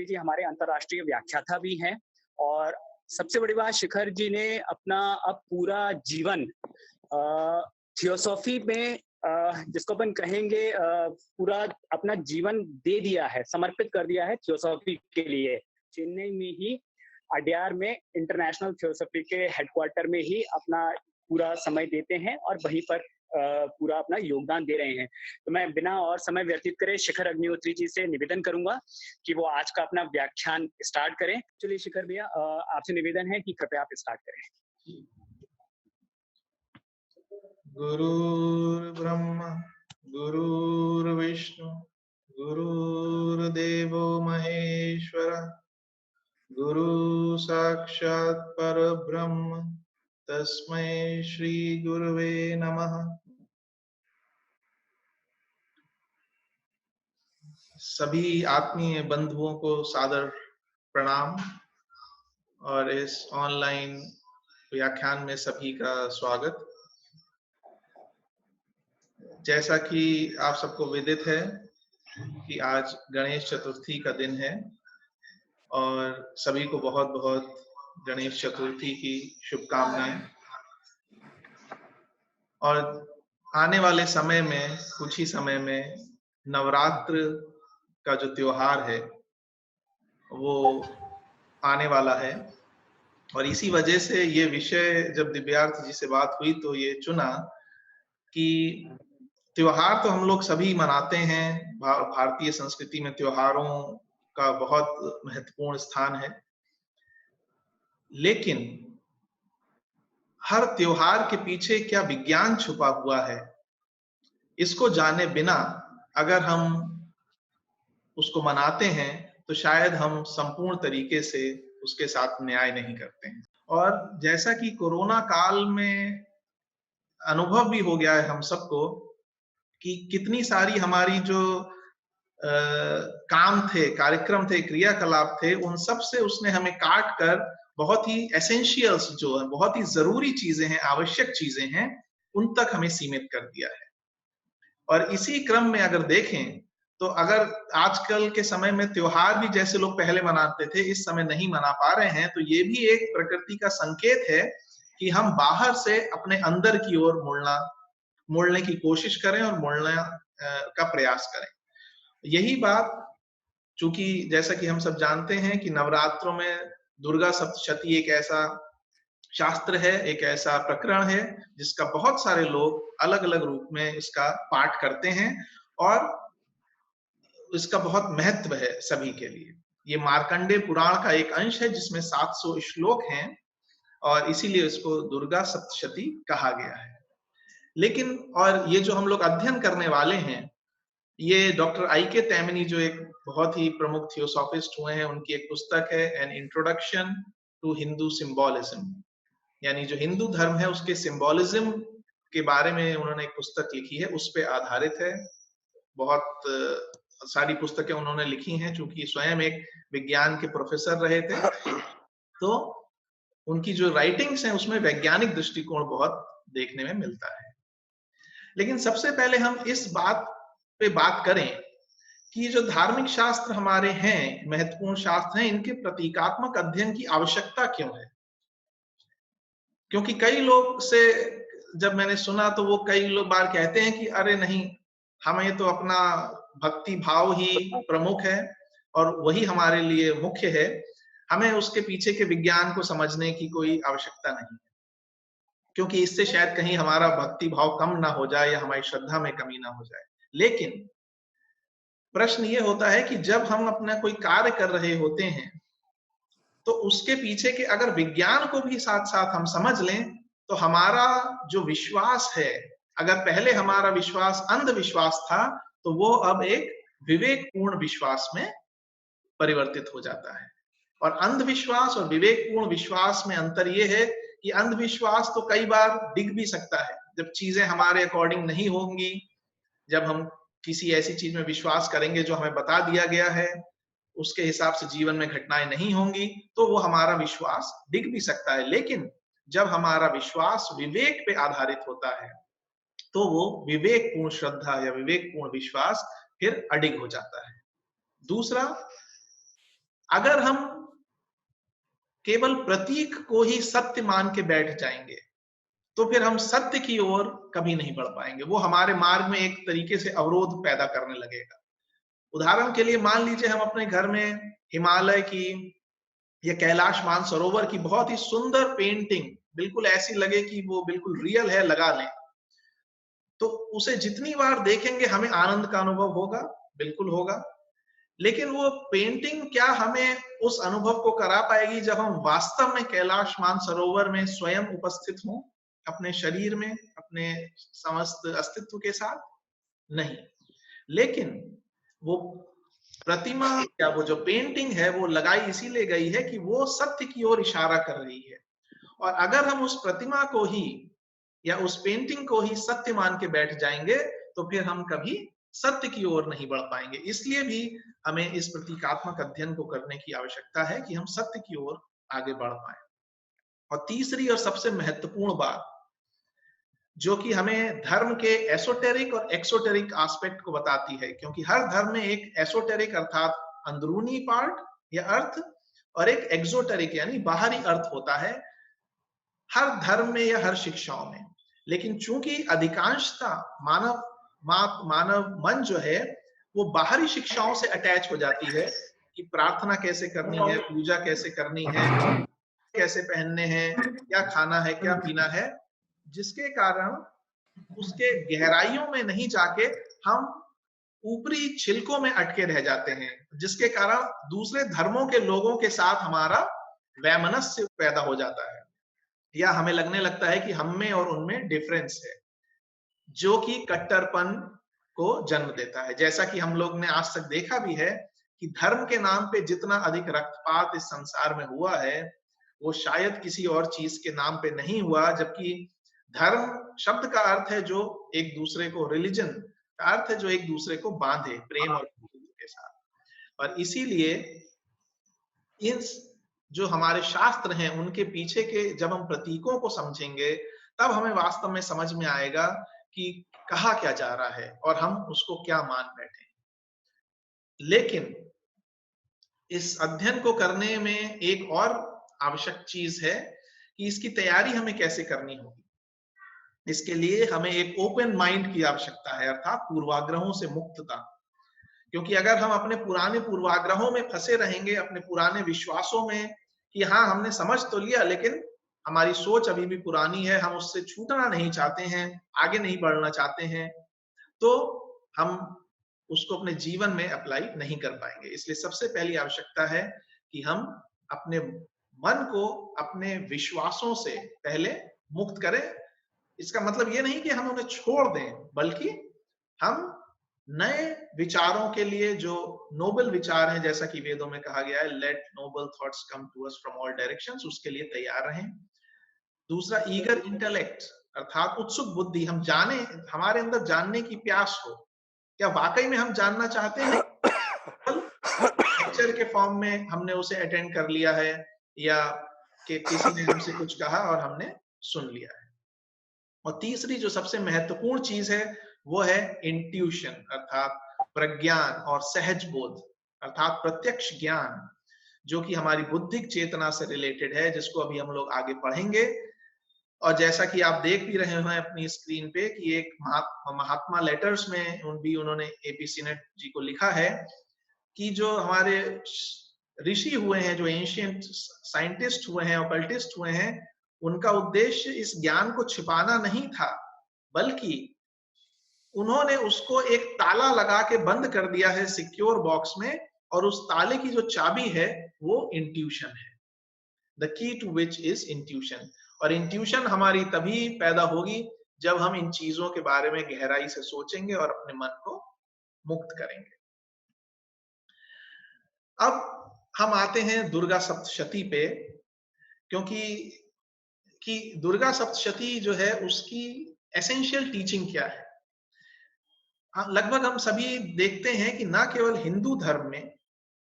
जी हमारे अंतर्राष्ट्रीय व्याख्याता भी हैं और सबसे बड़ी बात शिखर जी ने अपना अब पूरा जीवन थियोसॉफी में जिसको अपन कहेंगे पूरा अपना जीवन दे दिया है, समर्पित कर दिया है थियोसॉफी के लिए। चेन्नई में ही अडयार में इंटरनेशनल थियोसॉफी के हेडक्वार्टर में ही अपना पूरा समय देते हैं और वहीं पर पूरा अपना योगदान दे रहे हैं। तो मैं बिना और समय व्यतीत करे शिखर अग्निहोत्री जी से निवेदन करूंगा कि वो आज का अपना व्याख्यान स्टार्ट करें। चलिए शिखर भैया, आपसे निवेदन है कि कृपया आप स्टार्ट करें। गुरुर्ब्रह्मा गुरुर्विष्णु गुरुर्देवो महेश्वर गुरु साक्षात् परब्रह्म तस्मै श्री गुरुवे नमः। सभी आत्मीय बंधुओं को सादर प्रणाम और इस ऑनलाइन व्याख्यान में सभी का स्वागत। जैसा कि आप सबको विदित है कि आज गणेश चतुर्थी का दिन है और सभी को बहुत बहुत गणेश चतुर्थी की शुभकामनाएं। और आने वाले समय में कुछ ही समय में नवरात्र का जो त्योहार है वो आने वाला है और इसी वजह से ये विषय जब दिव्यार्थ जी से बात हुई तो ये चुना कि त्योहार तो हम लोग सभी मनाते हैं। भारतीय संस्कृति में त्योहारों का बहुत महत्वपूर्ण स्थान है, लेकिन हर त्योहार के पीछे क्या विज्ञान छुपा हुआ है, इसको जाने बिना अगर हम उसको मनाते हैं तो शायद हम संपूर्ण तरीके से उसके साथ न्याय नहीं करते हैं। और जैसा कि कोरोना काल में अनुभव भी हो गया है हम सबको कि कितनी सारी हमारी जो काम थे, कार्यक्रम थे, क्रियाकलाप थे, उन सब से उसने हमें काट कर बहुत ही एसेंशियल्स जो है, बहुत ही जरूरी चीजें हैं, आवश्यक चीजें हैं, उन तक हमें सीमित कर दिया है। और इसी क्रम में अगर देखें तो अगर आजकल के समय में त्योहार भी जैसे लोग पहले मनाते थे इस समय नहीं मना पा रहे हैं, तो ये भी एक प्रकृति का संकेत है कि हम बाहर से अपने अंदर की ओर मोड़ने की कोशिश करें और मोड़ने का प्रयास करें। यही बात, चूंकि जैसा कि हम सब जानते हैं कि नवरात्रों में दुर्गा सप्तशती एक ऐसा शास्त्र है, एक ऐसा प्रकरण है जिसका बहुत सारे लोग अलग अलग रूप में इसका पाठ करते हैं और इसका बहुत महत्व है सभी के लिए। ये मार्कंडेय पुराण का एक अंश है जिसमें 700 श्लोक हैं और इसीलिए इसको दुर्गा सप्तशती कहा गया है। लेकिन और ये जो हम लोग अध्ययन करने वाले हैं, ये डॉक्टर आई.के. तैमनी जो एक बहुत ही प्रमुख थियोसॉफिस्ट हुए हैं, उनकी एक पुस्तक है an introduction to Hindu symbolism, यानी जो हिंदू धर्म है उसके सिंबोलिज्म के बारे में उन्होंने एक पुस्तक लिखी है, उस पे आधारित है। बहुत सारी पुस्तकें उन्होंने लिखी हैं, चूंकि स्वयं एक विज्ञान के प्रोफेसर रहे थे, तो उनकी जो राइटिंग्स हैं उसमें वैज्ञानिक दृष्टिकोण बहुत देखने में मिलता है। लेकिन सबसे पहले हम इस बात पे बात करें कि जो धार्मिक शास्त्र हमारे हैं, महत्वपूर्ण शास्त्र हैं, इनके प्रतीकात्मक अध्ययन की आवश्यकता क्यों है? क्योंकि कई लोग से जब मैंने सुना तो वो कई लोग बार कहते हैं कि अरे नहीं, हमें तो अपना भक्ति भाव ही प्रमुख है और वही हमारे लिए मुख्य है, हमें उसके पीछे के विज्ञान को समझने की कोई आवश्यकता नहीं है, क्योंकि इससे शायद कहीं हमारा भक्ति भाव कम ना हो जाए या हमारी श्रद्धा में कमी ना हो जाए। लेकिन प्रश्न ये होता है कि जब हम अपना कोई कार्य कर रहे होते हैं तो उसके पीछे के अगर विज्ञान को भी साथ साथ हम समझ लें तो हमारा जो विश्वास है, अगर पहले हमारा विश्वास अंधविश्वास था तो वो अब एक विवेकपूर्ण विश्वास में परिवर्तित हो जाता है। और अंधविश्वास और विवेकपूर्ण विश्वास में अंतर ये है कि अंधविश्वास तो कई बार दिख भी सकता है, जब चीजें हमारे अकॉर्डिंग नहीं होंगी, जब हम किसी ऐसी चीज में विश्वास करेंगे जो हमें बता दिया गया है, उसके हिसाब से जीवन में घटनाएं नहीं होंगी, तो वो हमारा विश्वास दिख भी सकता है। लेकिन जब हमारा विश्वास विवेक पे आधारित होता है तो वो विवेकपूर्ण श्रद्धा या विवेकपूर्ण विश्वास फिर अडिग हो जाता है। दूसरा, अगर हम केवल प्रतीक को ही सत्य मान के बैठ जाएंगे तो फिर हम सत्य की ओर कभी नहीं बढ़ पाएंगे। वो हमारे मार्ग में एक तरीके से अवरोध पैदा करने लगेगा। उदाहरण के लिए मान लीजिए हम अपने घर में हिमालय की या कैलाश मानसरोवर की बहुत ही सुंदर पेंटिंग बिल्कुल ऐसी लगे कि वो बिल्कुल रियल है, लगा लें, तो उसे जितनी बार देखेंगे हमें आनंद का अनुभव होगा, बिल्कुल होगा। लेकिन वो पेंटिंग क्या हमें उस अनुभव को करा पाएगी जब हम वास्तव में कैलाश मानसरोवर में स्वयं उपस्थित हों, अपने शरीर में, अपने समस्त अस्तित्व के साथ? नहीं। लेकिन वो प्रतिमा या वो जो पेंटिंग है वो लगाई इसीलिए गई है कि वो सत्य की ओर इशारा कर रही है। और अगर हम उस प्रतिमा को ही या उस पेंटिंग को ही सत्य मान के बैठ जाएंगे तो फिर हम कभी सत्य की ओर नहीं बढ़ पाएंगे। इसलिए भी हमें इस प्रतीकात्मक अध्ययन को करने की आवश्यकता है कि हम सत्य की ओर आगे बढ़ पाए। और तीसरी और सबसे महत्वपूर्ण बात जो कि हमें धर्म के एसोटेरिक और एक्सोटेरिक एस्पेक्ट को बताती है, क्योंकि हर धर्म में एक एसोटेरिक अर्थात अंदरूनी पार्ट या अर्थ और एक एक्सोटेरिक यानी बाहरी अर्थ होता है हर धर्म में या हर शिक्षाओं में। लेकिन चूंकि अधिकांशता मानव मन जो है वो बाहरी शिक्षाओं से अटैच हो जाती है कि प्रार्थना कैसे करनी है, पूजा कैसे करनी है, कैसे पहनने हैं, क्या खाना है, क्या पीना है, जिसके कारण उसके गहराइयों में नहीं जाके हम ऊपरी छिलकों में अटके रह जाते हैं, जिसके कारण दूसरे धर्मों के लोगों के साथ हमारा वैमनस्य पैदा हो जाता है या हमें लगने लगता है कि हम में और उनमें डिफरेंस है, जो कि कट्टरपन को जन्म देता है। जैसा कि हम लोग ने आज तक देखा भी है कि धर्म के नाम पे जितना अधिक रक्तपात इस संसार में हुआ है वो शायद किसी और चीज के नाम पे नहीं हुआ, जबकि धर्म शब्द का अर्थ है जो एक दूसरे को, रिलीजन का अर्थ है जो एक दूसरे को बांधे प्रेम और के साथ। और इसीलिए इन जो हमारे शास्त्र हैं उनके पीछे के जब हम प्रतीकों को समझेंगे तब हमें वास्तव में समझ में आएगा कि कहा क्या जा रहा है और हम उसको क्या मान बैठे। लेकिन इस अध्ययन को करने में एक और आवश्यक चीज है कि इसकी तैयारी हमें कैसे करनी होगी। इसके लिए हमें एक ओपन माइंड की आवश्यकता है, अर्थात पूर्वाग्रहों से मुक्तता। क्योंकि अगर हम अपने पुराने पूर्वाग्रहों में फंसे रहेंगे, अपने पुराने विश्वासों में कि हाँ हमने समझ तो लिया लेकिन हमारी सोच अभी भी पुरानी है, हम उससे छूटना नहीं चाहते हैं, आगे नहीं बढ़ना चाहते हैं, तो हम उसको अपने जीवन में अप्लाई नहीं कर पाएंगे। इसलिए सबसे पहली आवश्यकता है कि हम अपने मन को अपने विश्वासों से पहले मुक्त करें। इसका मतलब ये नहीं कि हम उन्हें छोड़ दें, बल्कि हम नए विचारों के लिए जो नोबल विचार हैं, जैसा कि वेदों में कहा गया है, let noble thoughts come to us from all directions, उसके लिए तैयार रहें। दूसरा, ईगर इंटेलेक्ट अर्थात उत्सुक बुद्धि, हम जाने, हमारे अंदर जानने की प्यास हो। क्या वाकई में हम जानना चाहते हैं? लेक्चर के फॉर्म में हमने उसे अटेंड कर लिया है या कि किसी ने हमसे कुछ कहा और हमने सुन लिया है। और तीसरी जो सबसे महत्वपूर्ण चीज है वो है इंट्यूशन अर्थात प्रज्ञान और सहज बोध अर्थात प्रत्यक्ष ज्ञान, जो कि हमारी बुद्धिक चेतना से रिलेटेड है, जिसको अभी हम लोग आगे पढ़ेंगे। और जैसा कि आप देख भी रहे हैं अपनी स्क्रीन पे कि एक महात्मा लेटर्स में उन्होंने एपी सिनेट जी को लिखा है कि जो हमारे ऋषि हुए हैं, जो एंशिएंट साइंटिस्ट हुए हैं, ऑकल्टिस्ट हुए हैं, उनका उद्देश्य इस ज्ञान को छिपाना नहीं था, बल्कि उन्होंने उसको एक ताला लगा के बंद कर दिया है सिक्योर बॉक्स में, और उस ताले की जो चाबी है वो इंट्यूशन है। The key to which is intuition. और इंट्यूशन हमारी तभी पैदा होगी जब हम इन चीजों के बारे में गहराई से सोचेंगे और अपने मन को मुक्त करेंगे। अब हम आते हैं दुर्गा सप्तशती पे, क्योंकि दुर्गा सप्तशती जो है उसकी एसेंशियल टीचिंग क्या है। लगभग हम सभी देखते हैं कि ना केवल हिंदू धर्म में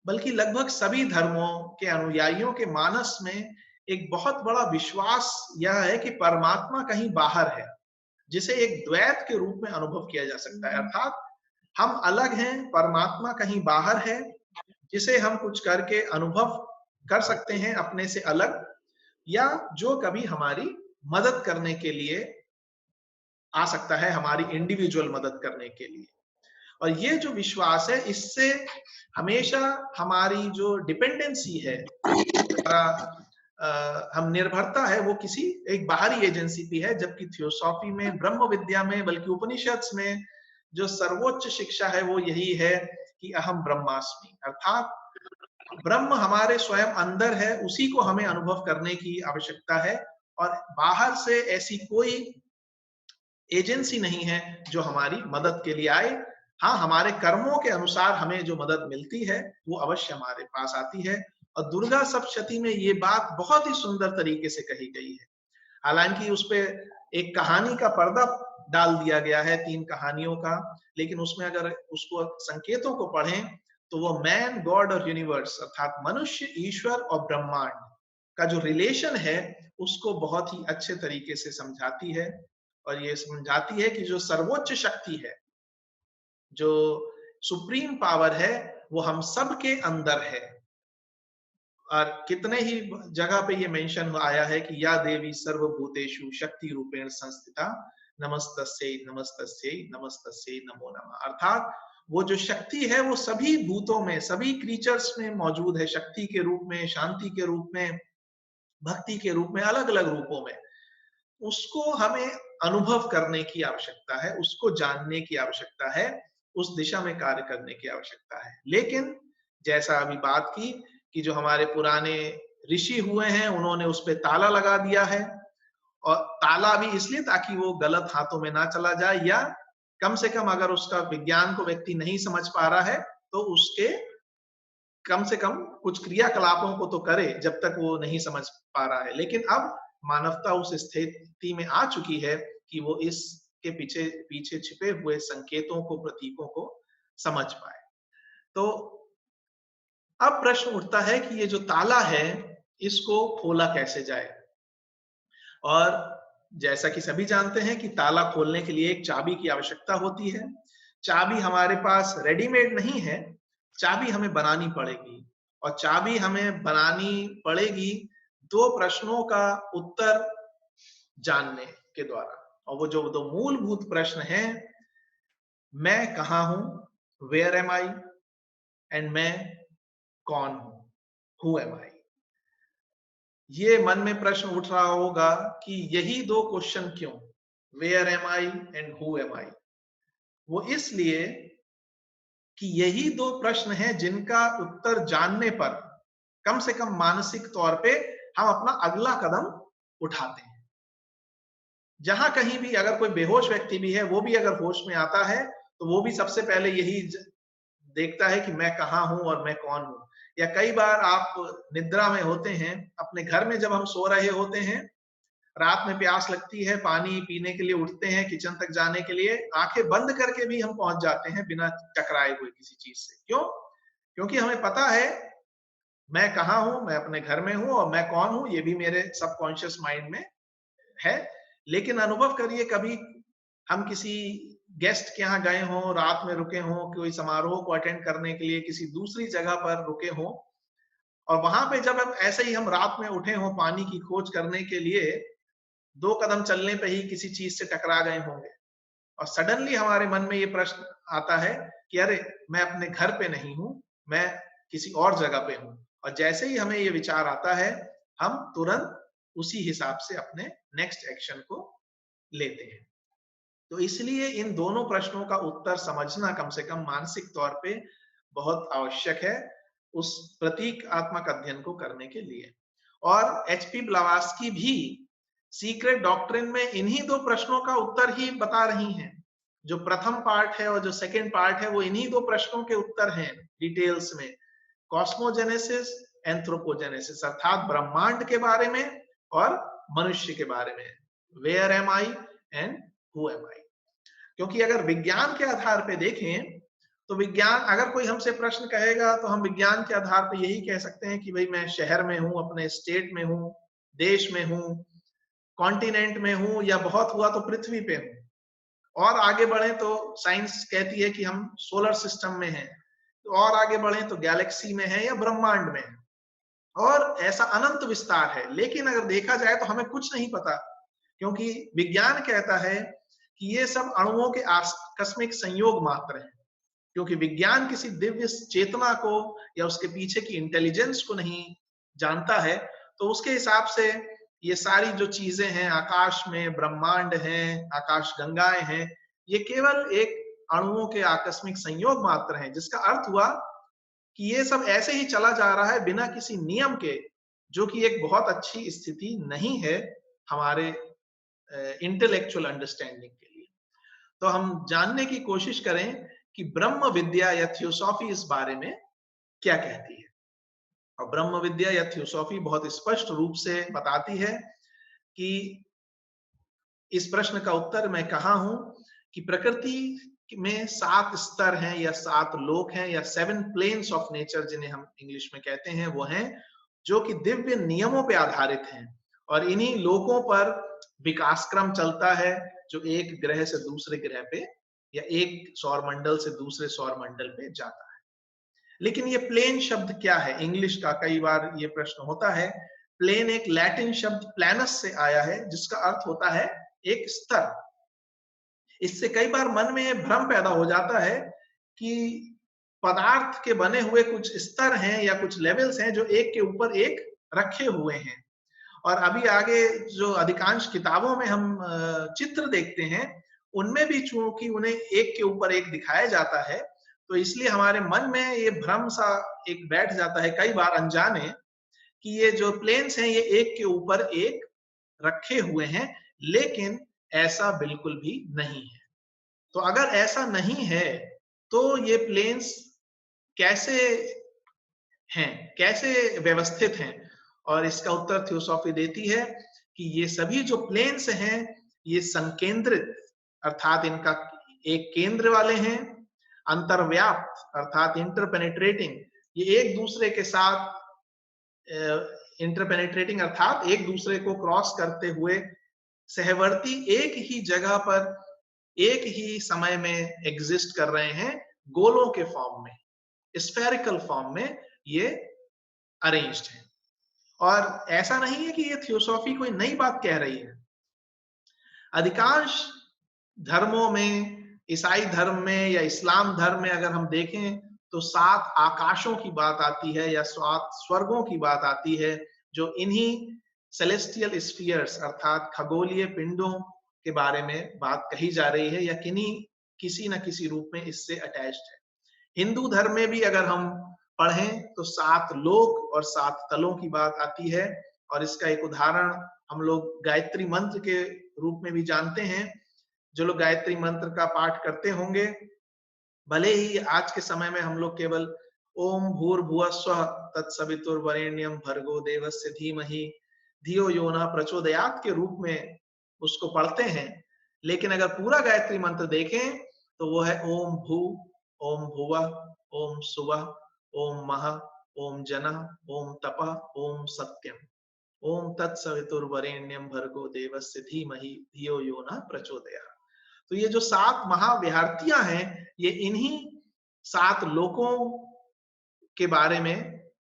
बल्कि लगभग सभी धर्मों के अनुयायियों के मानस में एक बहुत बड़ा विश्वास यह है कि परमात्मा कहीं बाहर है, जिसे एक द्वैत के रूप में अनुभव किया जा सकता है। अर्थात हम अलग हैं, परमात्मा कहीं बाहर है, जिसे हम कुछ करके अनुभव कर सकते हैं अपने से अलग, या जो कभी हमारी मदद करने के लिए आ सकता है, हमारी इंडिविजुअल मदद करने के लिए। और ये जो विश्वास है, इससे हमेशा हमारी जो डिपेंडेंसी है, हम निर्भरता है, वो किसी एक बाहरी एजेंसी पे है, जबकि थियोसॉफी में, ब्रह्म विद्या में, बल्कि उपनिषद में जो सर्वोच्च शिक्षा है वो यही है कि अहम ब्रह्मास्मि, अर्थात ब्रह्म हमारे स्वयं अंदर है, उसी को हमें अनुभव करने की आवश्यकता है, और बाहर से ऐसी कोई एजेंसी नहीं है जो हमारी मदद के लिए आए। हाँ, हमारे कर्मों के अनुसार हमें जो मदद मिलती है वो अवश्य हमारे पास आती है। और दुर्गा सप्तशती में ये बात बहुत ही सुंदर तरीके से कही गई है। हालांकि उस पे एक कहानी का पर्दा डाल दिया गया है, 3 कहानियों का, लेकिन उसमें अगर उसको संकेतों को पढ़ें तो वो मैन, गॉड और यूनिवर्स, अर्थात मनुष्य, ईश्वर और ब्रह्मांड का जो रिलेशन है उसको बहुत ही अच्छे तरीके से समझाती है। और ये समझाती है कि जो सर्वोच्च शक्ति है, जो सुप्रीम पावर है, वो हम सबके अंदर है। और कितने ही जगह पे ये मेंशन आया है कि या देवी सर्वभूतेषु शक्ति रूपेण संस्थिता, नमस्तस्यै नमस्तस्यै नमस्तस्यै नमो नमः। अर्थात वो जो शक्ति है वो सभी भूतों में, सभी क्रीचर्स में मौजूद है, शक्ति के रूप में, शांति के रूप में, भक्ति के रूप में, अलग अलग रूपों में। उसको हमें अनुभव करने की आवश्यकता है, उसको जानने की आवश्यकता है, उस दिशा में कार्य करने की आवश्यकता है। लेकिन जैसा अभी बात की कि जो हमारे पुराने ऋषि हुए हैं, उन्होंने उस पे ताला लगा दिया है, और ताला भी इसलिए ताकि वो गलत हाथों में ना चला जाए, या कम से कम अगर उसका विज्ञान को व्यक्ति नहीं समझ पा रहा है तो उसके कम से कम कुछ क्रियाकलापों को तो करे जब तक वो नहीं समझ पा रहा है। लेकिन अब मानवता उस स्थिति में आ चुकी है कि वो इसके पीछे पीछे छिपे हुए संकेतों को, प्रतीकों को समझ पाए। तो अब प्रश्न उठता है कि ये जो ताला है इसको खोला कैसे जाए। और जैसा कि सभी जानते हैं कि ताला खोलने के लिए एक चाबी की आवश्यकता होती है। चाबी हमारे पास रेडीमेड नहीं है, चाबी हमें बनानी पड़ेगी। और चाबी हमें बनानी पड़ेगी 2 प्रश्नों का उत्तर जानने के द्वारा। और वो जो 2 मूलभूत प्रश्न हैं, मैं कहाँ हूं, वेयर एम आई, एंड मैं कौन हूं, हु एम आई। ये मन में प्रश्न उठ रहा होगा कि यही 2 क्वेश्चन क्यों, where am I and who am I. वो इसलिए कि यही 2 प्रश्न हैं जिनका उत्तर जानने पर कम से कम मानसिक तौर पे हम अपना अगला कदम उठाते हैं। जहां कहीं भी अगर कोई बेहोश व्यक्ति भी है, वो भी अगर होश में आता है तो वो भी सबसे पहले यही देखता है कि मैं कहाँ हूं और मैं कौन हूं। या कई बार आप निद्रा में होते हैं, अपने घर में जब हम सो रहे होते हैं, रात में प्यास लगती है, पानी पीने के लिए उठते हैं किचन तक जाने के लिए, आंखें बंद करके भी हम पहुंच जाते हैं बिना टकराए हुए किसी चीज से। क्यों? क्योंकि हमें पता है मैं कहाँ हूं, मैं अपने घर में हूं, और मैं कौन हूं ये भी मेरे सबकॉन्शियस माइंड में है। लेकिन अनुभव करिए, कभी हम किसी गेस्ट के यहाँ गए हों, रात में रुके हों, कोई समारोह को अटेंड करने के लिए किसी दूसरी जगह पर रुके हों, और वहां पे जब हम ऐसे ही हम रात में उठे हों पानी की खोज करने के लिए, 2 कदम चलने पे ही किसी चीज से टकरा गए होंगे, और सडनली हमारे मन में ये प्रश्न आता है कि अरे मैं अपने घर पे नहीं हूं, मैं किसी और जगह पे हूं। और जैसे ही हमें ये विचार आता है, हम तुरंत उसी हिसाब से अपने नेक्स्ट एक्शन को लेते हैं। तो इसलिए इन दोनों प्रश्नों का उत्तर समझना कम से कम मानसिक तौर पे बहुत आवश्यक है उस प्रतीकात्मक अध्ययन को करने के लिए। और एचपी ब्लावात्स्की भी सीक्रेट डॉक्ट्रिन में इन्हीं 2 प्रश्नों का उत्तर ही बता रही हैं। जो प्रथम पार्ट है और जो सेकंड पार्ट है वो इन्हीं 2 प्रश्नों के उत्तर हैं डिटेल्स में, कॉस्मोजेनेसिस, एंथ्रोपोजेनेसिस, अर्थात ब्रह्मांड के बारे में और मनुष्य के बारे में, where am I and who am I. क्योंकि अगर विज्ञान के आधार पे देखें तो विज्ञान, अगर कोई हमसे प्रश्न कहेगा तो हम विज्ञान के आधार पे यही कह सकते हैं कि भाई मैं शहर में हूं, अपने स्टेट में हूं, देश में हूं, कॉन्टिनेंट में हूं, या बहुत हुआ तो पृथ्वी पे हूं। और आगे बढ़े तो साइंस कहती है कि हम सोलर सिस्टम में हैं। और आगे बढ़े तो गैलेक्सी में है या ब्रह्मांड में है, और ऐसा अनंत विस्तार है। लेकिन अगर देखा जाए तो हमें कुछ नहीं पता, क्योंकि विज्ञान कहता है कि ये सब अणुओं के आकस्मिक संयोग मात्र हैं। क्योंकि विज्ञान किसी दिव्य चेतना को या उसके पीछे की इंटेलिजेंस को नहीं जानता है, तो उसके हिसाब से ये सारी जो चीजें हैं आकाश में, ब्रह्मांड है, आकाश गंगाएं हैं, ये केवल एक अणुओं के आकस्मिक संयोग मात्र हैं, जिसका अर्थ हुआ कि ये सब ऐसे ही चला जा रहा है बिना किसी नियम के, जो कि एक बहुत अच्छी स्थिति नहीं है हमारे इंटेलेक्चुअल अंडरस्टैंडिंग के लिए। तो हम जानने की कोशिश करें कि ब्रह्म विद्या या थियोसॉफी इस बारे में क्या कहती है। और ब्रह्म विद्या या थियोसॉफी बहुत स्पष्ट रूप से बताती है कि इस प्रश्न का उत्तर मैं कहा हूं कि प्रकृति में 7 स्तर हैं या 7 लोक हैं या 7 प्लेन्स ऑफ नेचर जिन्हें हम इंग्लिश में कहते हैं, वो हैं जो कि दिव्य नियमों पे आधारित हैं। और इन्हीं लोकों पर विकास क्रम चलता है, जो एक ग्रह से दूसरे ग्रह पे या एक सौर मंडल से दूसरे सौर मंडल पे जाता है। लेकिन ये प्लेन शब्द क्या है? इंग्लिश का कई बार ये प्रश्न होता है। प्लेन एक लैटिन शब्द प्लैनस से आया है, जिसका अर्थ होता है एक स्तर। इससे कई बार मन में भ्रम पैदा हो जाता है कि पदार्थ के बने हुए कुछ स्तर हैं या कुछ लेवल्स हैं जो एक के ऊपर एक रखे हुए हैं। और अभी आगे जो अधिकांश किताबों में हम चित्र देखते हैं, उनमें भी चूंकि उन्हें एक के ऊपर एक दिखाया जाता है, तो इसलिए हमारे मन में ये भ्रम सा एक बैठ जाता है कई बार अनजाने, कि ये जो प्लेन्स हैं ये एक के ऊपर एक रखे हुए हैं। लेकिन ऐसा बिल्कुल भी नहीं है। तो अगर ऐसा नहीं है तो ये प्लेन्स कैसे हैं, कैसे व्यवस्थित हैं? और इसका उत्तर थियोसॉफी देती है कि ये सभी जो प्लेन्स हैं ये संकेंद्रित अर्थात इनका एक केंद्र वाले हैं, अंतर्व्याप्त अर्थात इंटरपेनिट्रेटिंग, ये एक दूसरे के साथ इंटरपेनिट्रेटिंग अर्थात एक दूसरे को क्रॉस करते हुए सहवर्ती एक ही जगह पर एक ही समय में एग्जिस्ट कर रहे हैं, गोलों के फॉर्म में, स्फेरिकल फॉर्म में ये अरेंज्ड है। और ऐसा नहीं है कि ये थियोसॉफी कोई नई बात कह रही है। अधिकांश धर्मों में, ईसाई धर्म में या इस्लाम धर्म में अगर हम देखें तो 7 आकाशों की बात आती है या 7 स्वर्गों की बात आती है, जो इन्हीं सेलेस्टियल स्फीयर्स अर्थात खगोलीय पिंडों के बारे में बात कही जा रही है या किसी न किसी रूप में इससे अटैच्ड है। हिंदू धर्म में भी अगर हम पढ़ें तो 7 लोक और 7 तलों की बात आती है। और इसका एक उदाहरण हम लोग गायत्री मंत्र के रूप में भी जानते हैं। जो लोग गायत्री मंत्र का पाठ करते होंगे, भले ही आज के समय में हम लोग केवल ओम भूर्भुवः स्वः तत्सवितुर्वरेण्यं भर्गो देवस्य धीमहि धियो यो नः प्रचोदयात् के रूप में उसको पढ़ते हैं। लेकिन अगर पूरा गायत्री मंत्र देखें तो वो है ओम भू, ओम भुवः, ओम सुवः, ओम महः, ओम जनः, ओम तपः, ओम सत्यम्, ओम तत्सवितुर्वरेण्यं भर्गो देवस्य धीमहि धियो यो नः प्रचोदयात्। तो ये जो 7 महाविहार्तियां हैं, ये इन्हीं 7 लोकों के बारे में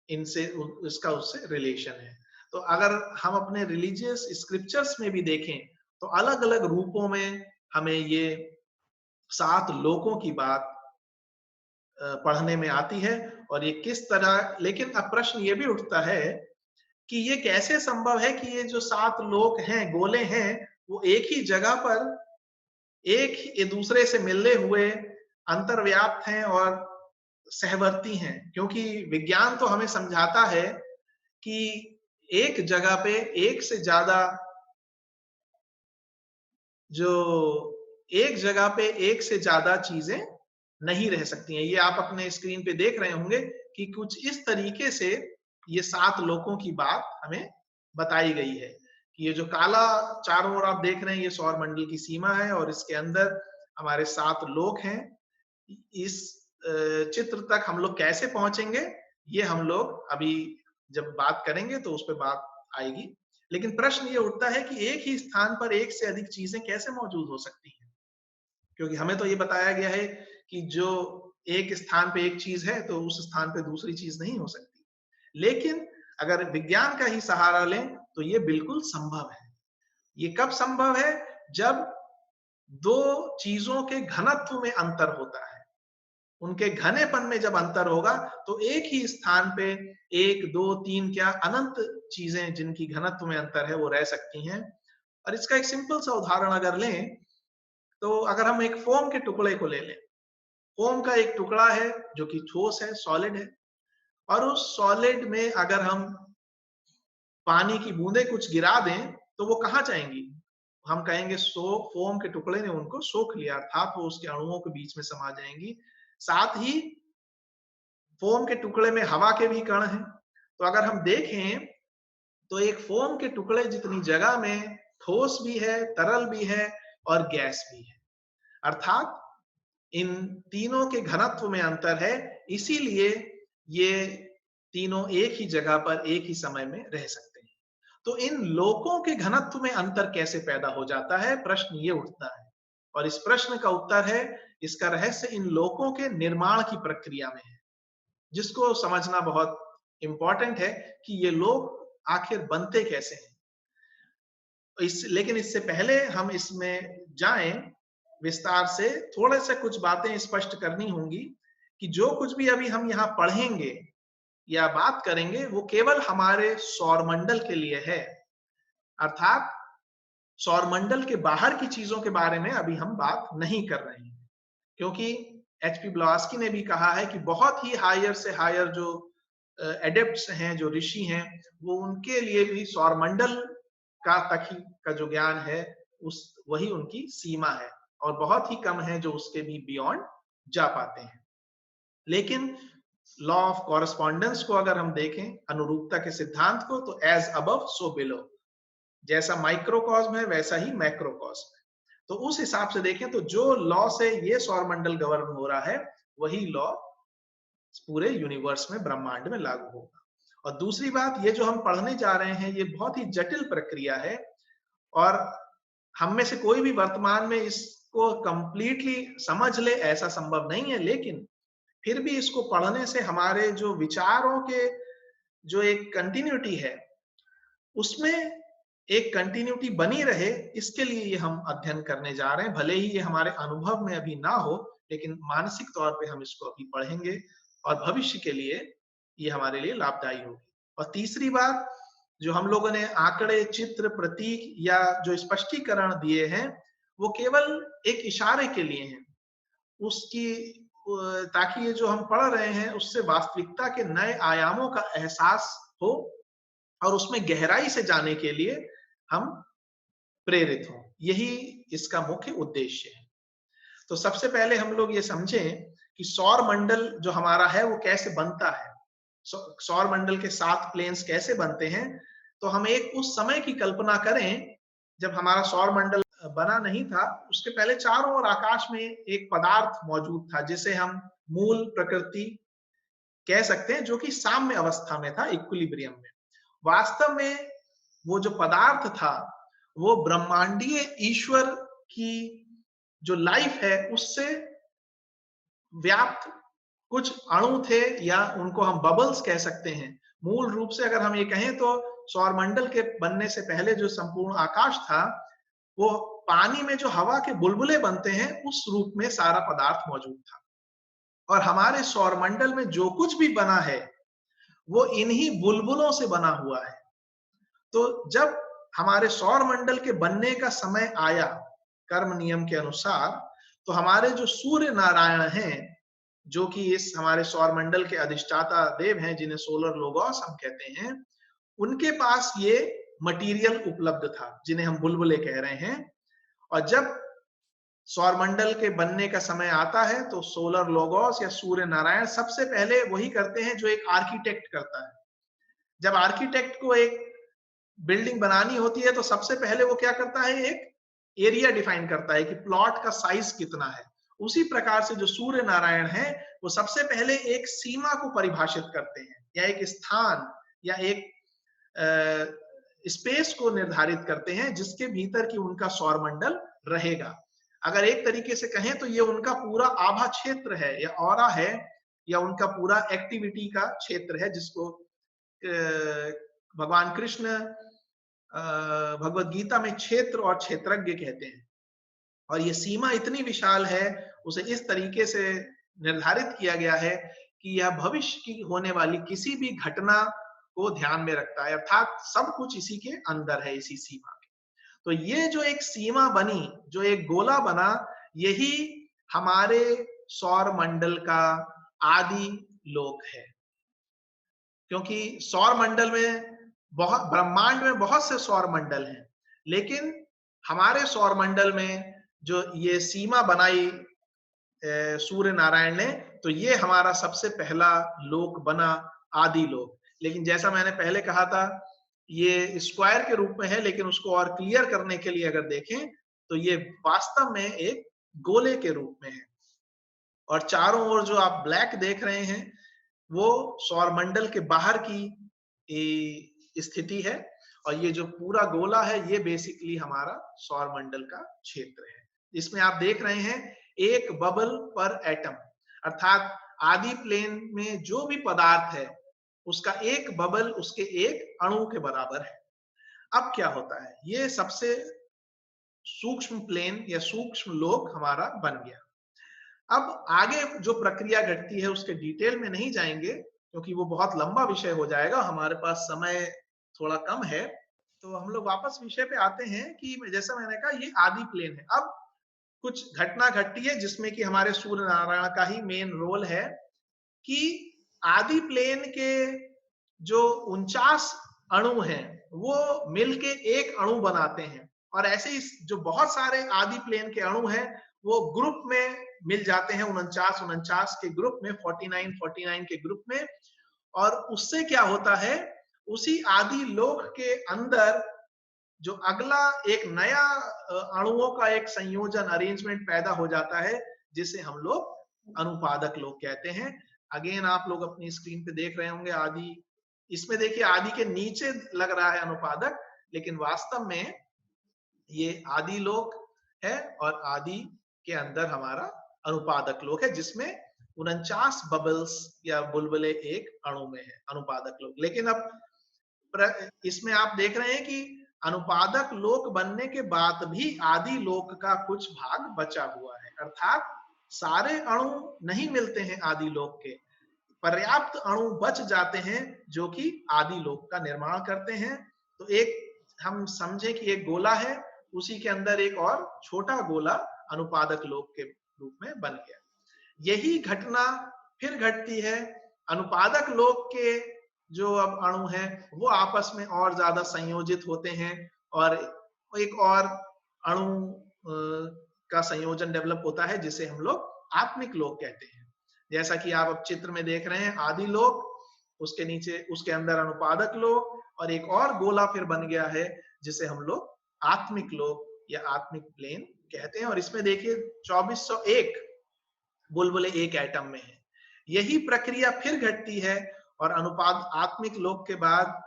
इनसे इसका उससे रिलेशन है। तो अगर हम अपने रिलीजियस स्क्रिप्चर्स में भी देखें तो अलग अलग रूपों में हमें ये 7 लोकों की बात पढ़ने में आती है। और ये किस तरह, लेकिन अब प्रश्न ये भी उठता है कि ये कैसे संभव है कि ये जो 7 लोक हैं, गोले हैं, वो एक ही जगह पर एक दूसरे से मिलने हुए अंतर्व्याप्त हैं और सहवर्ती हैं। क्योंकि विज्ञान तो हमें समझाता है कि एक जगह पे एक से ज्यादा चीजें नहीं रह सकती हैं। ये आप अपने स्क्रीन पे देख रहे होंगे कि कुछ इस तरीके से ये 7 लोकों की बात हमें बताई गई है कि ये जो काला चारों ओर आप देख रहे हैं, ये सौर मंडल की सीमा है और इसके अंदर हमारे 7 लोक हैं। इस चित्र तक हम लोग कैसे पहुंचेंगे, ये हम लोग अभी जब बात करेंगे तो उस पर बात आएगी। लेकिन प्रश्न ये उठता है कि एक ही स्थान पर एक से अधिक चीजें कैसे मौजूद हो सकती हैं? क्योंकि हमें तो ये बताया गया है कि जो एक स्थान पे एक चीज है तो उस स्थान पे दूसरी चीज नहीं हो सकती। लेकिन अगर विज्ञान का ही सहारा लें तो ये बिल्कुल संभव है। ये कब संभव है? जब दो चीजों के घनत्व में अंतर होता है, उनके घनेपन में जब अंतर होगा तो एक ही स्थान पे एक, दो, तीन, क्या अनंत चीजें जिनकी घनत्व में अंतर है वो रह सकती हैं। और इसका एक सिंपल सा उदाहरण अगर लें तो अगर हम एक फोम के टुकड़े को ले लें, फोम का एक टुकड़ा है जो कि ठोस है, सॉलिड है, और उस सॉलिड में अगर हम पानी की बूंदें कुछ गिरा दें तो वो कहाँ जाएंगी? हम कहेंगे फोम के टुकड़े ने उनको सोख लिया, अर्थात वो उसके अणुओं के बीच में समा जाएंगी। साथ ही फोम के टुकड़े में हवा के भी कण हैं। तो अगर हम देखें तो एक फोम के टुकड़े जितनी जगह में ठोस भी है, तरल भी है और गैस भी है। अर्थात इन तीनों के घनत्व में अंतर है, इसीलिए ये तीनों एक ही जगह पर एक ही समय में रह सकते हैं। तो इन लोकों के घनत्व में अंतर कैसे पैदा हो जाता है, प्रश्न ये उठता है। और इस प्रश्न का उत्तर है, इसका रहस्य इन लोकों के निर्माण की प्रक्रिया में है, जिसको समझना बहुत इंपॉर्टेंट है कि ये लोक आखिर बनते कैसे हैं। लेकिन इससे पहले हम इसमें जाएं विस्तार से, थोड़े से कुछ बातें स्पष्ट करनी होंगी कि जो कुछ भी अभी हम यहाँ पढ़ेंगे या बात करेंगे वो केवल हमारे सौरमंडल के लिए है। अर्थात सौरमंडल के बाहर की चीजों के बारे में अभी हम बात नहीं कर रहे हैं, क्योंकि एचपी ब्लॉवात्स्की ने भी कहा है कि बहुत ही हायर से हायर जो एडेप्ट्स हैं, जो ऋषि हैं, वो उनके लिए भी सौरमंडल का तक ही का जो ज्ञान है वही उनकी सीमा है, और बहुत ही कम है जो उसके भी बियॉन्ड जा पाते हैं। लेकिन लॉ ऑफ कॉरेस्पॉन्डेंस को अगर हम देखें, अनुरूपता के सिद्धांत को, तो एज अबव सो बिलो, जैसा माइक्रोकॉस्म है वैसा ही मैक्रोकॉस्म है। तो उस हिसाब से देखें तो जो लॉ से ये सौरमंडल गवर्न हो रहा है वही लॉ पूरे यूनिवर्स में, ब्रह्मांड में लागू होगा। और दूसरी बात, ये जो हम पढ़ने जा रहे हैं ये बहुत ही जटिल प्रक्रिया है, और हम में से कोई भी वर्तमान में इसको कंप्लीटली समझ ले ऐसा संभव नहीं है। लेकिन फिर भी इसको पढ़ने से हमारे जो विचारों के जो एक कंटिन्यूटी है उसमें एक कंटिन्यूटी बनी रहे, इसके लिए ये हम अध्ययन करने जा रहे हैं। भले ही ये हमारे अनुभव में अभी ना हो, लेकिन मानसिक तौर पे हम इसको अभी पढ़ेंगे और भविष्य के लिए ये हमारे लिए लाभदायी होगी। और तीसरी बात, जो हम लोगों ने आंकड़े, चित्र, प्रतीक या जो स्पष्टीकरण दिए हैं वो केवल एक इशारे के लिए हैं, उसकी ताकि ये जो हम पढ़ रहे हैं उससे वास्तविकता के नए आयामों का एहसास हो और उसमें गहराई से जाने के लिए हम प्रेरित हों। यही इसका मुख्य उद्देश्य है। तो सबसे पहले हम लोग ये समझें कि सौर मंडल जो हमारा है वो कैसे बनता है, सौर मंडल के 7 प्लेन्स कैसे बनते हैं। तो हम एक उस समय की कल्पना करें जब हमारा सौर मंडल बना नहीं था। उसके पहले चारों ओर आकाश में एक पदार्थ मौजूद था जिसे हम मूल प्रकृति कह सकते हैं, जो कि साम्य अवस्था में था, इक्विलिब्रियम में। वास्तव में वो जो पदार्थ था वो ब्रह्मांडीय ईश्वर की जो लाइफ है उससे व्याप्त कुछ अणु थे, या उनको हम बबल्स कह सकते हैं। मूल रूप से अगर हम ये कहें तो सौरमंडल के बनने से पहले जो संपूर्ण आकाश था वो पानी में जो हवा के बुलबुले बनते हैं उस रूप में सारा पदार्थ मौजूद था। और हमारे सौरमंडल में जो कुछ भी बना है वो इन्हीं बुलबुलों से बना हुआ है। तो जब हमारे सौरमंडल के बनने का समय आया कर्म नियम के अनुसार, तो हमारे जो सूर्य नारायण हैं, जो कि इस हमारे सौरमंडल के अधिष्ठाता देव हैं, जिन्हें सोलर लोगोस हम कहते हैं, उनके पास ये मटेरियल उपलब्ध था जिन्हें हम बुलबुले कह रहे हैं। और जब सौरमंडल के बनने का समय आता है तो सोलर लोगोस या सूर्य नारायण सबसे पहले वही करते हैं जो एक आर्किटेक्ट करता है। जब आर्किटेक्ट को एक बिल्डिंग बनानी होती है तो सबसे पहले वो क्या करता है, एक एरिया डिफाइन करता है कि प्लॉट का साइज कितना है। उसी प्रकार से जो सूर्य नारायण है वो सबसे पहले एक सीमा को परिभाषित करते हैं, या एक स्थान या एक स्पेस को निर्धारित करते हैं जिसके भीतर की उनका सौरमंडल रहेगा। अगर एक तरीके से कहें तो ये उनका पूरा आभा क्षेत्र है या ऑरा है, या उनका पूरा एक्टिविटी का क्षेत्र है, जिसको भगवान कृष्ण भगवत गीता में क्षेत्र और क्षेत्रज्ञ कहते हैं। और ये सीमा इतनी विशाल है, उसे इस तरीके से निर्धारित किया गया है कि यह भविष्य की होने वाली किसी भी घटना को ध्यान में रखता है, अर्थात सब कुछ इसी के अंदर है, इसी सीमा में। तो ये जो एक सीमा बनी, जो एक गोला बना, यही हमारे सौर मंडल का आदि लोक है। क्योंकि सौर मंडल में ब्रह्मांड में बहुत से सौर मंडल हैं, लेकिन हमारे सौर मंडल में जो ये सीमा बनाई सूर्य नारायण ने, तो ये हमारा सबसे पहला लोक बना, आदि लोक। लेकिन जैसा मैंने पहले कहा था, ये स्क्वायर के रूप में है, लेकिन उसको और क्लियर करने के लिए अगर देखें तो ये वास्तव में एक गोले के रूप में है। और चारों ओर जो आप ब्लैक देख रहे हैं, वो सौर मंडल के बाहर की स्थिति है, और ये जो पूरा गोला है, ये बेसिकली हमारा सौर मंडल का क्षेत्र है। इसमें आप देख रहे हैं एक बबल पर एटम, अर्थात आदि प्लेन में जो भी पदार्थ है उसका एक बबल उसके एक अणु के बराबर है। अब क्या होता है, ये सबसे सूक्ष्म प्लेन या सूक्ष्म लोक हमारा बन गया। अब आगे जो प्रक्रिया घटती है उसके डिटेल में नहीं जाएंगे, क्योंकि वो बहुत लंबा विषय हो जाएगा, हमारे पास समय थोड़ा कम है। तो हम लोग वापस विषय पे आते हैं कि जैसा मैंने कहा, ये आदि प्लेन है। अब कुछ घटना घटती है जिसमें कि हमारे सूर्य नारायण का ही मेन रोल है, कि आदि प्लेन के जो 49 अणु हैं वो मिलके एक अणु बनाते हैं, और ऐसे ही जो बहुत सारे आदि प्लेन के अणु हैं वो ग्रुप में मिल जाते हैं, 49 के ग्रुप में, 49 के ग्रुप में। और उससे क्या होता है, उसी आदि लोक के अंदर जो अगला एक नया अणुओं का एक संयोजन, अरेंजमेंट पैदा हो जाता है, जिसे हम लोग अनुपादक लोक कहते हैं। अगेन आप लोग अपनी स्क्रीन पे देख रहे होंगे आदि, इसमें देखिए आदि के नीचे लग रहा है अनुपादक, लेकिन वास्तव में ये आदि लोक है, और आदि के अंदर हमारा अनुपादक लोक है, जिसमें 49 बबल्स या बुलबुले एक अणु में है, अनुपादक लोक। लेकिन अब इसमें आप देख रहे हैं कि अनुपादक लोक बनने के बाद भी आदि लोक का कुछ भाग बचा हुआ है, अर्थात सारे अणु नहीं मिलते हैं आदि लोक के, पर्याप्त अणु बच जाते हैं जो कि आदि लोक का निर्माण करते हैं। तो एक हम समझे कि एक गोला है, उसी के अंदर एक और छोटा गोला अनुपादक लोक के रूप में बन गया। यही घटना फिर घटती है, अनुपादक लोक के जो अब अणु हैं वो आपस में और ज्यादा संयोजित होते हैं, और एक और अणु का संयोजन डेवलप होता है, जिसे हम लोग आत्मिक लोक कहते हैं। जैसा कि आप अब चित्र में देख रहे हैं, आदि लोक, उसके नीचे उसके अंदर अनुपादक लोक, और एक और गोला फिर बन गया है जिसे हम लोग आत्मिक लोक या आत्मिक प्लेन कहते हैं। और इसमें देखिए 2401 बुलबुले एक एटम में है। यही प्रक्रिया फिर घटती है, और अनुपाद आत्मिक लोक के बाद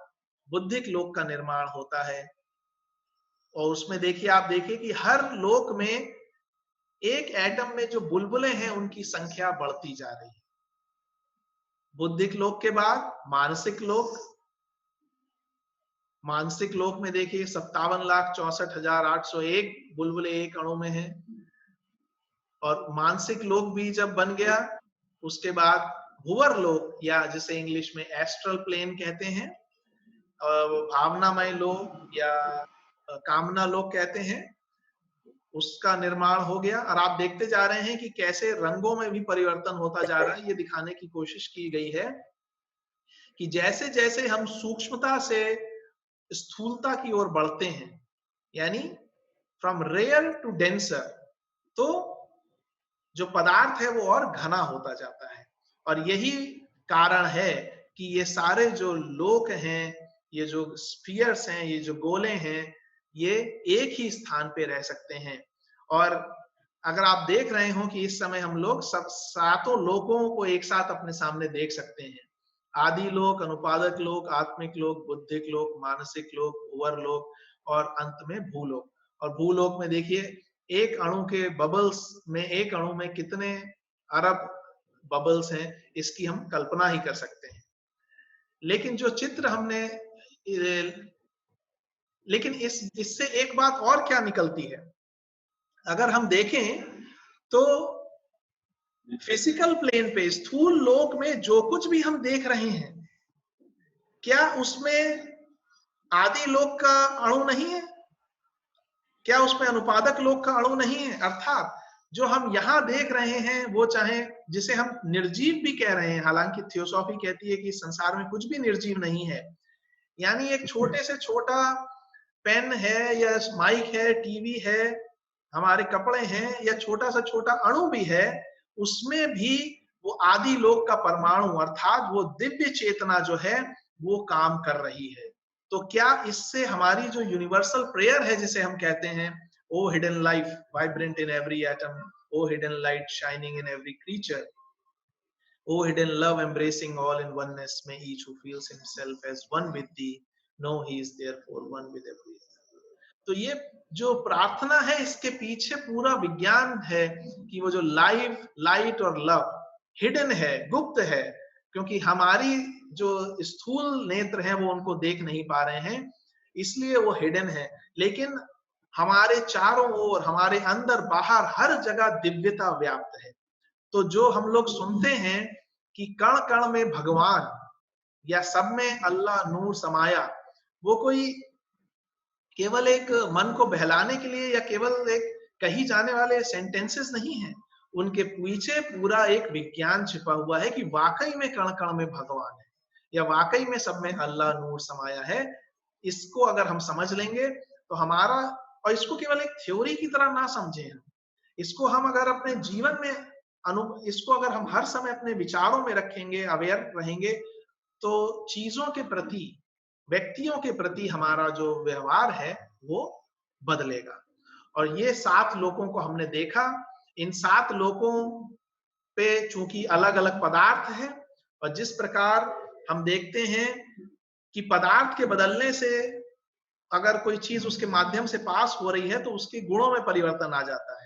बुद्धिक लोक का निर्माण होता है। और उसमें देखिए, आप देखिए कि हर लोक में एक एटम में जो बुलबुले हैं उनकी संख्या बढ़ती जा रही है। बुद्धिक लोक के बाद मानसिक लोक, मानसिक लोक में देखिए 57,64,801 बुलबुले एक अणु में है। और मानसिक लोक भी जब बन गया, उसके बाद भुवर लोक, या जिसे इंग्लिश में एस्ट्रल प्लेन कहते हैं, भावनामय लोक या कामना लोक कहते हैं, उसका निर्माण हो गया। और आप देखते जा रहे हैं कि कैसे रंगों में भी परिवर्तन होता जा रहा है। ये दिखाने की कोशिश की गई है कि जैसे जैसे हम सूक्ष्मता से स्थूलता की ओर बढ़ते हैं, यानी फ्रॉम रेयर टू डेंसर, तो जो पदार्थ है वो और घना होता जाता है। और यही कारण है कि ये सारे जो लोक हैं, ये जो स्फीयर्स हैं, ये जो गोले हैं, ये एक ही स्थान पे रह सकते हैं। और अगर आप देख रहे हो कि इस समय हम लोग सब सातों लोकों को एक साथ अपने सामने देख सकते हैं, आदि लोक, अनुपादक लोक, आत्मिक लोक, बुद्धिक लोक, मानसिक लोक, भुवर लोक, और अंत में भूलोक। और भूलोक में देखिए एक अणु के बबल्स में, एक अणु में कितने अरब बबल्स हैं, इसकी हम कल्पना ही कर सकते हैं। लेकिन जो चित्र हमने, लेकिन इससे एक बात और क्या निकलती है, अगर हम देखें तो फिजिकल प्लेन पे, स्थूल लोक में जो कुछ भी हम देख रहे हैं, क्या उसमें आदि लोक का अणु नहीं है? क्या उसमें अनुपादक लोक का अणु नहीं है? अर्थात जो हम यहां देख रहे हैं वो, चाहे जिसे हम निर्जीव भी कह रहे हैं, हालांकि थियोसॉफी कहती है कि इस संसार में कुछ भी निर्जीव नहीं है, यानी एक छोटे से छोटा पेन है या माइक है, टीवी है, हमारे कपड़े हैं, या छोटा से छोटा अणु भी है, उसमें भी वो आदि लोक का परमाणु अर्थात वो दिव्य चेतना जो है वो काम कर रही है। तो क्या इससे हमारी जो यूनिवर्सल प्रेयर है जिसे हम कहते हैं, O hidden life vibrant in every atom, O hidden light shining in every creature, O hidden love embracing all in oneness, may each who feels himself as one with thee know he is therefore one with every other. तो ये जो प्रार्थना है, इसके पीछे पूरा विज्ञान है कि वो जो लाइफ, लाइट और लव हिडन है, गुप्त है, क्योंकि हमारी जो स्थूल नेत्र हैं वो उनको देख नहीं पा रहे हैं, इसलिए वो हिडन है। लेकिन हमारे चारों ओर, हमारे अंदर बाहर हर जगह दिव्यता व्याप्त है। तो जो हम लोग सुनते हैं कि कण कण में भगवान या सब में अल्लाह नूर समाया, वो कोई केवल एक मन को बहलाने के लिए या केवल एक कही जाने वाले सेंटेंसेस नहीं है, उनके पीछे पूरा एक विज्ञान छिपा हुआ है कि वाकई में कण कण में भगवान है, या वाकई में सब में अल्लाह नूर समाया है। इसको अगर हम समझ लेंगे तो हमारा, और इसको केवल एक थ्योरी की तरह ना समझें, इसको हम अगर अपने जीवन में इसको अगर हम हर समय अपने विचारों में रखेंगे, अवेयर रहेंगे, तो चीजों के प्रति, व्यक्तियों के प्रति हमारा जो व्यवहार है वो बदलेगा। और ये 7 लोकों को हमने देखा। इन 7 लोकों पे चूंकि अलग अलग पदार्थ है, और जिस प्रकार हम देखते हैं कि पदार्थ के बदलने से अगर कोई चीज उसके माध्यम से पास हो रही है तो उसके गुणों में परिवर्तन आ जाता है।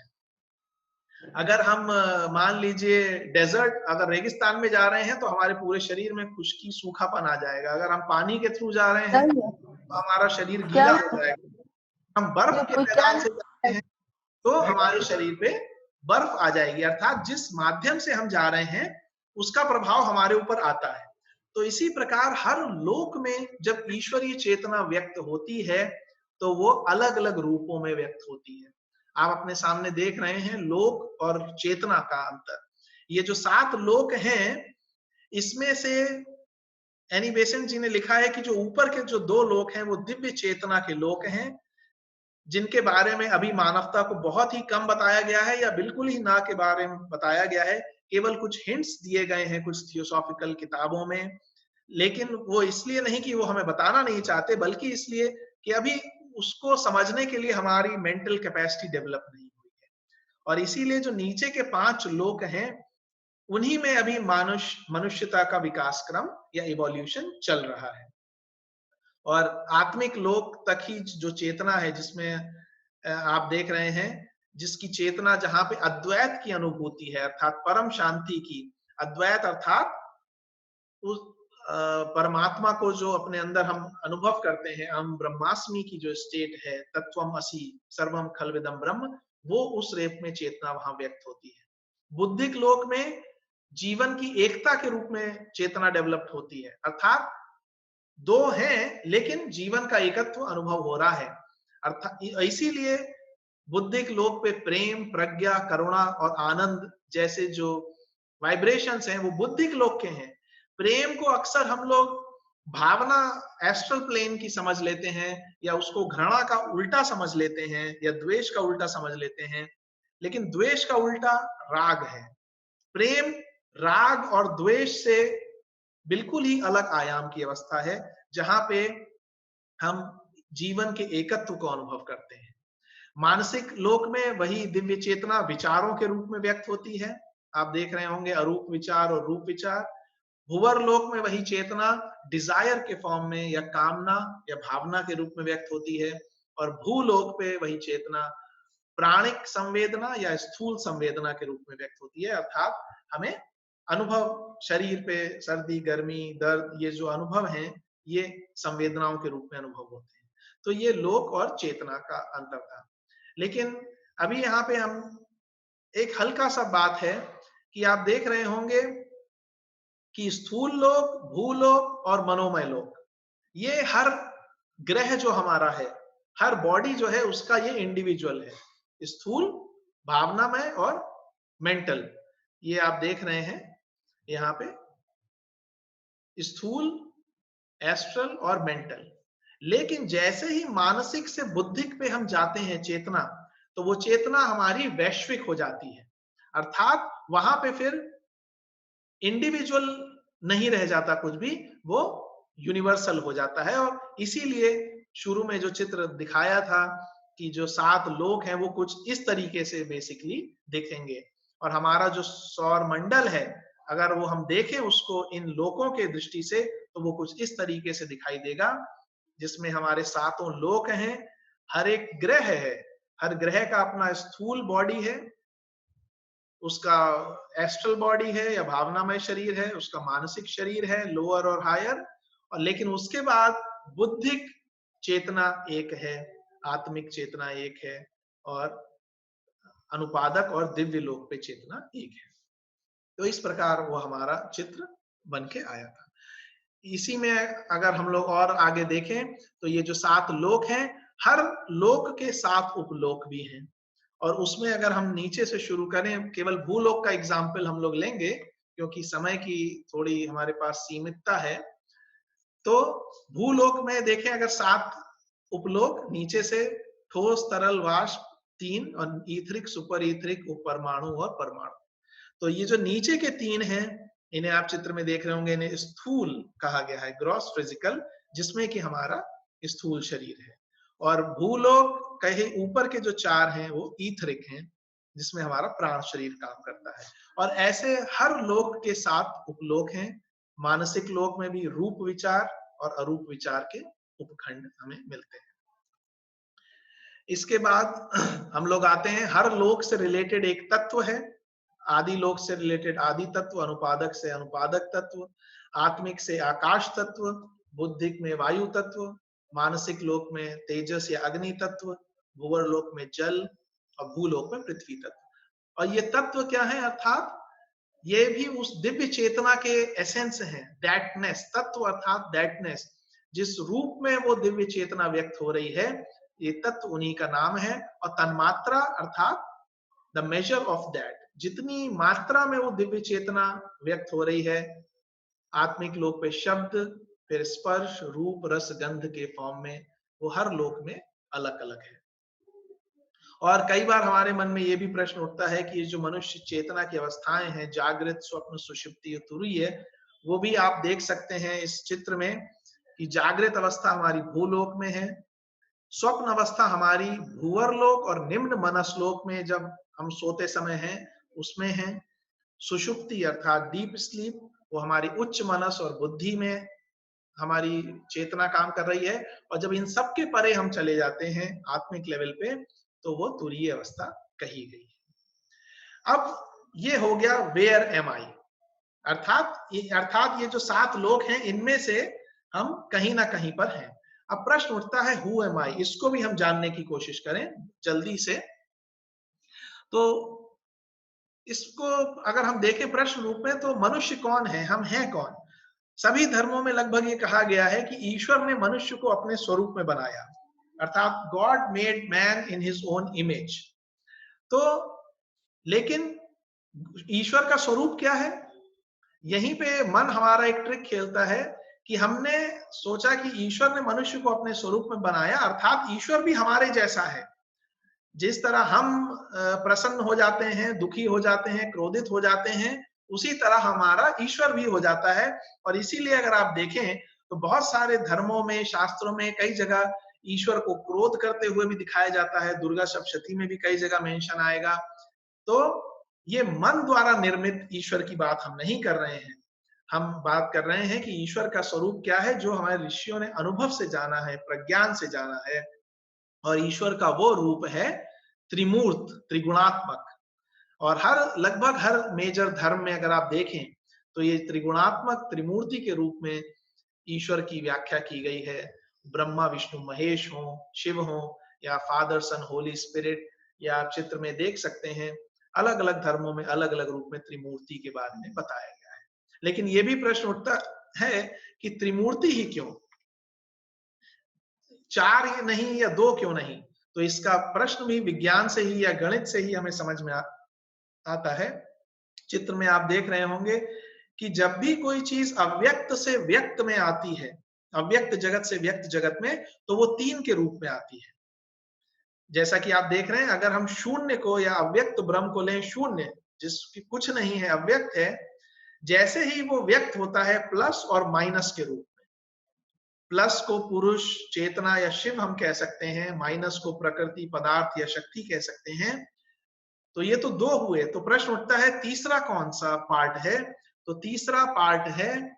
अगर हम मान लीजिए डेजर्ट, अगर रेगिस्तान में जा रहे हैं तो हमारे पूरे शरीर में खुश्की, सूखापन आ जाएगा। अगर हम पानी के थ्रू जा रहे हैं तो हमारा शरीर गीला हो जाएगा। हम बर्फ के मैदान से जाते हैं तो हमारे शरीर पे बर्फ आ जाएगी। अर्थात जिस माध्यम से हम जा रहे हैं उसका प्रभाव हमारे ऊपर आता है। तो इसी प्रकार हर लोक में जब ईश्वरीय चेतना व्यक्त होती है तो वो अलग अलग रूपों में व्यक्त होती है। आप अपने सामने देख रहे हैं लोक और चेतना का अंतर। ये जो 7 लोक हैं, इसमें से एनी बेसेंट जी ने लिखा है कि जो ऊपर के जो 2 लोक हैं वो दिव्य चेतना के लोक हैं, जिनके बारे में अभी मानवता को बहुत ही कम बताया गया है या बिल्कुल ही ना के बारे में बताया गया है। केवल कुछ हिंट्स दिए गए हैं कुछ थियोसॉफिकल किताबों में, लेकिन वो इसलिए नहीं कि वो हमें बताना नहीं चाहते, बल्कि इसलिए कि अभी उसको समझने के लिए हमारी मेंटल कैपेसिटी डेवलप नहीं हुई है। और इसीलिए जो नीचे के 5 लोक हैं, उन्हीं में अभी मनुष्यता का विकास क्रम या इवोल्यूशन चल रहा है। और आत्मिक लोक तक ही जो चेतना है, जिसमें आप देख रहे हैं, जिसकी चेतना जहां पे अद्वैत की अनुभूति है, अर्थात परम शांति की, अद्वैत अर्थात उस परमात्मा को जो अपने अंदर हम अनुभव करते हैं, हम ब्रह्मास्मि की जो स्टेट है, तत्वम असि सर्वम खलविदम ब्रह्म, वो उस रेप में चेतना वहां व्यक्त होती है। बुद्धिक लोक में जीवन की एकता के रूप में चेतना डेवलप्ड होती है, अर्थात 2 हैं लेकिन जीवन का एकत्व अनुभव हो रहा है। अर्थात इसीलिए बुद्धिक लोक पे प्रेम, प्रज्ञा, करुणा और आनंद जैसे जो वाइब्रेशंस हैं वो बुद्धिक लोक के हैं। प्रेम को अक्सर हम लोग भावना, एस्ट्रल प्लेन की समझ लेते हैं, या उसको घृणा का उल्टा समझ लेते हैं, या द्वेष का उल्टा समझ लेते हैं। लेकिन द्वेष का उल्टा राग है। प्रेम राग और द्वेष से बिल्कुल ही अलग आयाम की अवस्था है, जहां पे हम जीवन के एकत्व को अनुभव करते हैं। मानसिक लोक में वही दिव्य चेतना विचारों के रूप में व्यक्त होती है। आप देख रहे होंगे अरूप विचार और रूप विचार। भुवर लोक में वही चेतना डिजायर के फॉर्म में या कामना या भावना के रूप में व्यक्त होती है। और भूलोक पे वही चेतना प्राणिक संवेदना या स्थूल संवेदना के रूप में व्यक्त होती है, अर्थात हमें अनुभव शरीर पे सर्दी, गर्मी, दर्द, ये जो अनुभव हैं ये संवेदनाओं के रूप में अनुभव होते हैं। तो ये लोक और चेतना का अंतर था। लेकिन अभी यहाँ पे हम एक हल्का सा बात है कि आप देख रहे होंगे कि स्थूल लोक, भूलोक और मनोमय लोक, ये हर ग्रह जो हमारा है, हर बॉडी जो है उसका ये इंडिविजुअल है। स्थूल, भावनामय और मेंटल, ये आप देख रहे हैं यहाँ पे, स्थूल, एस्ट्रल और मेंटल। लेकिन जैसे ही मानसिक से बुद्धिक पे हम जाते हैं, चेतना, तो वो चेतना हमारी वैश्विक हो जाती है, अर्थात वहां पे फिर इंडिविजुअल नहीं रह जाता कुछ भी, वो यूनिवर्सल हो जाता है। और इसीलिए शुरू में जो चित्र दिखाया था कि जो 7 लोक हैं वो कुछ इस तरीके से बेसिकली दिखेंगे, और हमारा जो सौर मंडल है अगर वो हम देखें उसको इन लोकों के दृष्टि से तो वो कुछ इस तरीके से दिखाई देगा, जिसमें हमारे 7 लोक हैं, हर एक ग्रह है, हर ग्रह का अपना स्थूल बॉडी है, उसका एस्ट्रल बॉडी है या भावनामय शरीर है, उसका मानसिक शरीर है, लोअर और हायर, और लेकिन उसके बाद बुद्धिक चेतना एक है, आत्मिक चेतना एक है, और अनुपादक और दिव्य लोक पे चेतना एक है। तो इस प्रकार वो हमारा चित्र बन के आया था। इसी में अगर हम लोग और आगे देखें तो ये जो 7 लोक हैं, हर लोक के 7 उपलोक भी हैं, और उसमें अगर हम नीचे से शुरू करें, केवल भूलोक का एग्जाम्पल हम लोग लेंगे क्योंकि समय की थोड़ी हमारे पास सीमितता है। तो भूलोक में देखें अगर 7 उपलोक, नीचे से ठोस, तरल, वाष्प 3, और ईथरिक, सुपर ईथरिक, उपपरमाणु और परमाणु। तो ये जो नीचे के 3 हैं, इन्हें आप चित्र में देख रहे होंगे, इन्हें स्थूल कहा गया है, ग्रॉस फिजिकल, जिसमें कि हमारा स्थूल शरीर है। और भूलोक कहे ऊपर के जो 4 हैं वो ईथरिक हैं, जिसमें हमारा प्राण शरीर काम करता है। और ऐसे हर लोक के 7 उपलोक हैं। मानसिक लोक में भी रूप विचार और अरूप विचार के उपखंड हमें मिलते हैं। इसके बाद हम लोग आते हैं, हर लोक से रिलेटेड एक तत्व है। आदि लोक से रिलेटेड आदि तत्व, अनुपादक से अनुपादक तत्व, आत्मिक से आकाश तत्व, बुद्धिक में वायु तत्व, मानसिक लोक में तेजस या अग्नि तत्व, भूवर लोक में जल, और भूलोक में पृथ्वी तत्व। और ये तत्व क्या है, अर्थात ये भी उस दिव्य चेतना के एसेंस हैं, दैटनेस, तत्व अर्थात दैटनेस, जिस रूप में वो दिव्य चेतना व्यक्त हो रही है, ये तत्व उन्हीं का नाम है। और तन्मात्रा अर्थात द मेजर ऑफ दैट, जितनी मात्रा में वो दिव्य चेतना व्यक्त हो रही है, आत्मिक लोक पे शब्द, फिर स्पर्श, रूप, रस, गंध के फॉर्म में, वो हर लोक में अलग अलग है। और कई बार हमारे मन में ये भी प्रश्न उठता है कि ये जो मनुष्य चेतना की अवस्थाएं हैं, जागृत, स्वप्न, सुषुप्ति, तुरीय, वो भी आप देख सकते हैं इस चित्र में कि जागृत अवस्था हमारी भूलोक में है, स्वप्न अवस्था हमारी भूवर लोक और निम्न मनसलोक में जब हम सोते समय हैं उसमें है, सुषुप्ति अर्थात डीप स्लीप, वो हमारी उच्च मनस और बुद्धि में हमारी चेतना काम कर रही है। और जब इन सब के परे हम चले जाते हैं आत्मिक लेवल पे, तो वो तुरीय अवस्था कही गई है। अब ये हो गया वेयर एम आई, अर्थात ये जो 7 लोक हैं इनमें से हम कहीं ना कहीं पर हैं। अब प्रश्न उठता है हु एम आई, इसको भी हम जानने की कोशिश करें जल्दी से। तो इसको अगर हम देखें प्रश्न रूप में, तो मनुष्य कौन है, हम हैं कौन। सभी धर्मों में लगभग ये कहा गया है कि ईश्वर ने मनुष्य को अपने स्वरूप में बनाया, अर्थात God made man in his own image. तो लेकिन ईश्वर का स्वरूप क्या है, यहीं पे मन हमारा एक ट्रिक खेलता है कि हमने सोचा कि ईश्वर ने मनुष्य को अपने स्वरूप में बनाया, अर्थात ईश्वर भी हमारे जैसा है। जिस तरह हम प्रसन्न हो जाते हैं, दुखी हो जाते हैं, क्रोधित हो जाते हैं, उसी तरह हमारा ईश्वर भी हो जाता है। और इसीलिए अगर आप देखें तो बहुत सारे धर्मों में, शास्त्रों में कई जगह ईश्वर को क्रोध करते हुए भी दिखाया जाता है। दुर्गा सप्तशती में भी कई जगह मेंशन आएगा। तो ये मन द्वारा निर्मित ईश्वर की बात हम नहीं कर रहे हैं, हम बात कर रहे हैं कि ईश्वर का स्वरूप क्या है जो हमारे ऋषियों ने अनुभव से जाना है, प्रज्ञान से जाना है। और ईश्वर का वो रूप है त्रिमूर्त, त्रिगुणात्मक। और लगभग हर मेजर धर्म में अगर आप देखें तो ये त्रिगुणात्मक त्रिमूर्ति के रूप में ईश्वर की व्याख्या की गई है। ब्रह्मा विष्णु महेश हो, शिव हो, या फादर सन होली स्पिरिट, या आप चित्र में देख सकते हैं अलग अलग धर्मों में अलग अलग रूप में त्रिमूर्ति के बारे में बताया गया है। लेकिन ये भी प्रश्न उठता है कि त्रिमूर्ति ही क्यों, 4 नहीं या 2 क्यों नहीं? तो इसका प्रश्न भी विज्ञान से ही या गणित से ही हमें समझ में आता है। चित्र में आप देख रहे होंगे कि जब भी कोई चीज अव्यक्त से व्यक्त में आती है, अव्यक्त जगत से व्यक्त जगत में, तो वो 3 के रूप में आती है। जैसा कि आप देख रहे हैं, अगर हम शून्य को या अव्यक्त ब्रह्म को लें, शून्य जिसकी कुछ नहीं है, अव्यक्त है, जैसे ही वो व्यक्त होता है प्लस और माइनस के रूप में। प्लस को पुरुष, चेतना या शिव हम कह सकते हैं, माइनस को प्रकृति, पदार्थ या शक्ति कह सकते हैं। तो ये तो 2 हुए। तो प्रश्न उठता है तीसरा कौन सा पार्ट है? तो तीसरा पार्ट है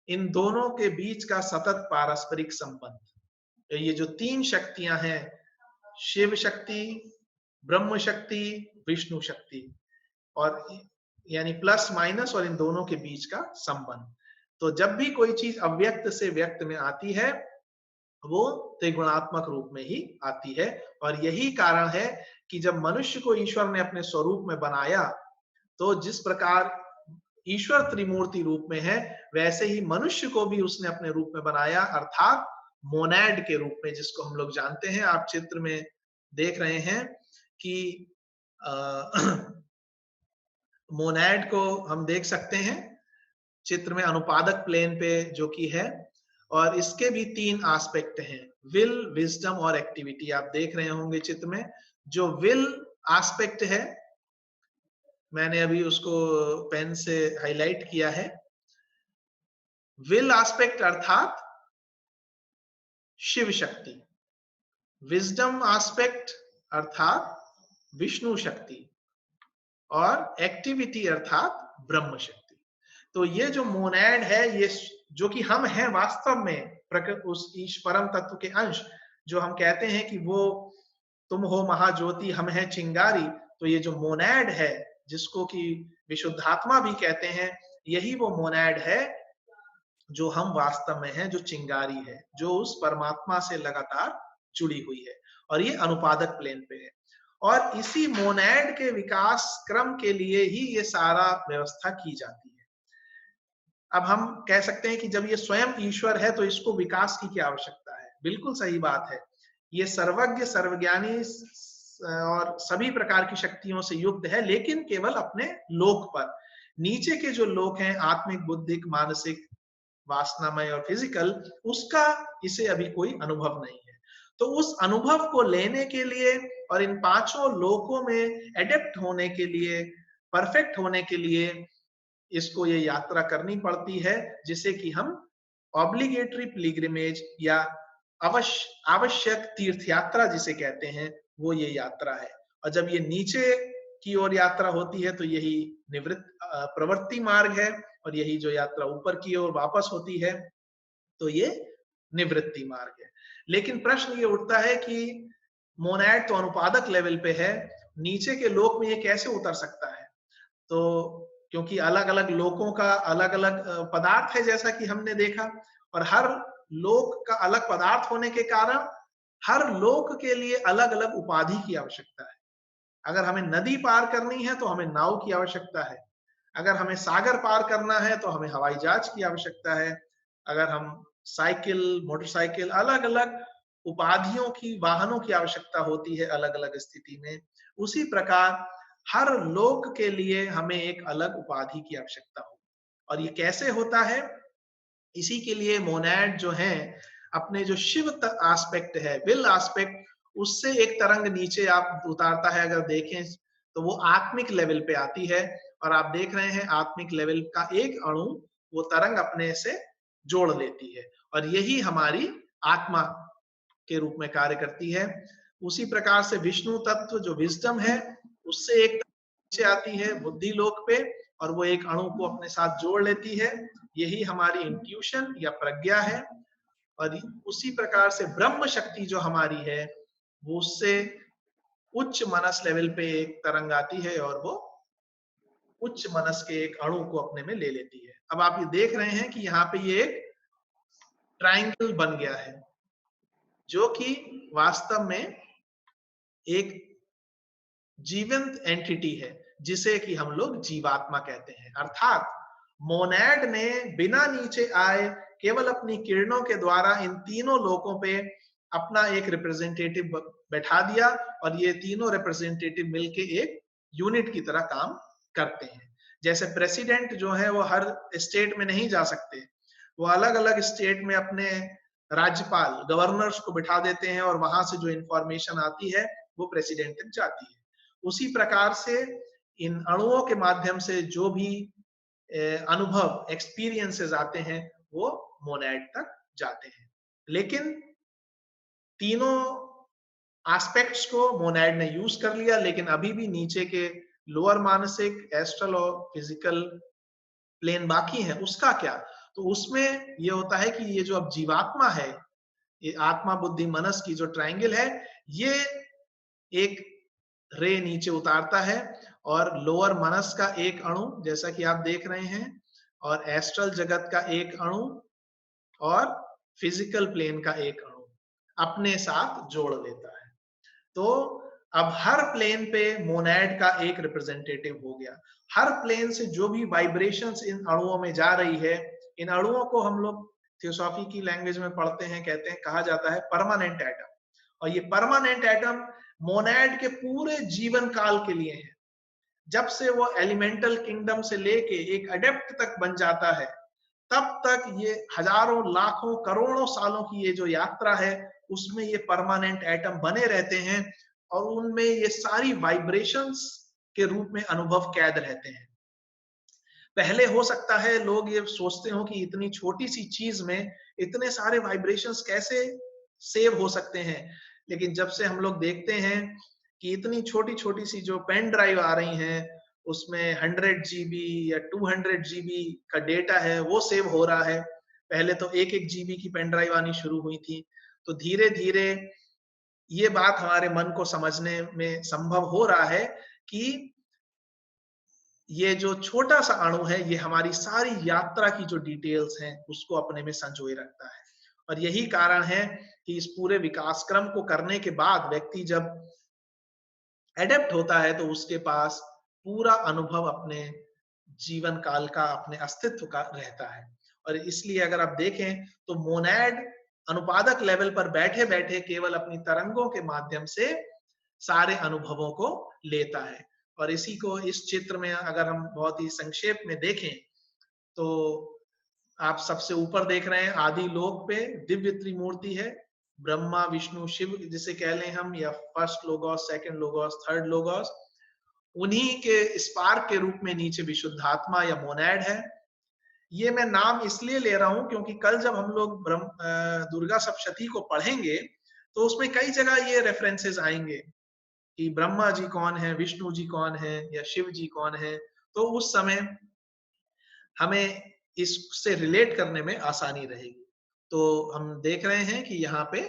इन दोनों के बीच का सतत पारस्परिक संबंध। तो ये जो 3 शक्तियां हैं, शिव शक्ति, ब्रह्म शक्ति, विष्णु शक्ति, और यानी प्लस माइनस और इन दोनों के बीच का संबंध। तो जब भी कोई चीज अव्यक्त से व्यक्त में आती है, वो त्रिगुणात्मक रूप में ही आती है। और यही कारण है कि जब मनुष्य को ईश्वर ने अपने स्वरूप में बनाया, तो जिस प्रकार ईश्वर त्रिमूर्ति रूप में है, वैसे ही मनुष्य को भी उसने अपने रूप में बनाया, अर्थात मोनैड के रूप में, जिसको हम लोग जानते हैं। आप चित्र में देख रहे हैं कि मोनैड को हम देख सकते हैं चित्र में, अनुपादक प्लेन पे जो कि है, और इसके भी 3 एस्पेक्ट हैं, विल, विजडम और एक्टिविटी। आप देख रहे होंगे चित्र में, जो विल एस्पेक्ट है, मैंने अभी उसको पेन से हाईलाइट किया है। विल एस्पेक्ट अर्थात शिव शक्ति, विजडम एस्पेक्ट अर्थात विष्णु शक्ति, और एक्टिविटी अर्थात ब्रह्म शक्ति। तो ये जो मोनैड है, ये जो कि हम हैं वास्तव में, प्रकृति उस ईश परम तत्व के अंश, जो हम कहते हैं कि वो तुम हो महाज्योति, हम हैं चिंगारी। तो ये जो मोनैड है, जिसको कि विशुद्धात्मा भी कहते हैं, यही वो मोनैड है जो हम वास्तव में हैं, जो चिंगारी है, जो उस परमात्मा से लगातार जुड़ी हुई है, और ये अनुपादक प्लेन पे है। और इसी मोनैड के विकास क्रम के लिए ही ये सारा व्यवस्था की जाती है। अब हम कह सकते हैं कि जब ये स्वयं ईश्वर है, तो इसको विकास की क्या आवश्यकता है? बिल्कुल सही बात है। ये सर्वज्ञ, सर्वज्ञानी और सभी प्रकार की शक्तियों से युक्त है, लेकिन केवल अपने लोक पर। नीचे के जो लोक हैं, आत्मिक, बुद्धिक, मानसिक, वासनामय और फिजिकल, उसका इसे अभी कोई अनुभव नहीं है। तो उस अनुभव को लेने के लिए और इन 5 लोकों में एडेप्ट होने के लिए, परफेक्ट होने के लिए, इसको ये यात्रा करनी पड़ती है, जिसे कि हम ऑब्लिगेटरी पिलग्रिमेज या आवश्यक तीर्थ यात्रा जिसे कहते हैं, वो ये यात्रा है। और जब ये नीचे की ओर यात्रा होती है, तो यही प्रवृत्ति मार्ग है, और यही जो यात्रा ऊपर की ओर वापस होती है, तो ये निवृत्ति मार्ग है। लेकिन प्रश्न ये उठता है कि मोनैड तो अनुपादक लेवल पे है, नीचे के लोक में ये कैसे उतर सकता है? तो क्योंकि अलग अलग लोकों का अलग अलग पदार्थ है, जैसा कि हमने देखा, और हर लोक का अलग पदार्थ होने के कारण हर लोक के लिए अलग अलग उपाधि की आवश्यकता है। अगर हमें नदी पार करनी है, तो हमें नाव की आवश्यकता है। अगर हमें सागर पार करना है, तो हमें हवाई जहाज की आवश्यकता है। अगर हम साइकिल, मोटरसाइकिल, अलग अलग उपाधियों की, वाहनों की आवश्यकता होती है अलग अलग स्थिति में। उसी प्रकार हर लोक के लिए हमें एक अलग उपाधि की आवश्यकता हो। और ये कैसे होता है? इसी के लिए मोनैड जो है, अपने जो शिव एस्पेक्ट है, विल एस्पेक्ट, उससे एक तरंग नीचे आप उतारता है। अगर देखें तो वो आत्मिक लेवल पे आती है, और आप देख रहे हैं आत्मिक लेवल का एक अणु वो तरंग अपने से जोड़ लेती है, और यही हमारी आत्मा के रूप में कार्य करती है। उसी प्रकार से विष्णु तत्व जो विजडम है, उससे एक नीचे आती है बुद्धि लोक पे, और वो एक अणु को अपने साथ जोड़ लेती है। यही हमारी इंट्यूशन या प्रज्ञा है। और उसी प्रकार से ब्रह्म शक्ति जो हमारी है, वो उससे उच्च मनस लेवल पे एक तरंग आती है और वो उच्च मनस के एक अणु को अपने में ले लेती है। अब आप ये देख रहे हैं कि यहाँ पे ये एक ट्रायंगल बन गया है, जो कि वास्तव में एक जीवंत एंटिटी है, जिसे कि हम लोग जीवात्मा कहते हैं। अर्थात मोनैड ने बिना नीचे आए केवल अपनी किरणों के द्वारा इन तीनों लोकों पे अपना एक रिप्रेजेंटेटिव बैठा दिया, और ये तीनों रिप्रेजेंटेटिव मिलके एक यूनिट की तरह काम करते हैं। जैसे प्रेसिडेंट जो है वो हर स्टेट में नहीं जा सकते, वो अलग अलग स्टेट में अपने राज्यपाल गवर्नर्स को बिठा देते हैं, और वहां से जो इंफॉर्मेशन आती है वो प्रेसिडेंट तक जाती है। उसी प्रकार से इन अणुओं के माध्यम से जो भी अनुभव एक्सपीरियंसेस आते हैं वो मोनैड तक जाते हैं। लेकिन तीनों एस्पेक्ट्स को मोनैड ने यूज कर लिया, लेकिन अभी भी नीचे के लोअर मानसिक, एस्ट्रल और फिजिकल प्लेन बाकी है। उसका क्या? तो उसमें ये होता है कि ये जो अब जीवात्मा है, ये आत्मा बुद्धि मनस की जो ट्रायंगल है, ये एक रे नीचे उतारता है, और लोअर मनस का एक अणु, जैसा कि आप देख रहे हैं, और एस्ट्रल जगत का एक अणु, और फिजिकल प्लेन का एक अणु अपने साथ जोड़ लेता है। तो अब हर प्लेन पे मोनैड का एक रिप्रेजेंटेटिव हो गया। हर प्लेन से जो भी वाइब्रेशंस इन अणुओं में जा रही है, इन अणुओं को हम लोग थियोसॉफी की लैंग्वेज में पढ़ते हैं, कहते हैं, कहा जाता है परमानेंट एटम। और ये परमानेंट एटम मोनैड के पूरे जीवन काल के लिए है। जब से वो एलिमेंटल किंगडम से लेके एक अडेप्ट तक बन जाता है, तब तक ये हजारों लाखों करोड़ों सालों की ये जो यात्रा है, उसमें ये परमानेंट एटम बने रहते हैं, और उनमें ये सारी वाइब्रेशंस के रूप में अनुभव कैद रहते हैं। पहले हो सकता है लोग ये सोचते हो कि इतनी छोटी सी चीज में इतने सारे वाइब्रेशंस कैसे सेव हो सकते हैं, लेकिन जब से हम लोग देखते हैं कि इतनी छोटी छोटी सी जो पेन ड्राइव आ रही हैं, उसमें 100 GB या 200 GB का डेटा है वो सेव हो रहा है। पहले तो 1-1 GB की पेन ड्राइव आनी शुरू हुई थी। तो धीरे धीरे ये बात हमारे मन को समझने में संभव हो रहा है कि ये जो छोटा सा अणु है, ये हमारी सारी यात्रा की जो डिटेल्स हैं उसको अपने में संजोए रखता है। और यही कारण है कि इस पूरे विकास क्रम को करने के बाद व्यक्ति जब एडेप्ट होता है, तो उसके पास पूरा अनुभव अपने जीवन काल का, अपने अस्तित्व का रहता है। और इसलिए अगर आप देखें तो मोनैड अनुपादक लेवल पर बैठे बैठे केवल अपनी तरंगों के माध्यम से सारे अनुभवों को लेता है। और इसी को इस चित्र में अगर हम बहुत ही संक्षेप में देखें, तो आप सबसे ऊपर देख रहे हैं आदि लोक पे दिव्य त्रिमूर्ति है, ब्रह्मा विष्णु शिव जिसे कह लें हम, या first logos, second logos, third logos. उन्हीं के स्पार्क के रूप में नीचे विशुद्धात्मा या मोनैड है। ये मैं नाम इसलिए ले रहा हूं क्योंकि कल जब हम लोग दुर्गा सप्तशती को पढ़ेंगे, तो उसमें कई जगह ये रेफरेंसेस आएंगे कि ब्रह्मा जी कौन है, विष्णु जी कौन है, या शिव जी कौन है। तो उस समय हमें इससे रिलेट करने में आसानी रहेगी। तो हम देख रहे हैं कि यहाँ पे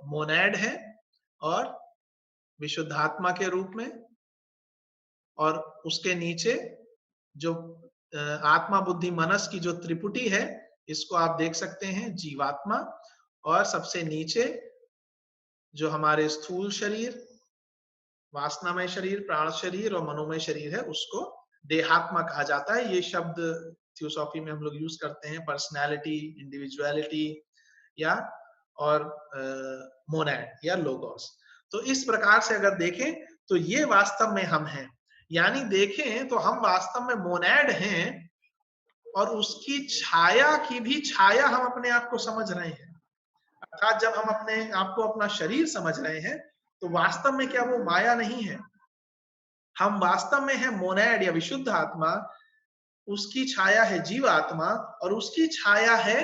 मोनैड है, और विशुद्धात्मा के रूप में, और उसके नीचे जो आत्मा बुद्धि मनस की जो त्रिपुटी है, इसको आप देख सकते हैं जीवात्मा, और सबसे नीचे जो हमारे स्थूल शरीर, वासनामय शरीर, प्राण शरीर और मनोमय शरीर है, उसको देहात्मा कहा जाता है। ये शब्द थियोसॉफी में हम लोग यूज करते हैं, पर्सनैलिटी, इंडिविजुअलिटी, या और मोनैड या लोगोस। तो इस प्रकार से अगर देखें तो ये वास्तव में हम हैं। यानी देखें तो हम वास्तव में मोनैड हैं, और उसकी छाया की भी छाया हम अपने आप को समझ रहे हैं। अर्थात जब हम अपने आप को अपना शरीर समझ रहे हैं, तो वास्तव में क्या वो माया नहीं है? हम वास्तव में है मोनैड या विशुद्ध आत्मा, उसकी छाया है जीव आत्मा, और उसकी छाया है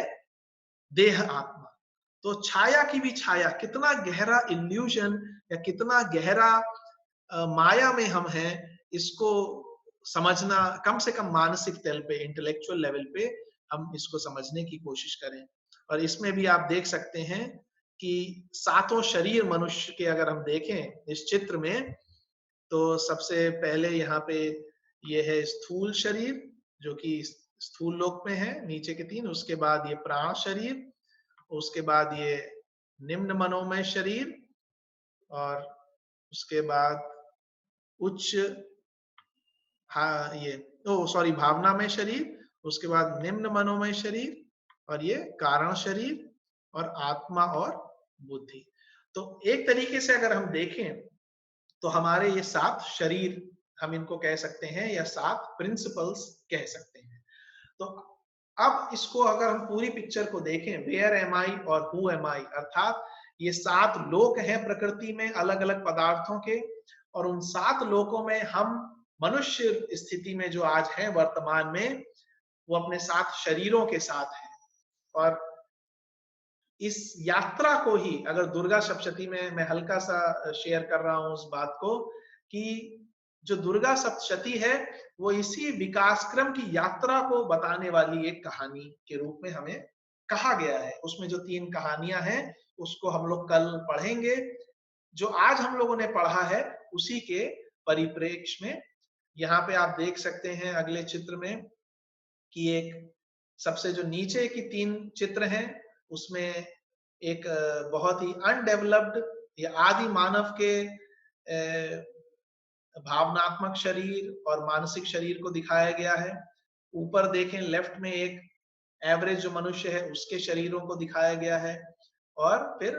देह आत्मा। तो छाया की भी छाया, कितना गहरा इल्यूजन या कितना गहरा माया में हम हैं, इसको समझना कम से कम मानसिक तल पे, इंटेलेक्चुअल लेवल पे हम इसको समझने की कोशिश करें। और इसमें भी आप देख सकते हैं कि सातों शरीर मनुष्य के अगर हम देखें इस चित्र में, तो सबसे पहले यहाँ पे ये है स्थूल शरीर जो कि स्थूल लोक में है, नीचे के तीन, उसके बाद ये प्राण शरीर, उसके बाद ये निम्न मनोमय शरीर, और उसके बाद उच्च भावनामय शरीर, उसके बाद निम्न मनोमय शरीर, और ये कारण शरीर, और आत्मा और बुद्धि। तो एक तरीके से अगर हम देखें तो हमारे ये 7 शरीर हम इनको कह सकते हैं, या 7 प्रिंसिपल्स कह सकते हैं। तो अब इसको अगर हम पूरी पिक्चर को देखें, वेयर एम आई और हु एम आई, अर्थात ये 7 लोक हैं प्रकृति में अलग अलग पदार्थों के, और उन 7 लोकों में हम मनुष्य स्थिति में जो आज है वर्तमान में, वो अपने 7 शरीरों के साथ हैं। और इस यात्रा को ही अगर दुर्गा सप्तशती में मैं हल्का सा शेयर कर रहा हूं उस बात को, कि जो दुर्गा सप्तशती है वो इसी विकास क्रम की यात्रा को बताने वाली एक कहानी के रूप में हमें कहा गया है। उसमें जो 3 कहानियां हैं उसको हम लोग कल पढ़ेंगे। जो आज हम लोगों ने पढ़ा है उसी के परिप्रेक्ष्य में यहाँ पे आप देख सकते हैं अगले चित्र में कि एक सबसे जो नीचे की 3 चित्र हैं उसमें एक बहुत ही अनडेवलप्ड या आदि मानव के भावनात्मक शरीर और मानसिक शरीर को दिखाया गया है। ऊपर देखें लेफ्ट में एक एवरेज जो मनुष्य है उसके शरीरों को दिखाया गया है, और फिर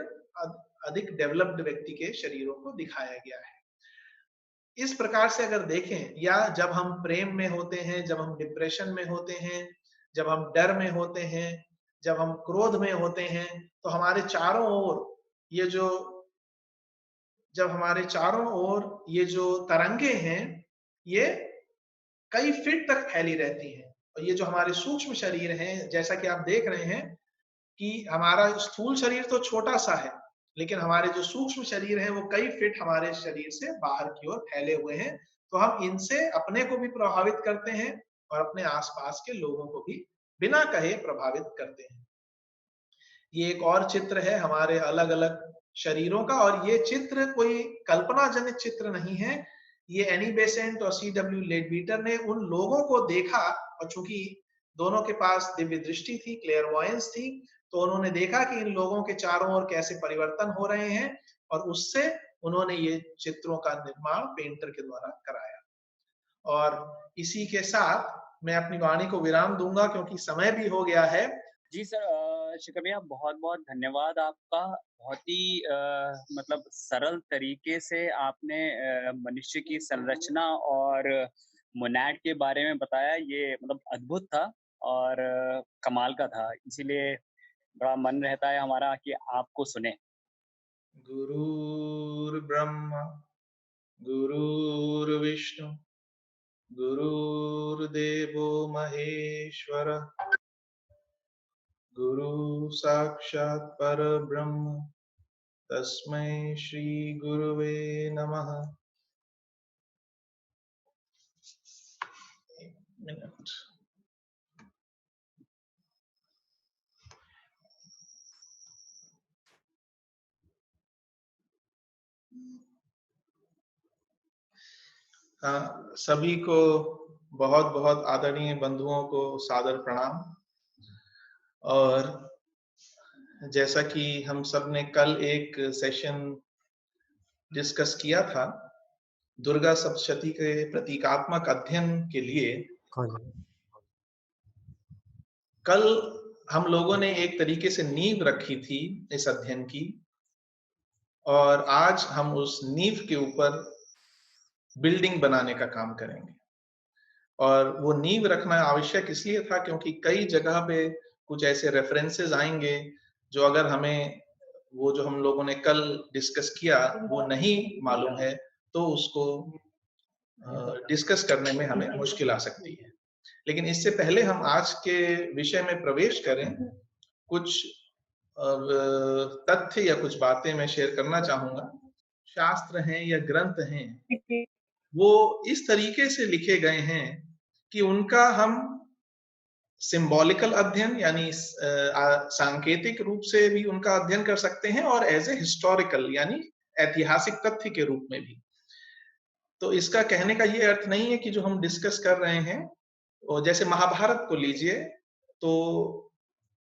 अधिक डेवलप्ड व्यक्ति के शरीरों को दिखाया गया है। इस प्रकार से अगर देखें, या जब हम प्रेम में होते हैं, जब हम डिप्रेशन में होते हैं, जब हम डर में होते हैं, जब हम क्रोध में होते हैं, तो हमारे चारों ओर ये जो जब हमारे चारों ओर ये जो तरंगे हैं ये कई फीट तक फैली रहती हैं। और ये जो हमारे सूक्ष्म शरीर हैं, जैसा कि आप देख रहे हैं कि हमारा स्थूल शरीर तो छोटा सा है, लेकिन हमारे जो सूक्ष्म शरीर हैं वो कई फीट हमारे शरीर से बाहर की ओर फैले हुए हैं। तो हम इनसे अपने को भी प्रभावित करते हैं और अपने आसपास के लोगों को भी बिना कहे प्रभावित करते हैं। ये एक और चित्र है हमारे अलग अलग शरीरों का, और ये चित्र कोई कल्पना जनित चित्र नहीं है। ये एनी बेसेंट और C.W. लेडबीटर ने उन लोगों को देखा, और चूंकि दोनों के पास दिव्य दृष्टि थी, क्लेयरवॉयंस थी, तो उन्होंने देखा कि इन लोगों के चारों ओर कैसे परिवर्तन हो रहे हैं, और उससे उन्होंने ये चित्रों का निर्माण पेंटर के द्वारा कराया। और इसी के साथ मैं अपनी वाणी को विराम दूंगा क्योंकि समय भी हो गया है। जी सर, शिखर भैया बहुत-बहुत धन्यवाद आपका। बहुत ही मतलब सरल तरीके से आपने मनुष्य की संरचना और मोनैड के बारे में बताया। ये मतलब अद्भुत था और कमाल का था। इसीलिए बड़ा मन रहता है हमारा कि आपको सुने। गुरुर्ब्रह्मा गुरुर्विष्णु गुरुर्देवो महेश्वर गुरु साक्षात् परब्रह्म तस्मै श्री गुरुवे नमः। एक मिनट। सभी को बहुत बहुत आदरणीय बंधुओं को सादर प्रणाम। और जैसा कि हम सब ने कल एक सेशन डिस्कस किया था दुर्गा सप्तशती के प्रतीकात्मक अध्ययन के लिए, कल हम लोगों ने एक तरीके से नींव रखी थी इस अध्ययन की, और आज हम उस नींव के ऊपर बिल्डिंग बनाने का काम करेंगे। और वो नींव रखना आवश्यक इसलिए था क्योंकि कई जगह पे कुछ ऐसे रेफरेंसेस आएंगे जो अगर हमें वो जो हम लोगों ने कल डिस्कस किया वो नहीं मालूम है तो उसको डिस्कस करने में हमें मुश्किल आ सकती है। लेकिन इससे पहले हम आज के विषय में प्रवेश करें, कुछ तथ्य या कुछ बातें मैं शेयर करना चाहूंगा। शास्त्र हैं या ग्रंथ हैं वो इस तरीके से लिखे गए हैं कि उनका हम सिंबॉलिकल अध्ययन यानी सांकेतिक रूप से भी उनका अध्ययन कर सकते हैं, और एज ए हिस्टोरिकल यानी ऐतिहासिक तथ्य के रूप में भी। तो इसका कहने का ये अर्थ नहीं है कि जो हम डिस्कस कर रहे हैं, और जैसे महाभारत को लीजिए, तो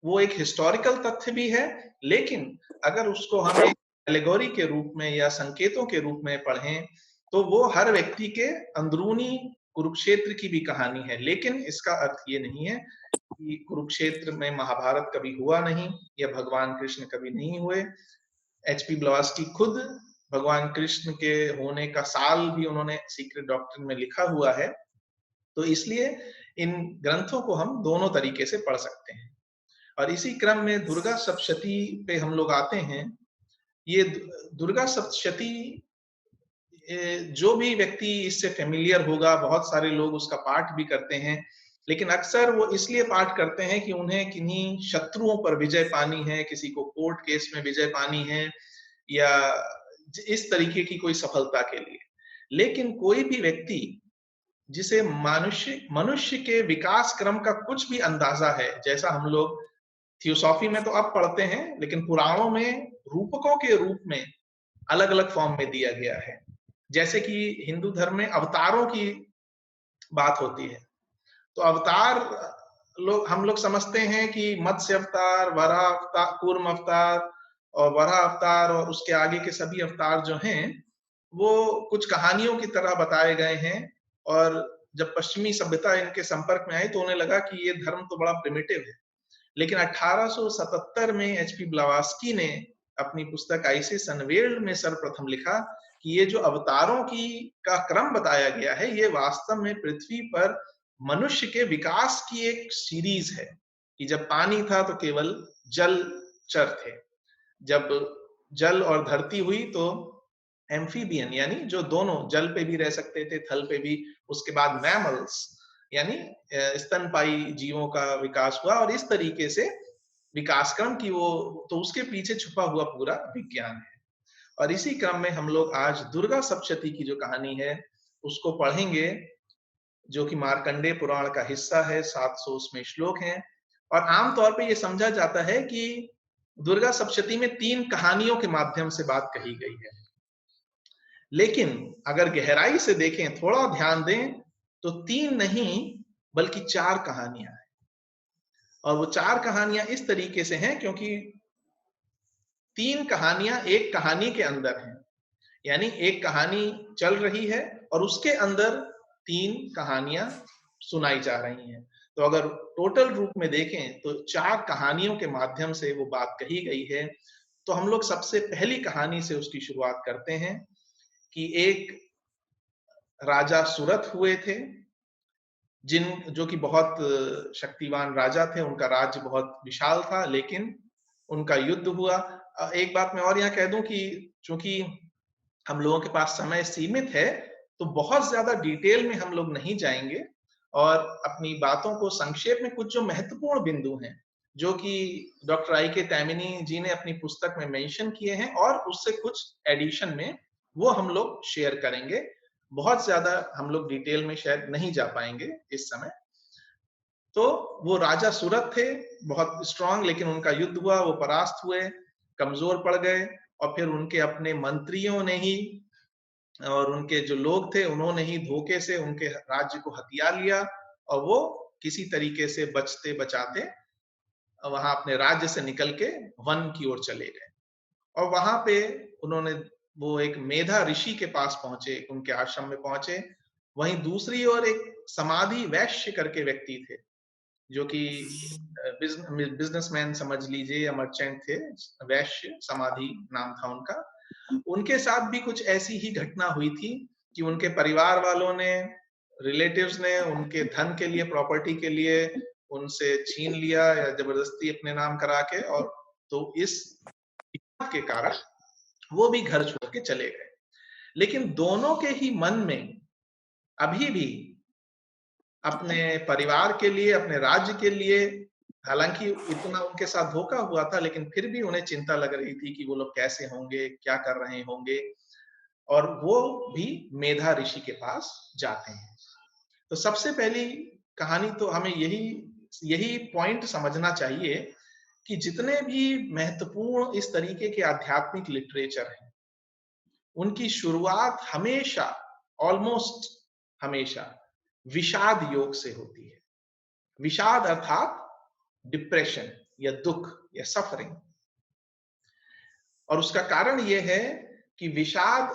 वो एक हिस्टोरिकल तथ्य भी है, लेकिन अगर उसको हम एक एलेगोरी के रूप में या संकेतों के रूप में पढ़ें, तो वो हर व्यक्ति के अंदरूनी कुरुक्षेत्र की भी कहानी है। लेकिन इसका अर्थ ये नहीं है कि कुरुक्षेत्र में महाभारत कभी हुआ नहीं या भगवान कृष्ण कभी नहीं हुए। एचपी ब्लवात्स्की खुद भगवान कृष्ण के होने का साल भी उन्होंने सीक्रेट डॉक्ट्रिन में लिखा हुआ है। तो इसलिए इन ग्रंथों को हम दोनों तरीके से पढ़ सकते हैं। और इसी क्रम में दुर्गा सप्तशती पे हम लोग आते हैं। ये दुर्गा सप्तशती, जो भी व्यक्ति इससे फेमिलियर होगा, बहुत सारे लोग उसका पाठ भी करते हैं, लेकिन अक्सर वो इसलिए पाठ करते हैं कि उन्हें किन्हीं शत्रुओं पर विजय पानी है, किसी को कोर्ट केस में विजय पानी है, या इस तरीके की कोई सफलता के लिए। लेकिन कोई भी व्यक्ति जिसे मनुष्य के विकास क्रम का कुछ भी अंदाजा है, जैसा हम लोग थियोसॉफी में तो अब पढ़ते हैं, लेकिन पुराणों में रूपकों के रूप में अलग अलग फॉर्म में दिया गया है। जैसे कि हिंदू धर्म में अवतारों की बात होती है, तो अवतार हम लोग समझते हैं कि मत्स्य अवतार, वराह अवतार, कूर्म अवतार और वराह अवतार और उसके आगे के सभी अवतार जो हैं, वो कुछ कहानियों की तरह बताए गए हैं। और जब पश्चिमी सभ्यता इनके संपर्क में आई, तो उन्हें लगा कि ये धर्म तो बड़ा प्रिमिटिव है। लेकिन 1877 में एचपी ब्लवात्स्की ने अपनी पुस्तक आइसिस अनवेल्ड में सर्वप्रथम लिखा कि ये जो अवतारों की का क्रम बताया गया है, ये वास्तव में पृथ्वी पर मनुष्य के विकास की एक सीरीज है। कि जब पानी था तो केवल जलचर थे, जब जल और धरती हुई तो एम्फीबियन यानी जो दोनों जल पे भी रह सकते थे, थल पे भी, उसके बाद मैमल्स यानी स्तनपाई जीवों का विकास हुआ। और इस तरीके से विकासक्रम की वो, तो उसके पीछे छुपा हुआ पूरा विज्ञान है। और इसी क्रम में हम लोग आज दुर्गा सप्तशती की जो कहानी है उसको पढ़ेंगे, जो कि मार्कंडेय पुराण का हिस्सा है। 700 उसमें श्लोक हैं। और आमतौर पे ये समझा जाता है कि दुर्गा सप्तशती में 3 कहानियों के माध्यम से बात कही गई है। लेकिन अगर गहराई से देखें, थोड़ा ध्यान दें, तो 3 नहीं बल्कि 4 कहानियां हैं। और वो 4 कहानियां इस तरीके से हैं क्योंकि 3 कहानियां एक कहानी के अंदर हैं। यानी एक कहानी चल रही है और उसके अंदर 3 कहानियां सुनाई जा रही हैं। तो अगर टोटल रूप में देखें तो 4 कहानियों के माध्यम से वो बात कही गई है। तो हम लोग सबसे पहली कहानी से उसकी शुरुआत करते हैं कि एक राजा सुरथ हुए थे, जो कि बहुत शक्तिवान राजा थे। उनका राज्य बहुत विशाल था, लेकिन उनका युद्ध हुआ। एक बात मैं और यहाँ कह दूं कि चूंकि हम लोगों के पास समय सीमित है, तो बहुत ज्यादा डिटेल में हम लोग नहीं जाएंगे और अपनी बातों को संक्षेप में, कुछ जो महत्वपूर्ण बिंदु हैं, जो कि डॉक्टर आई के तैमिनी जी ने अपनी पुस्तक में मेंशन किए हैं, और उससे कुछ एडिशन में वो हम लोग शेयर करेंगे। बहुत ज्यादा हम लोग डिटेल में शायद नहीं जा पाएंगे इस समय। तो वो राजा सुरथ थे, बहुत स्ट्रांग, लेकिन उनका युद्ध हुआ, वो परास्त हुए, कमजोर पड़ गए। और फिर उनके अपने मंत्रियों ने ही और उनके जो लोग थे, उन्होंने ही धोखे से उनके राज्य को हथिया लिया, और वो किसी तरीके से बचते बचाते वहां अपने राज्य से निकल के वन की ओर चले गए। और वहां पे उन्होंने, वो एक मेधा ऋषि के पास पहुंचे, उनके आश्रम में पहुंचे। वहीं दूसरी ओर एक समाधि वैश्य करके व्यक्ति थे, जो कि बिजनेसमैन समझ लीजिए या मर्चेंट थे। वैश्य समाधि नाम था उनका। उनके साथ भी कुछ ऐसी ही घटना हुई थी कि उनके परिवार वालों ने, रिलेटिव्स ने उनके धन के लिए, प्रॉपर्टी के लिए उनसे छीन लिया या जबरदस्ती अपने नाम करा के, और तो इस के कारण वो भी घर छोड़ के चले गए। लेकिन दोनों के ही मन में अभी भी अपने परिवार के लिए, अपने राज्य के लिए, हालांकि इतना उनके साथ धोखा हुआ था, लेकिन फिर भी उन्हें चिंता लग रही थी कि वो लोग कैसे होंगे, क्या कर रहे होंगे। और वो भी मेधा ऋषि के पास जाते हैं। तो सबसे पहली कहानी तो हमें यही यही पॉइंट समझना चाहिए कि जितने भी महत्वपूर्ण इस तरीके के आध्यात्मिक लिटरेचर हैं, उनकी शुरुआत हमेशा, ऑलमोस्ट हमेशा विषाद योग से होती है। विषाद अर्थात डिप्रेशन या दुख या सफरिंग। और उसका कारण यह है कि विषाद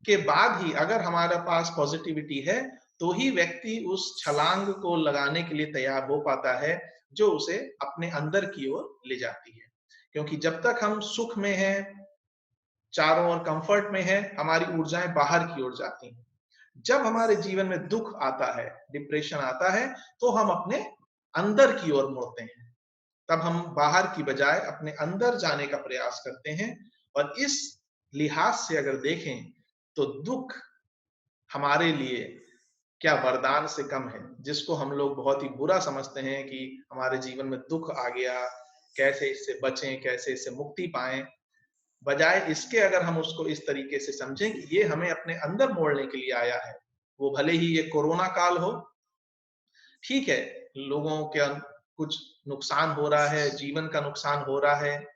के बाद ही अगर हमारे पास पॉजिटिविटी है, तो ही व्यक्ति उस छलांग को लगाने के लिए तैयार हो पाता है, जो उसे अपने अंदर की ओर ले जाती है। क्योंकि जब तक हम सुख में हैं, चारों ओर कंफर्ट में हैं, हमारी ऊर्जाएं बाहर की ओर जाती हैं। जब हमारे जीवन में दुख आता है, डिप्रेशन आता है, तो हम अपने अंदर की ओर मुड़ते हैं। तब हम बाहर की बजाय अपने अंदर जाने का प्रयास करते हैं। और इस लिहाज से अगर देखें, तो दुख हमारे लिए क्या वरदान से कम है, जिसको हम लोग बहुत ही बुरा समझते हैं कि हमारे जीवन में दुख आ गया, कैसे इससे बचें, कैसे इससे मुक्ति पाएं। बजाय इसके अगर हम उसको इस तरीके से समझें कि ये हमें अपने अंदर मोड़ने के लिए आया है, वो भले ही ये कोरोना काल हो, ठीक है, लोगों के कुछ नुकसान हो रहा है, जीवन का नुकसान हो रहा है,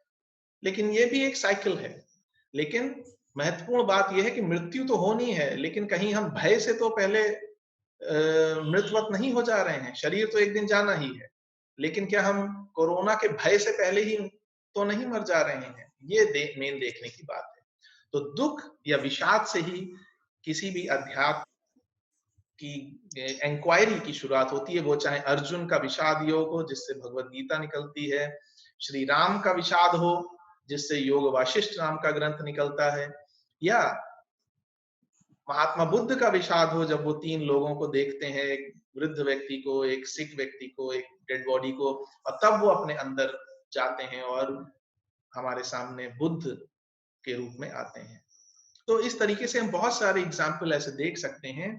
लेकिन ये भी एक साइकिल है। लेकिन महत्वपूर्ण बात यह है कि मृत्यु तो होनी है, लेकिन कहीं हम भय से तो पहले मृतवत नहीं हो जा रहे हैं। शरीर तो एक दिन जाना ही है, लेकिन क्या हम कोरोना के भय से पहले ही तो नहीं मर जा रहे हैं? ये मेन देखने की बात है। तो दुख या विषाद से ही किसी भी अध्यात्म की इंक्वायरी की शुरुआत होती है। वो चाहे अर्जुन का विषाद योग हो, जिससे भगवत गीता निकलती है, श्री राम का विषाद हो, जिससे योग वाशिष्ठ नाम का ग्रंथ निकलता है, या महात्मा बुद्ध का विषाद हो, जब वो 3 लोगों को देखते हैं, एक वृद्ध व्यक्ति को, एक सिक व्यक्ति को, एक डेड बॉडी को, और तब वो अपने अंदर जाते हैं और हमारे सामने बुद्ध के रूप में आते हैं। तो इस तरीके से हम बहुत सारे एग्जाम्पल ऐसे देख सकते हैं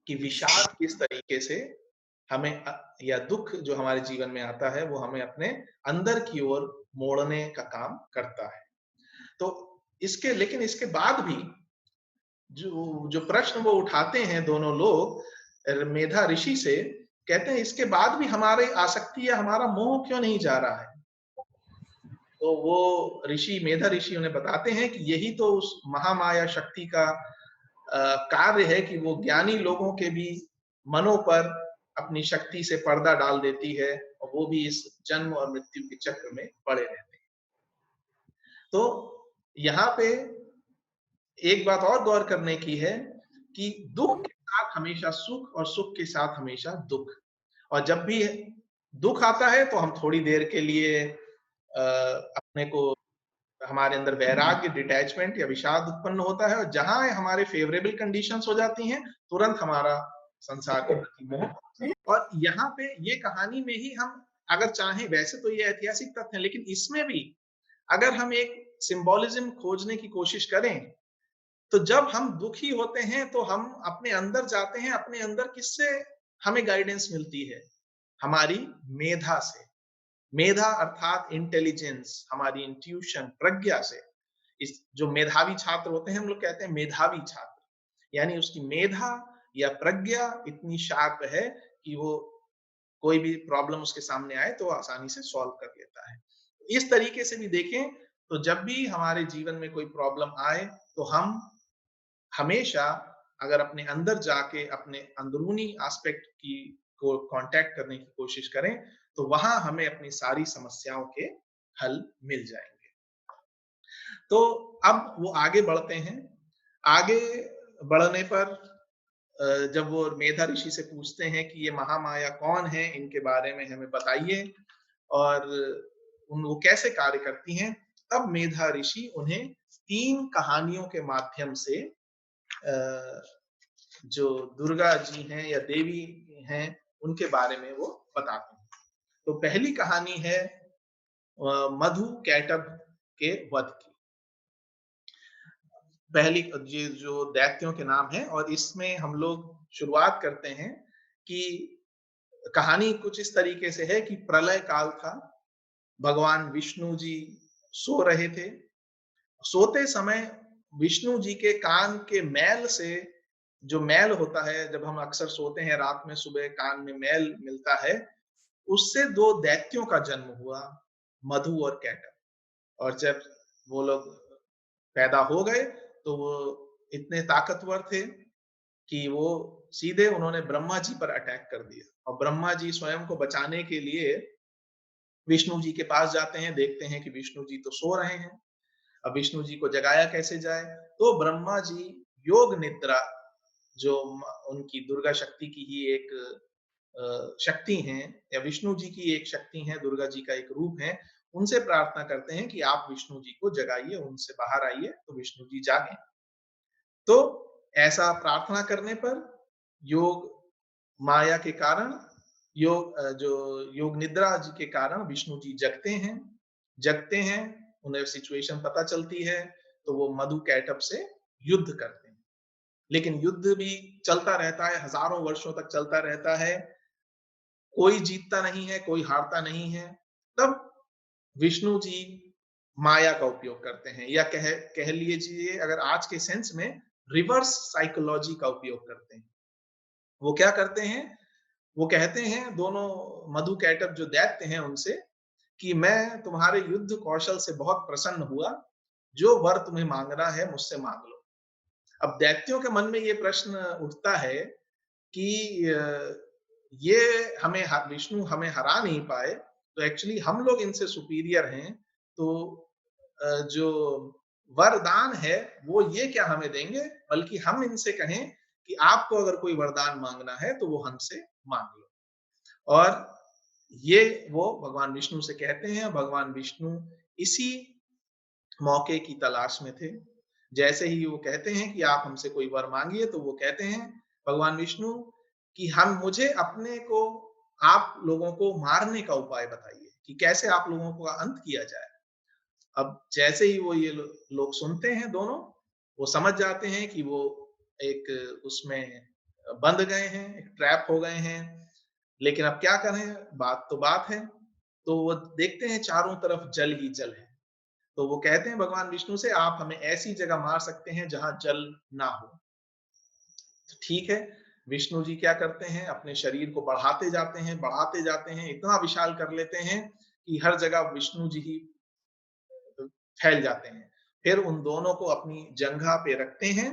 कि विषाद किस तरीके से हमें या दुख जो हमारे जीवन में आता है, वो हमें अपने अंदर की ओर मोड़ने का काम करता है। तो लेकिन इसके बाद भी जो प्रश्न वो उठाते हैं दोनों लोग, मेधा ऋषि से, कहते हैं इसके बाद भी हमारी आसक्ति या हमारा मोह क्यों नहीं जा रहा है? तो वो मेधा ऋषि उन्हें बताते हैं कि यही तो उस महामाया शक्ति का कार्य है कि वो ज्ञानी लोगों के भी मनों पर अपनी शक्ति से पर्दा डाल देती है, और वो भी इस जन्म और मृत्यु के चक्र में पड़े रहते हैं। तो यहाँ पे एक बात और गौर करने की है कि दुख के साथ हमेशा सुख और सुख के साथ हमेशा दुख। और जब भी दुख आता है तो हम थोड़ी देर के लिए अपने को, हमारे अंदर वैराग्य, डिटैचमेंट या विषाद उत्पन्न होता है, और जहां हमारे फेवरेबल कंडीशंस हो जाती हैं, तुरंत हमारा संसार के प्रति मोह। और यहाँ पे ये कहानी में ही हम अगर चाहें, वैसे तो ये ऐतिहासिक तथ्य है, लेकिन इसमें भी अगर हम एक सिंबोलिज्म खोजने की कोशिश करें, तो जब हम दुखी होते हैं तो हम अपने अंदर जाते हैं। अपने अंदर किससे हमें गाइडेंस मिलती है? हमारी मेधा से। मेधा अर्थात इंटेलिजेंस, हमारी इंट्यूशन, प्रज्ञा से। इस जो मेधावी छात्र होते हैं, हम लोग कहते हैं मेधावी छात्र, यानी उसकी मेधा या प्रज्ञा इतनी शार्प है कि वो कोई भी प्रॉब्लम उसके सामने आए तो आसानी से सॉल्व कर लेता है। इस तरीके से भी देखें तो जब भी हमारे जीवन में कोई प्रॉब्लम आए, तो हम हमेशा अगर अपने अंदर जाके अपने अंदरूनी एस्पेक्ट की को कांटेक्ट करने की कोशिश करें, तो वहां हमें अपनी सारी समस्याओं के हल मिल जाएंगे। तो अब वो आगे बढ़ते हैं। आगे बढ़ने पर जब वो मेधा ऋषि से पूछते हैं कि ये महामाया कौन है, इनके बारे में हमें बताइए और वो कैसे कार्य करती हैं, तब मेधा ऋषि उन्हें 3 कहानियों के माध्यम से जो दुर्गा जी हैं या देवी हैं, उनके बारे में वो बताते हैं। तो पहली कहानी है मधु कैटभ के वध की। पहली ये जो दैत्यों के नाम है, और इसमें हम लोग शुरुआत करते हैं कि कहानी कुछ इस तरीके से है कि प्रलय काल था, भगवान विष्णु जी सो रहे थे। सोते समय विष्णु जी के कान के मैल से, जो मैल होता है, जब हम अक्सर सोते हैं रात में, सुबह कान में मैल मिलता है, उससे 2 दैत्यों का जन्म हुआ, मधु और कैटभ। और जब वो लोग पैदा हो गए तो वो इतने ताकतवर थे कि वो सीधे उन्होंने ब्रह्मा जी पर अटैक कर दिया, और ब्रह्मा जी स्वयं को बचाने के लिए विष्णु जी के पास जाते हैं, देखते हैं कि विष्णु जी तो सो रहे हैं। अब विष्णु जी को जगाया कैसे जाए? तो ब्रह्मा जी योग निद्रा, जो उनकी दुर्गा शक्ति की ही एक शक्ति हैं, या विष्णु जी की एक शक्ति है, दुर्गा जी का एक रूप है, उनसे प्रार्थना करते हैं कि आप विष्णु जी को जगाइए, उनसे बाहर आइए, तो विष्णु जी जागे। तो ऐसा प्रार्थना करने पर योग माया के कारण, जो योग निद्रा जी के कारण विष्णु जी जगते हैं, उन्हें सिचुएशन पता चलती है, तो वो मधु कैटभ से युद्ध करते हैं। लेकिन युद्ध भी चलता रहता है, हजारों वर्षों तक चलता रहता है, कोई जीतता नहीं है, कोई हारता नहीं है। तब विष्णु जी माया का उपयोग करते हैं, या कह लीजिए अगर आज के सेंस में, रिवर्स साइकोलॉजी का उपयोग करते हैं। वो क्या करते हैं? वो कहते हैं दोनों मधु कैटभ जो दैत्य हैं उनसे, कि मैं तुम्हारे युद्ध कौशल से बहुत प्रसन्न हुआ, जो वर तुम्हें मांगना है मुझसे मांग लो। अब दैत्यों के मन में ये प्रश्न उठता है कि ये विष्णु हमें हरा नहीं पाए, तो एक्चुअली हम लोग इनसे सुपीरियर हैं, तो जो वरदान है वो ये क्या हमें देंगे, बल्कि हम इनसे कहें कि आपको अगर कोई वरदान मांगना है तो वो हमसे मांग लो। और ये वो भगवान विष्णु से कहते हैं। भगवान विष्णु इसी मौके की तलाश में थे। जैसे ही वो कहते हैं कि आप हमसे कोई वर मांगिए, तो वो कहते हैं भगवान विष्णु कि हम मुझे अपने को, आप लोगों को मारने का उपाय बताइए कि कैसे आप लोगों का अंत किया जाए। अब जैसे ही वो ये लोग सुनते हैं दोनों, वो समझ जाते हैं कि वो एक उसमें बंध गए हैं, एक ट्रैप हो गए हैं। लेकिन अब क्या करें, बात तो बात है। तो वो देखते हैं चारों तरफ जल ही जल है। तो वो कहते हैं भगवान विष्णु से, आप हमें ऐसी जगह मार सकते हैं जहां जल ना हो। तो ठीक है, विष्णु जी क्या करते हैं, अपने शरीर को बढ़ाते जाते हैं, इतना विशाल कर लेते हैं कि हर जगह विष्णु जी ही फैल जाते हैं। फिर उन दोनों को अपनी जंघा पे रखते हैं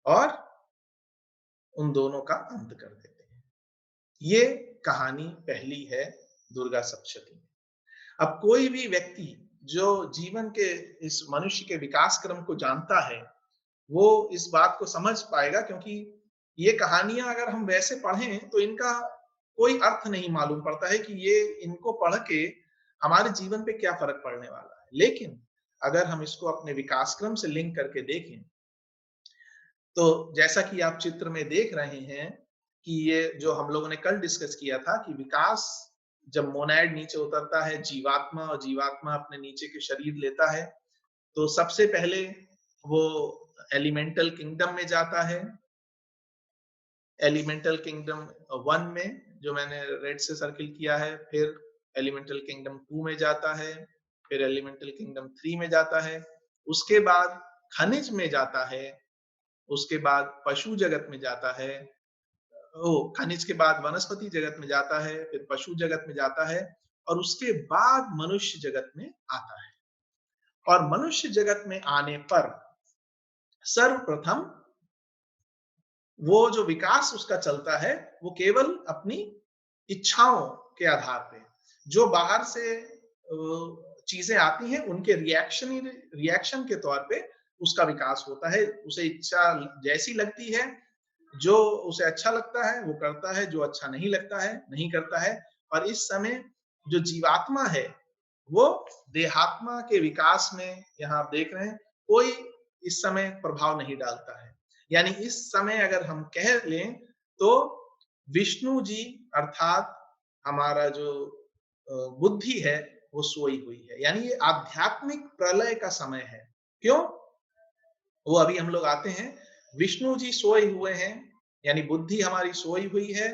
और उन दोनों का अंत कर देते हैं। ये कहानी पहली है दुर्गा सप्तशती। अब कोई भी व्यक्ति जो जीवन के इस मनुष्य के विकास क्रम को जानता है, वो इस बात को समझ पाएगा, क्योंकि ये कहानियां अगर हम वैसे पढ़ें तो इनका कोई अर्थ नहीं मालूम पड़ता है कि ये इनको पढ़ के हमारे जीवन पे क्या फर्क पड़ने वाला है। लेकिन अगर हम इसको अपने विकास क्रम से लिंक करके देखें, तो जैसा कि आप चित्र में देख रहे हैं कि ये जो हम लोगों ने कल डिस्कस किया था कि विकास, जब मोनैड नीचे उतरता है, जीवात्मा, और जीवात्मा अपने नीचे के शरीर लेता है, तो सबसे पहले वो एलिमेंटल किंगडम में जाता है। एलिमेंटल किंगडम 1 में, जो मैंने रेड से सर्किल किया है, फिर एलिमेंटल किंगडम 2 में जाता है, फिर एलिमेंटल किंगडम 3 में जाता है, उसके बाद खनिज में जाता है, उसके बाद पशु जगत में जाता है, खनिज के बाद वनस्पति जगत में जाता है, फिर पशु जगत में जाता है, और उसके बाद मनुष्य जगत में आता है। और मनुष्य जगत में आने पर सर्वप्रथम वो जो विकास उसका चलता है, वो केवल अपनी इच्छाओं के आधार पे, जो बाहर से चीजें आती हैं उनके रिएक्शन के तौर पे उसका विकास होता है। उसे इच्छा जैसी लगती है, जो उसे अच्छा लगता है वो करता है, जो अच्छा नहीं लगता है नहीं करता है। और इस समय जो जीवात्मा है, वो देहात्मा के विकास में, यहाँ आप देख रहे हैं, कोई इस समय प्रभाव नहीं डालता है। यानी इस समय अगर हम कह लें तो विष्णु जी अर्थात हमारा जो बुद्धि है वो सोई हुई है। यानी ये आध्यात्मिक प्रलय का समय है। क्यों? वो अभी हम लोग आते हैं, विष्णु जी सोए हुए हैं, यानी बुद्धि हमारी सोई हुई है,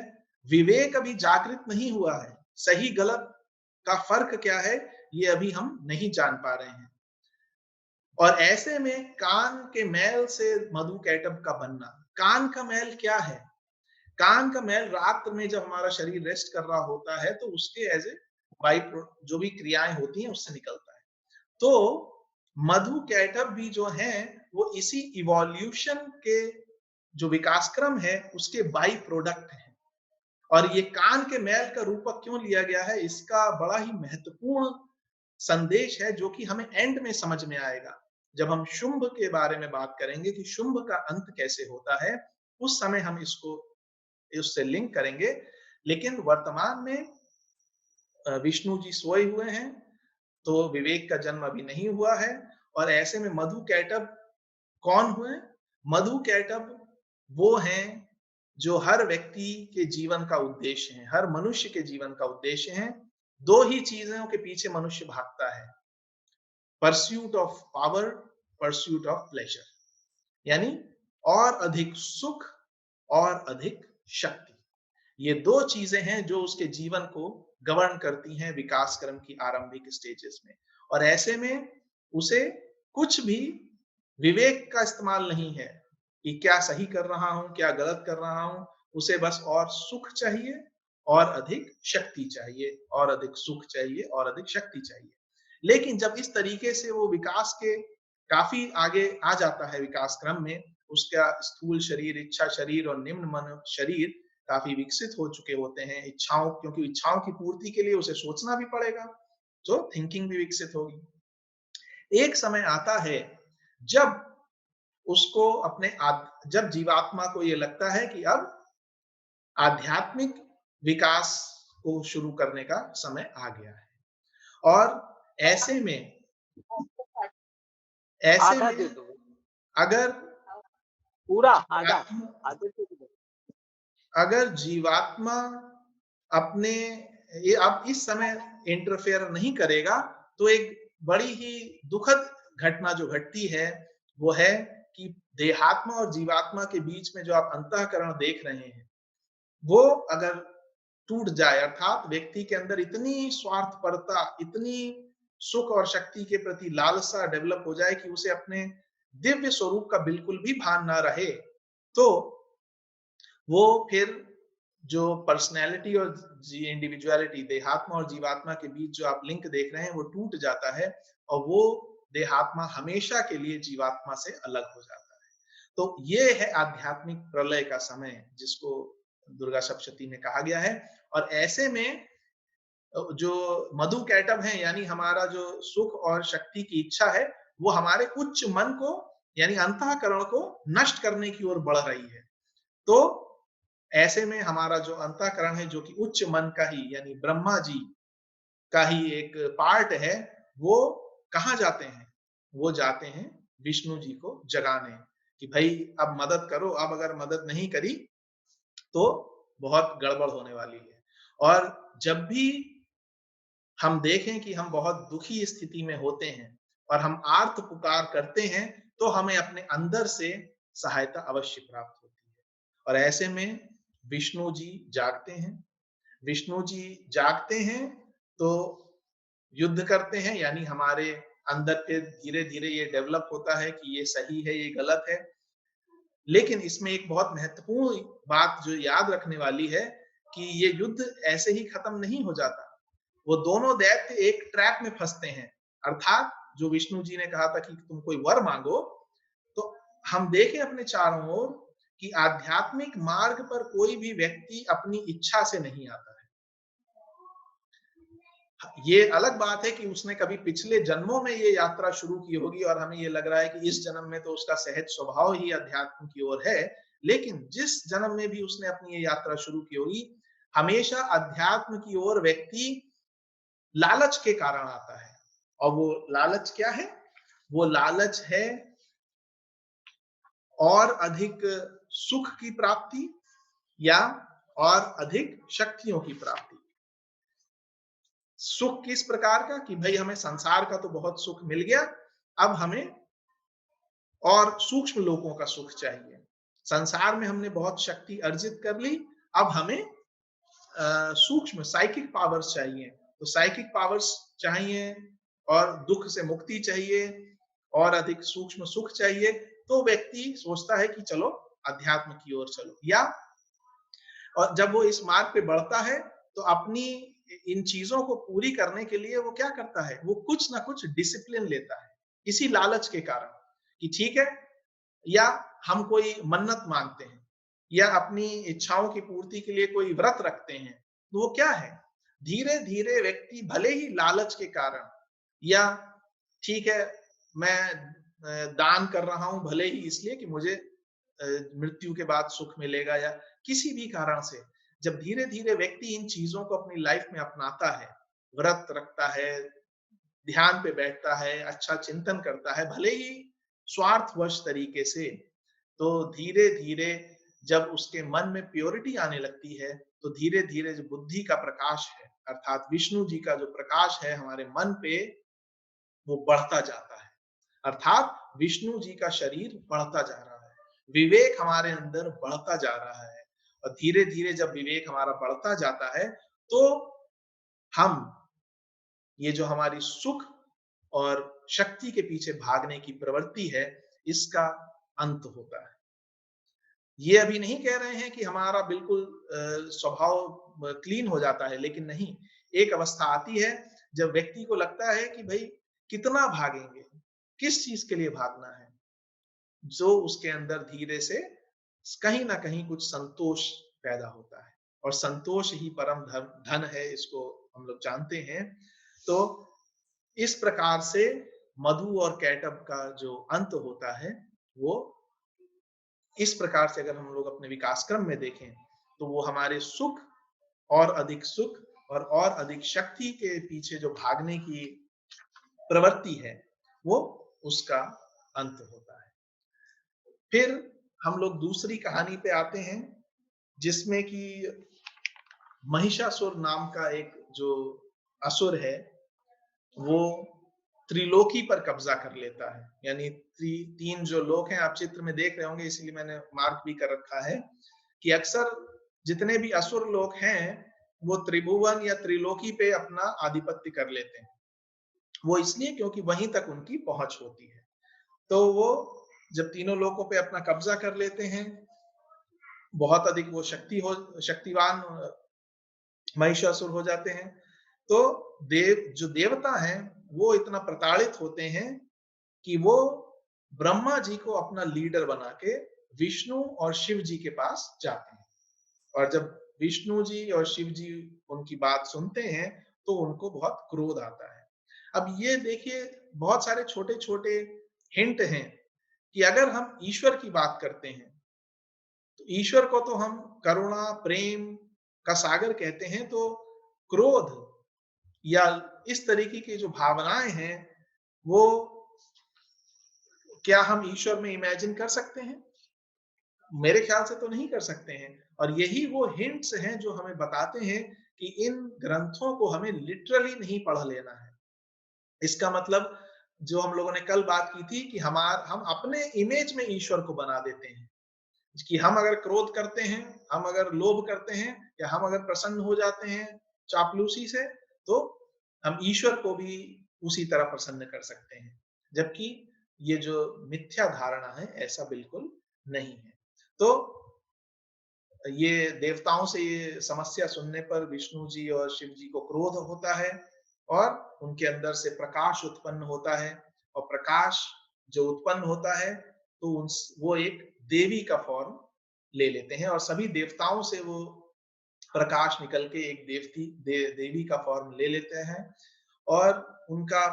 विवेक अभी जागृत नहीं हुआ है। सही गलत का फर्क क्या है ये अभी हम नहीं जान पा रहे हैं। और ऐसे में कान के मैल से मधु कैटभ का बनना। कान का मैल क्या है? कान का मैल रात में जब हमारा शरीर रेस्ट कर रहा होता है तो उसके एज ए बाई जो भी क्रियाएं होती हैं उससे निकलता है। तो मधु कैटअप भी जो है वो इसी इवोल्यूशन के जो विकास क्रम है उसके बाई प्रोडक्ट है। और ये कान के मैल का रूपक क्यों लिया गया है, इसका बड़ा ही महत्वपूर्ण संदेश है जो कि हमें एंड में समझ में आएगा जब हम शुंभ के बारे में बात करेंगे कि शुंभ का अंत कैसे होता है, उस समय हम इसको उससे लिंक करेंगे। लेकिन वर्तमान में विष्णु जी सोए हुए हैं, तो विवेक का जन्म अभी नहीं हुआ है। और ऐसे में मधु कैटअप कौन हुए? मधु कैटअप वो हैं जो हर व्यक्ति के जीवन का उद्देश्य है, हर मनुष्य के जीवन का उद्देश्य है। दो ही चीजों के पीछे मनुष्य भागता है, pursuit of power, pursuit of pleasure, यानी और अधिक सुख और अधिक शक्ति। ये दो चीजें हैं जो उसके जीवन को गवर्न करती हैं विकास क्रम की आरंभिक स्टेजेस में। और ऐसे में उसे कुछ भी विवेक का इस्तेमाल नहीं है कि क्या सही कर रहा हूं, क्या गलत कर रहा हूं। उसे बस और सुख चाहिए और अधिक शक्ति चाहिए, और अधिक सुख चाहिए और अधिक शक्ति चाहिए। लेकिन जब इस तरीके से वो विकास के काफी आगे आ जाता है विकास क्रम में, उसका स्थूल शरीर, इच्छा शरीर और निम्न मन शरीर काफी विकसित हो चुके होते हैं इच्छाओं, क्योंकि इच्छाओं की पूर्ति के लिए उसे सोचना भी पड़ेगा, तो थिंकिंग भी विकसित होगी। एक समय आता है जब उसको जब जीवात्मा को ये लगता है कि अब आध्यात्मिक विकास को शुरू करने का समय आ गया है। और ऐसे में आधा दे दो, अगर पूरा आधा अगर जीवात्मा अपने ये अब इस समय इंटरफेयर नहीं करेगा, तो एक बड़ी ही दुखद घटना जो घटती है वो है कि देहात्मा और जीवात्मा के बीच में जो आप अंतःकरण देख रहे हैं वो अगर टूट जाए, अर्थात व्यक्ति के अंदर इतनी स्वार्थपरता, इतनी सुख और शक्ति के प्रति लालसा डेवलप हो जाए कि उसे अपने दिव्य स्वरूप का बिल्कुल भी भान ना रहे, तो वो फिर जो पर्सनैलिटी और इंडिविजुअलिटी, देहात्मा और जीवात्मा के बीच जो आप लिंक देख रहे हैं वो टूट जाता है, और वो देहात्मा हमेशा के लिए जीवात्मा से अलग हो जाता है। तो ये है आध्यात्मिक प्रलय का समय जिसको दुर्गा सप्तशती में कहा गया है। और ऐसे में जो मधु कैटअप है, यानी हमारा जो सुख और शक्ति की इच्छा है, वो हमारे उच्च मन को यानी अंतःकरण को नष्ट करने की ओर बढ़ रही है। तो ऐसे में हमारा जो अंतःकरण है जो कि उच्च मन का ही यानी ब्रह्मा जी का ही एक पार्ट है, वो कहाँ जाते हैं? वो जाते हैं विष्णु जी को जगाने कि भाई अब मदद करो, अब अगर मदद नहीं करी तो बहुत गड़बड़ होने वाली है। और जब भी हम देखें कि हम बहुत दुखी स्थिति में होते हैं और हम आर्त पुकार करते हैं, तो हमें अपने अंदर से सहायता अवश्य प्राप्त होती है। और ऐसे में विष्णु जी जागते हैं। विष्णु जी जागते हैं तो युद्ध करते हैं, यानी हमारे अंदर पे धीरे धीरे ये डेवलप होता है कि ये सही है, ये गलत है। लेकिन इसमें एक बहुत महत्वपूर्ण बात जो याद रखने वाली है कि ये युद्ध ऐसे ही खत्म नहीं हो जाता। वो दोनों दैत्य एक ट्रैप में फंसते हैं, अर्थात जो विष्णु जी ने कहा था कि तुम कोई वर मांगो, तो हम देखें अपने चारों ओर कि आध्यात्मिक मार्ग पर कोई भी व्यक्ति अपनी इच्छा से नहीं आता है। ये अलग बात है कि उसने कभी पिछले जन्मों में ये यात्रा शुरू की होगी और हमें ये लग रहा है कि इस जन्म में तो उसका सहज स्वभाव ही अध्यात्म की ओर है, लेकिन जिस जन्म में भी उसने अपनी ये यात्रा शुरू की होगी, हमेशा अध्यात्म की ओर व्यक्ति लालच के कारण आता है। और वो लालच क्या है? वो लालच है और अधिक सुख की प्राप्ति या और अधिक शक्तियों की प्राप्ति। सुख किस प्रकार का कि भाई हमें संसार का तो बहुत सुख मिल गया, अब हमें और सूक्ष्म लोकों का सुख चाहिए। संसार में हमने बहुत शक्ति अर्जित कर ली, अब हमें सूक्ष्म साइकिक पावर्स चाहिए। तो साइकिक पावर्स चाहिए और दुख से मुक्ति चाहिए और अधिक सूक्ष्म सुख चाहिए। तो व्यक्ति सोचता है कि चलो अध्यात्म की ओर चलो, या और जब वो इस मार्ग पे बढ़ता है तो अपनी इन चीजों को पूरी करने के लिए वो क्या करता है, वो कुछ ना कुछ डिसिप्लिन लेता है इसी लालच के कारण कि ठीक है, या हम कोई मन्नत मांगते हैं या अपनी इच्छाओं की पूर्ति के लिए कोई व्रत रखते हैं, तो वो क्या है, धीरे धीरे व्यक्ति भले ही लालच के कारण या ठीक है मैं दान कर रहा हूं भले ही इसलिए कि मुझे मृत्यु के बाद सुख मिलेगा, या किसी भी कारण से जब धीरे धीरे व्यक्ति इन चीजों को अपनी लाइफ में अपनाता है, व्रत रखता है, ध्यान पे बैठता है, अच्छा चिंतन करता है भले ही स्वार्थवश तरीके से, तो धीरे धीरे जब उसके मन में प्योरिटी आने लगती है तो धीरे धीरे जो बुद्धि का प्रकाश है अर्थात विष्णु जी का जो प्रकाश है हमारे मन पे, वो बढ़ता जाता है। अर्थात विष्णु जी का शरीर बढ़ता जा रहा है, विवेक हमारे अंदर बढ़ता जा रहा है, और धीरे धीरे जब विवेक हमारा बढ़ता जाता है तो हम ये जो हमारी सुख और शक्ति के पीछे भागने की प्रवृत्ति है, इसका अंत होता है। ये अभी नहीं कह रहे हैं कि हमारा बिल्कुल स्वभाव क्लीन हो जाता है, लेकिन नहीं, एक अवस्था आती है जब व्यक्ति को लगता है कि भाई कितना भागेंगे, किस चीज के लिए भागना है, जो उसके अंदर धीरे से कहीं ना कहीं कुछ संतोष पैदा होता है, और संतोष ही परम धन है, इसको हम लोग जानते हैं। तो इस प्रकार से मधु और कैटब का जो अंत होता है, वो इस प्रकार से अगर हम लोग अपने विकास क्रम में देखें तो वो हमारे सुख और अधिक शक्ति के पीछे जो भागने की प्रवृत्ति है, वो उसका अंत होता है। फिर हम लोग दूसरी कहानी पे आते हैं जिसमें कि महिषासुर नाम का एक जो असुर है, वो त्रिलोकी पर कब्जा कर लेता है। यानी तीन जो लोक हैं, आप चित्र में देख रहे होंगे, इसलिए मैंने मार्क भी कर रखा है कि अक्सर जितने भी असुर लोक हैं वो त्रिभुवन या त्रिलोकी पे अपना आधिपत्य कर लेते हैं। वो इसलिए क्योंकि वहीं तक उनकी पहुंच होती है। तो वो जब तीनों लोकों पे अपना कब्जा कर लेते हैं, बहुत अधिक वो शक्तिवान महिषासुर हो जाते हैं, तो जो देवता हैं वो इतना प्रताड़ित होते हैं कि वो ब्रह्मा जी को अपना लीडर बना के विष्णु और शिव जी के पास जाते हैं। और जब विष्णु जी और शिव जी उनकी बात सुनते हैं तो उनको बहुत क्रोध आता है। अब ये देखिए, बहुत सारे छोटे छोटे हिंट हैं कि अगर हम ईश्वर की बात करते हैं तो ईश्वर को तो हम करुणा प्रेम का सागर कहते हैं, तो क्रोध या इस तरीके की जो भावनाएं हैं वो क्या हम ईश्वर में इमेजिन कर सकते हैं? मेरे ख्याल से तो नहीं कर सकते हैं। और यही वो हिंट्स हैं जो हमें बताते हैं कि इन ग्रंथों को हमें लिटरली नहीं पढ़ लेना है। इसका मतलब जो हम लोगों ने कल बात की थी कि हम अपने इमेज में ईश्वर को बना देते हैं कि हम अगर क्रोध करते हैं, हम अगर लोभ करते हैं, या हम अगर प्रसन्न हो जाते हैं चापलूसी से, तो हम ईश्वर को भी उसी तरह प्रसन्न कर सकते हैं। जबकि ये जो मिथ्या धारणा है, ऐसा बिल्कुल नहीं है। तो ये देवताओं से ये समस्या सुनने पर विष्णु जी और शिव जी को क्रोध होता है और उनके अंदर से प्रकाश उत्पन्न होता है, और प्रकाश जो उत्पन्न होता है तो वो एक देवी का फॉर्म ले लेते हैं, और सभी देवताओं से वो प्रकाश निकल के एक देवी का फॉर्म ले लेते हैं, और उनका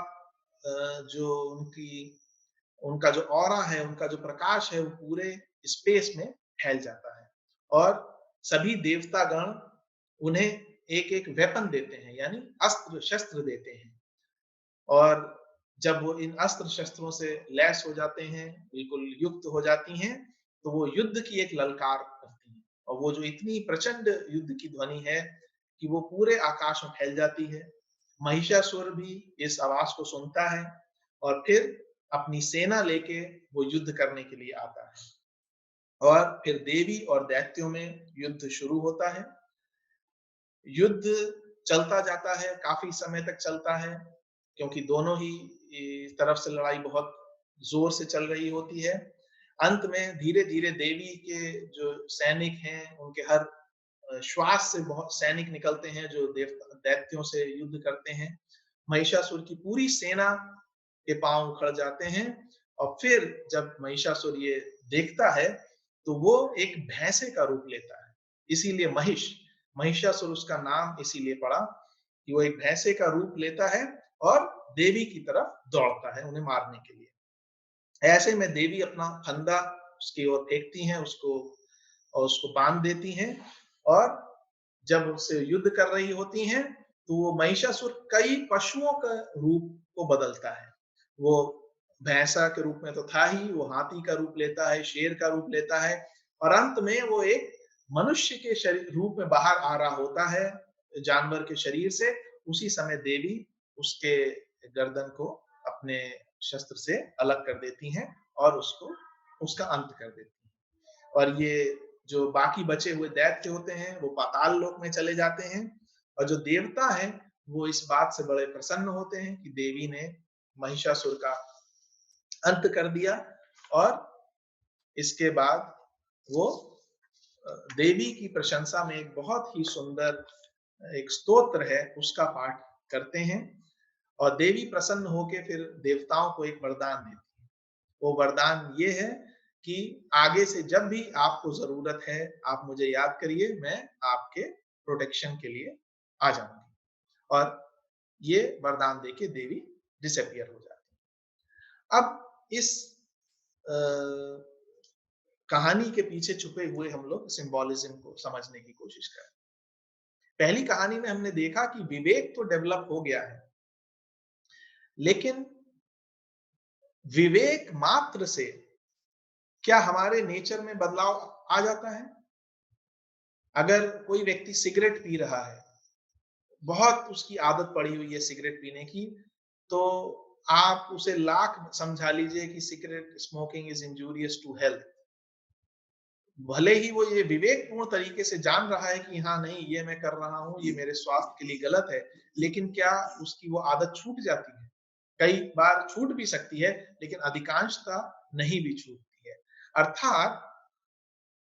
उनका जो ऑरा है, उनका जो प्रकाश है, वो पूरे स्पेस में फैल जाता है, और सभी देवतागण उन्हें एक एक वेपन देते हैं, यानी अस्त्र शस्त्र देते हैं। और जब वो इन अस्त्र शस्त्रों से लैस हो जाते हैं, बिल्कुल युक्त हो जाती हैं, तो वो युद्ध की एक ललकार करती हैं, और वो जो इतनी प्रचंड युद्ध की ध्वनि है कि वो पूरे आकाश में फैल जाती है। महिषासुर भी इस आवाज को सुनता है और फिर अपनी सेना लेके वो युद्ध करने के लिए आता है, और फिर देवी और दैत्यों में युद्ध शुरू होता है। युद्ध चलता जाता है, काफी समय तक चलता है, क्योंकि दोनों ही तरफ से लड़ाई बहुत जोर से चल रही होती है। अंत में धीरे धीरे देवी के जो सैनिक हैं, उनके हर श्वास से बहुत सैनिक निकलते हैं जो दैत्यों से युद्ध करते हैं। महिषासुर की पूरी सेना के पांव उखड़ जाते हैं और फिर जब महिषासुर ये देखता है तो वो एक भैंसे का रूप लेता है, इसीलिए महिषासुर उसका नाम इसीलिए पड़ा कि वो एक भैंसे का रूप लेता है और देवी की तरफ दौड़ता है उन्हें मारने के लिए। ऐसे में देवी अपना फंदा उसकी ओर फेंकती हैं और उसको बांध देती हैं और जब उससे युद्ध कर रही होती हैं तो वो महिषासुर कई पशुओं का रूप को बदलता है। वो भैंसा के रूप में तो था ही, वो हाथी का रूप लेता है, शेर का रूप लेता है और अंत में वो एक मनुष्य के शरीर रूप में बाहर आ रहा होता है जानवर के शरीर से। उसी समय देवी उसके गर्दन को अपने शस्त्र से अलग कर देती हैं और उसका अंत कर देती हैं। और ये जो बाकी बचे हुए दैत्य होते हैं वो पाताल लोक में चले जाते हैं और जो देवता हैं वो इस बात से बड़े प्रसन्न होते हैं कि देवी ने महिषासुर का अंत कर दिया। और इसके बाद वो देवी की प्रशंसा में एक बहुत ही सुंदर एक स्तोत्र है उसका पाठ करते हैं और देवी प्रसन्न होकर फिर देवताओं को एक वरदान देती है। वो वरदान ये है कि आगे से जब भी आपको जरूरत है आप मुझे याद करिए, मैं आपके प्रोटेक्शन के लिए आ जाऊंगी। और ये वरदान देके देवी डिसअपियर हो जाती है। अब इस कहानी के पीछे छुपे हुए हम लोग सिंबोलिज्म को समझने की कोशिश करें। पहली कहानी में हमने देखा कि विवेक तो डेवलप हो गया है, लेकिन विवेक मात्र से क्या हमारे नेचर में बदलाव आ जाता है? अगर कोई व्यक्ति सिगरेट पी रहा है, बहुत उसकी आदत पड़ी हुई है सिगरेट पीने की, तो आप उसे लाख समझा लीजिए कि cigarette smoking is injurious to health, भले ही वो ये विवेकपूर्ण तरीके से जान रहा है कि हाँ नहीं ये मैं कर रहा हूँ, ये मेरे स्वास्थ्य के लिए गलत है, लेकिन क्या उसकी वो आदत छूट जाती है? कई बार छूट भी सकती है, लेकिन अधिकांशता नहीं भी छूटती है। अर्थात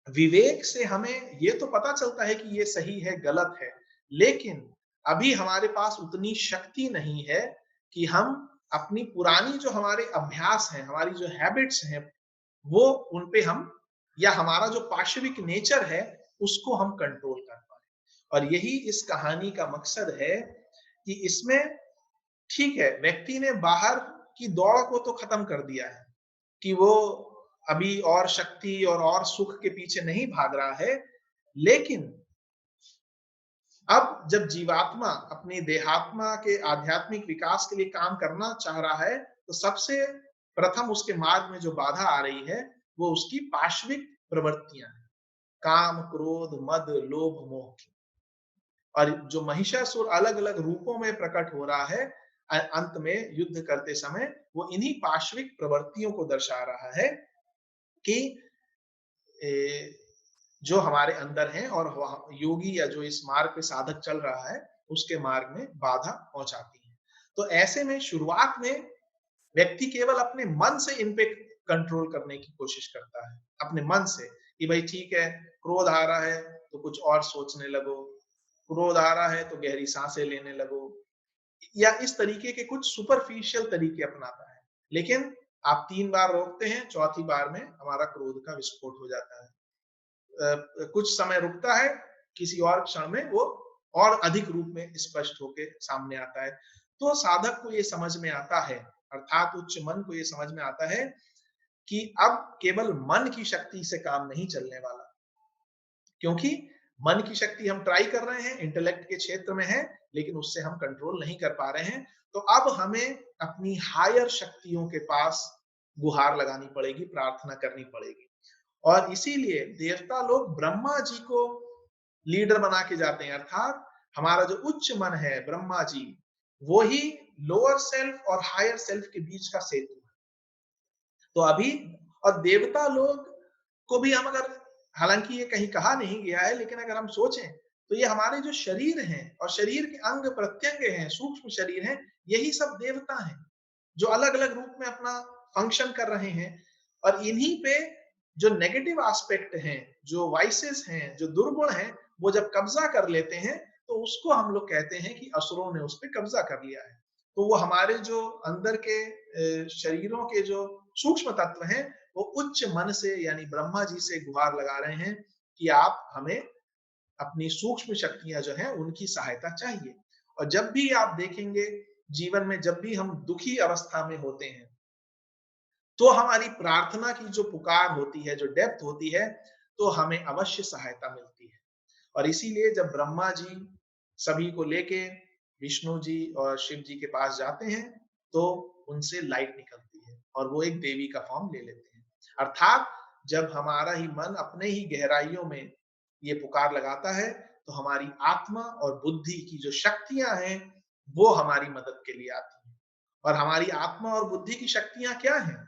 विवेक से हमें ये तो पता चलता है कि ये सही है गलत है, लेकिन अभी हमारे पास उतनी शक्ति नहीं है कि हम अपनी पुरानी जो हमारे अभ्यास हैं, हमारी जो हैबिट्स हैं, वो उनपे हम या हमारा जो पाशविक नेचर है उसको हम कंट्रोल कर पाए। और यही इस कहानी का मकसद है कि इसमें ठीक है व्यक्ति ने बाहर की दौड़ को तो खत्म कर दिया है कि वो अभी और शक्ति और सुख के पीछे नहीं भाग रहा है, लेकिन अब जब जीवात्मा अपनी देहात्मा के आध्यात्मिक विकास के लिए काम करना चाह रहा है तो सबसे प्रथम उसके मार्ग में जो बाधा आ रही है वो उसकी पाशविक प्रवृत्तियां हैं, काम, क्रोध, मद, लोभ, मोह। और जो महिषासुर अलग अलग रूपों में प्रकट हो रहा है अंत में युद्ध करते समय, वो इन्हीं पाशविक प्रवृत्तियों को दर्शा रहा है कि जो हमारे अंदर हैं और योगी या जो इस मार्ग पे साधक चल रहा है उसके मार्ग में बाधा पहुंचाती है। तो ऐसे में शुरुआत में व्यक्ति केवल अपने मन से इन पे कंट्रोल करने की कोशिश करता है, अपने मन से कि भाई ठीक है क्रोध आ रहा है तो कुछ और सोचने लगो, क्रोध आ रहा है तो गहरी सांसें लेने लगो, या इस तरीके के कुछ सुपरफिशियल तरीके अपनाता है। लेकिन आप 3 बार रोकते हैं, चौथी बार में हमारा क्रोध का विस्फोट हो जाता है। कुछ समय रुकता है, किसी और क्षण में वो और अधिक रूप में स्पष्ट होके सामने आता है। तो साधक को ये समझ में आता है, अर्थात उच्च मन को ये समझ में आता है कि अब केवल मन की शक्ति से काम नहीं चलने वाला, क्योंकि मन की शक्ति हम ट्राई कर रहे हैं, इंटेलेक्ट के क्षेत्र में है, लेकिन उससे हम कंट्रोल नहीं कर पा रहे हैं। तो अब हमें अपनी हायर शक्तियों के पास गुहार लगानी पड़ेगी, प्रार्थना करनी पड़ेगी। और इसीलिए देवता लोग ब्रह्मा जी को लीडर बना के जाते हैं, अर्थात हमारा जो उच्च मन है ब्रह्मा जी, वो ही लोअर सेल्फ और हायर सेल्फ के बीच का सेतु है। तो अभी और देवता लोग को भी हम अगर, हालांकि ये कहीं कहा नहीं गया है, लेकिन अगर हम सोचें तो ये हमारे जो शरीर हैं और शरीर के अंग प्रत्यंग हैं, सूक्ष्म शरीर हैं, यही सब देवता हैं जो अलग अलग रूप में अपना फंक्शन कर रहे हैं। और इन्हीं पे जो नेगेटिव एस्पेक्ट हैं, जो वाइसेस हैं, जो दुर्गुण हैं, वो जब कब्जा कर लेते हैं तो उसको हम लोग कहते हैं कि असुरों ने उस पर कब्जा कर लिया है। तो वो हमारे जो अंदर के शरीरों के जो सूक्ष्म तत्व हैं वो उच्च मन से यानी ब्रह्मा जी से गुहार लगा रहे हैं कि आप हमें अपनी सूक्ष्म शक्तियां जो है उनकी सहायता चाहिए। और जब भी आप देखेंगे जीवन में जब भी हम दुखी अवस्था में होते हैं तो हमारी प्रार्थना की जो पुकार होती है, जो डेप्थ होती है, तो हमें अवश्य सहायता मिलती है। और इसीलिए जब ब्रह्मा जी सभी को लेके विष्णु जी और शिव जी के पास जाते हैं तो उनसे लाइट निकलती है और वो एक देवी का फॉर्म ले लेते हैं। अर्थात जब हमारा ही मन अपने ही गहराइयों में ये पुकार लगाता है तो हमारी आत्मा और बुद्धि की जो शक्तियां हैं वो हमारी मदद के लिए आती हैं। और हमारी आत्मा और बुद्धि की शक्तियां क्या हैं?